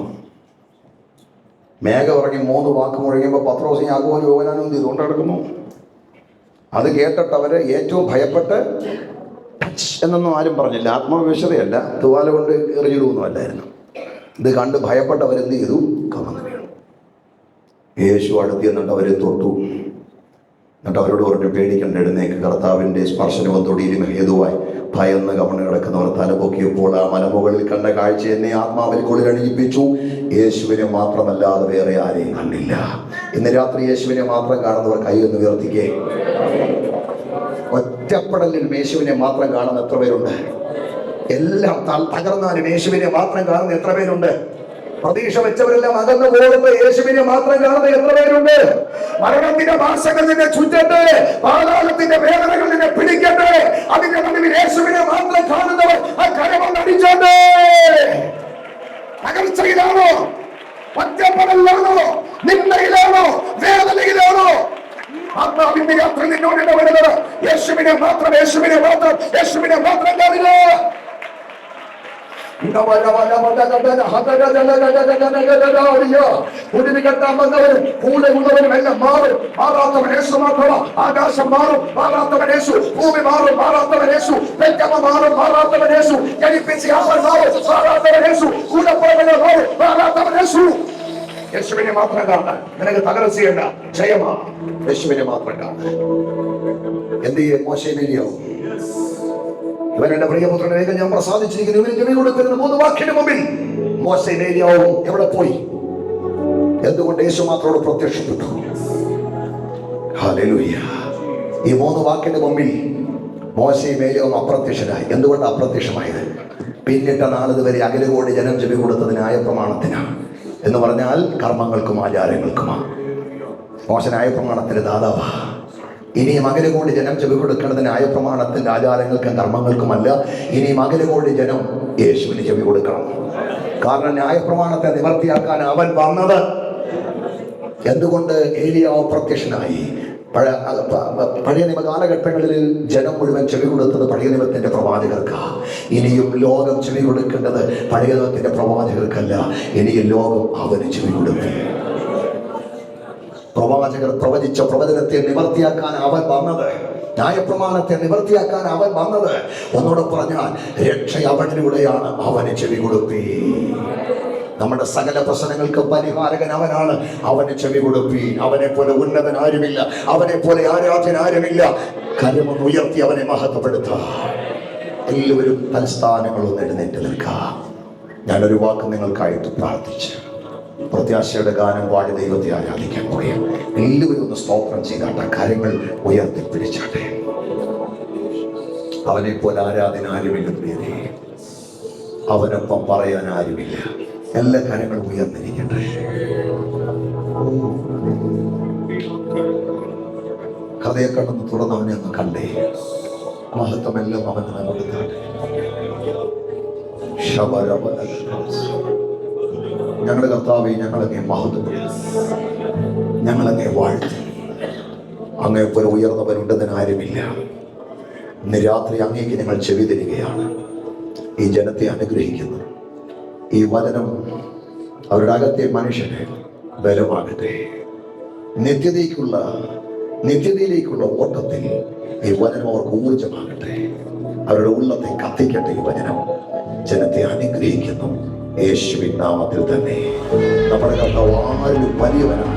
മേഘം ഇറങ്ങി 3 വാക്ക് മുഴങ്ങിയപ്പോൾ പത്രോസും യാക്കോബും യോഹന്നാനും എന്ത് ചെയ്തുകൊണ്ട് കിടക്കുന്നു? അത് കേട്ടിട്ട് അവര് ഏറ്റവും ഭയപ്പെട്ട് എന്നൊന്നും ആരും പറഞ്ഞില്ല. ആത്മവിശ്വതയല്ല, തുവാല കൊണ്ട് എറിഞ്ഞിടുവൊന്നും അല്ലായിരുന്നു. ഇത് കണ്ട് ഭയപ്പെട്ട് അവരെന്ത് ചെയ്തു? കമന്നു വീണു. യേശു അടുത്ത് എന്നിട്ട് അവരെ തൊട്ടു. എന്നിട്ട് അവരോട് പറഞ്ഞു, പേടിക്കണ്ട, എഴുന്നേക്ക്, കർത്താവിൻ്റെ സ്പർശനവും തൊടിയിലും ഹേതുവായി ഭയന്ന് കവണ് കിടക്കുന്നവർ തലപൊക്കിയപ്പോൾ ആ മലമുകളിൽ കണ്ട കാഴ്ച എന്നെ ആത്മാവിൽ കുളിരണിയിപ്പിച്ചു. യേശുവിനെ മാത്രമല്ലാതെ വേറെ ആരെയും കണ്ടില്ല. ഇന്ന് രാത്രി യേശുവിനെ മാത്രം കാണുന്നവർ കൈയൊന്ന് ഉയർത്തിക്കേ. ഒറ്റപ്പെടലിൽ യേശുവിനെ മാത്രം കാണുന്ന എത്ര പേരുണ്ട്? എല്ലാം തകർന്നാലും യേശുവിനെ മാത്രം കാണുന്ന എത്ര പേരുണ്ട്? പ്രതീക്ഷ വെച്ചവരെല്ലാം അകന്നു പോകുമ്പോൾ യേശുവിനെ മാത്രം കാണുന്ന എത്ര പേരുണ്ട്? മരണത്തിന്റെ ഭാഷകൾ നിന്നെ ചുറ്റട്ടെ, പാതാളത്തിന്റെ വേദനകൾ നിന്നെ പിടിക്കട്ടെ, അതിന്റെ നടുവിൽ യേശുവിനെ മാത്രം കാണുന്നവർ ആ കരമൊന്നടിച്ചോട്ടെ. തകർച്ചയിലാണോ? ഒറ്റപ്പെടലിലാണോ? നിന്ദയിലാണോ? വേദനയിലാണോ? ആത്മാവിന്റെ യാത്ര നിന്നോട് ഇടപെടുന്നത് യേശുവിനെ മാത്രം, യേശുവിനെ മാത്രം, യേശുവിനെ മാത്രം കാണില്ല. കൂടെ ഉള്ളവരും എല്ലാം മാറും. മാറാത്തവൻ യേശു മാത്രം. ആകാശം മാറും, മാറാത്തവൻ യേശു. ഭൂമി മാറും, മാറാത്തവൻ യേശു. പെറ്റമ്മ മാറും, മാറാത്തവൻ യേശു. ജനിപ്പിച്ച് അവൻ മാറും, മാറാത്തവൻ യേശു. കൂടെ പോയവൻ മാറും, മാറാത്തവൻ യേശു. യേശുവിനെ മാത്രം കാണാൻ നിനക്ക് തകർച്ച ചെയ്യണ്ട, ജയമാ. യേശുവിനെ മാത്രം കാണാൻ എന്ത് ചെയ്യും? മോശയിലെയോ ഇവൻ എന്റെ പ്രിയപുത്രനെ വേഗം ഞാൻ പ്രസാദിച്ചിരിക്കുന്നു, ഇവന് ചെവി കൊടുക്കുന്ന 3 വാക്കിന് മുമ്പിൽ മോശയും ഏലിയാവും എവിടെ പോയി? എന്തുകൊണ്ട് യേശു മാത്രം പ്രത്യക്ഷപ്പെട്ടു? ഹല്ലേലൂയ. ഈ 3 വാക്കിന് മുമ്പിൽ മോശയും ഏലിയാവും അപ്രത്യക്ഷനായി. എന്തുകൊണ്ട് അപ്രത്യക്ഷമായത്? പിന്നിട്ട നാളിതുവരെ അകലുകോടി ജനം ചെവി കൊടുത്തത് ന്യായപ്രമാണത്തിനാണ്. എന്ന് പറഞ്ഞാൽ കർമ്മങ്ങൾക്കും ആചാരങ്ങൾക്കുമാണ്. മോശ ന്യായപ്രമാണത്തിന്റെ ദാതാവാ. ഇനിയും അകലുകോടി ജനം ചെവി കൊടുക്കേണ്ടത് ന്യായപ്രമാണത്തിന്റെ ആചാരങ്ങൾക്കും കർമ്മങ്ങൾക്കുമല്ല. ഇനിയും അകലുകോടി ജനം യേശുവിന് ചെവി കൊടുക്കണം. കാരണം ന്യായപ്രമാണത്തെ നിവർത്തിയാക്കാൻ അവൻ വന്നത്. എന്തുകൊണ്ട് ഏലിയാവ് പ്രത്യക്ഷനായി? പഴയ നിയമ കാലഘട്ടങ്ങളിൽ ജനം മുഴുവൻ ചെവി കൊടുത്തത് പഴയ നിയമത്തിന്റെ പ്രവാചകർക്കാ. ഇനിയും ലോകം ചെവി കൊടുക്കേണ്ടത് പഴയ നിയമത്തിന്റെ പ്രവാചകർക്കല്ല. ഇനിയും ലോകം അവന് ചെവി കൊടുക്കും. പ്രവാചകർ പ്രവചിച്ച പ്രവചനത്തെ നിവർത്തിയാക്കാൻ അവൻ വന്നത്. ന്യായപ്രമാണത്തെ നിവർത്തിയാക്കാൻ അവൻ വന്നത്. ഒന്നുകൂടെ പറഞ്ഞാൽ രക്ഷ അവനിലൂടെയാണ്. അവന് ചെവി കൊടുപ്പി. നമ്മുടെ സകല പ്രശ്നങ്ങൾക്ക് പരിഹാരകൻ അവനാണ്. അവന് ചെവി കൊടുപ്പി. അവനെ പോലെ ഉന്നതൻ ആരുമില്ല, അവനെ പോലെ ആരാധന ആരുമില്ല. കരമൊന്ന് ഉയർത്തി അവനെ മഹത്വപ്പെടുത്താം. എല്ലാവരും തൽസ്ഥാനങ്ങളൊന്ന് എഴുന്നേറ്റ് നിൽക്കാം. ഞാനൊരു വാക്ക് നിങ്ങൾക്കായിട്ട് പ്രാർത്ഥിച്ച് പ്രത്യാശയുടെ ഗാനം പാടി ദൈവത്തെ ആരാധിക്കാൻ പോയാൽ എല്ലാവരും ഒന്ന് സ്തോത്രം ചെയ്താട്ടെ. കാര്യങ്ങൾ ഉയർത്തി പിടിച്ചാട്ടെ. അവനെ പോലെ ആരാധന ആരുമില്ല പ്രിയരേ. അവനൊപ്പം പറയാൻ ആരുമില്ല. എല്ലാ കാര്യങ്ങളും ഉയർന്നിരിക്കട്ടെ. ഹൃദയ കണ്ണൊന്ന് തുറന്ന് അവനെ ഒന്ന് കണ്ടേ. മഹത്വമെല്ലാം അവന് കൊടുത്താട്ടെ. ഞങ്ങളുടെ കർത്താവേ, ഞങ്ങളങ്ങേ മഹത്വപ്പെടും, ഞങ്ങളങ്ങേ വാഴ്ത്തും. അങ്ങേപ്പോലെ ഉയർന്നവരുണ്ടെന്ന് ആരുമില്ല. ഇന്ന് രാത്രി അങ്ങേക്ക് ഞങ്ങൾ ചെവി തരികയാണ്. ഈ ജനത്തെ അനുഗ്രഹിക്കുന്നു. ഈ വചനം അവരുടെ അകത്തെ മനുഷ്യന് ബലമാകട്ടെ. നിത്യതയിലേക്കുള്ള ഓട്ടത്തിൽ ഈ വചനം അവർക്ക് ഊർജമാകട്ടെ. അവരുടെ ഉള്ളത്തെ കത്തിക്കട്ടെ. ഈ വചനം ജനത്തെ അനുഗ്രഹിക്കുന്നു. യേശുവിൻ നാമത്തിൽ തന്നെ. നമ്മുടെ കർത്താവ് ആരിലും വലിയവനാണ്.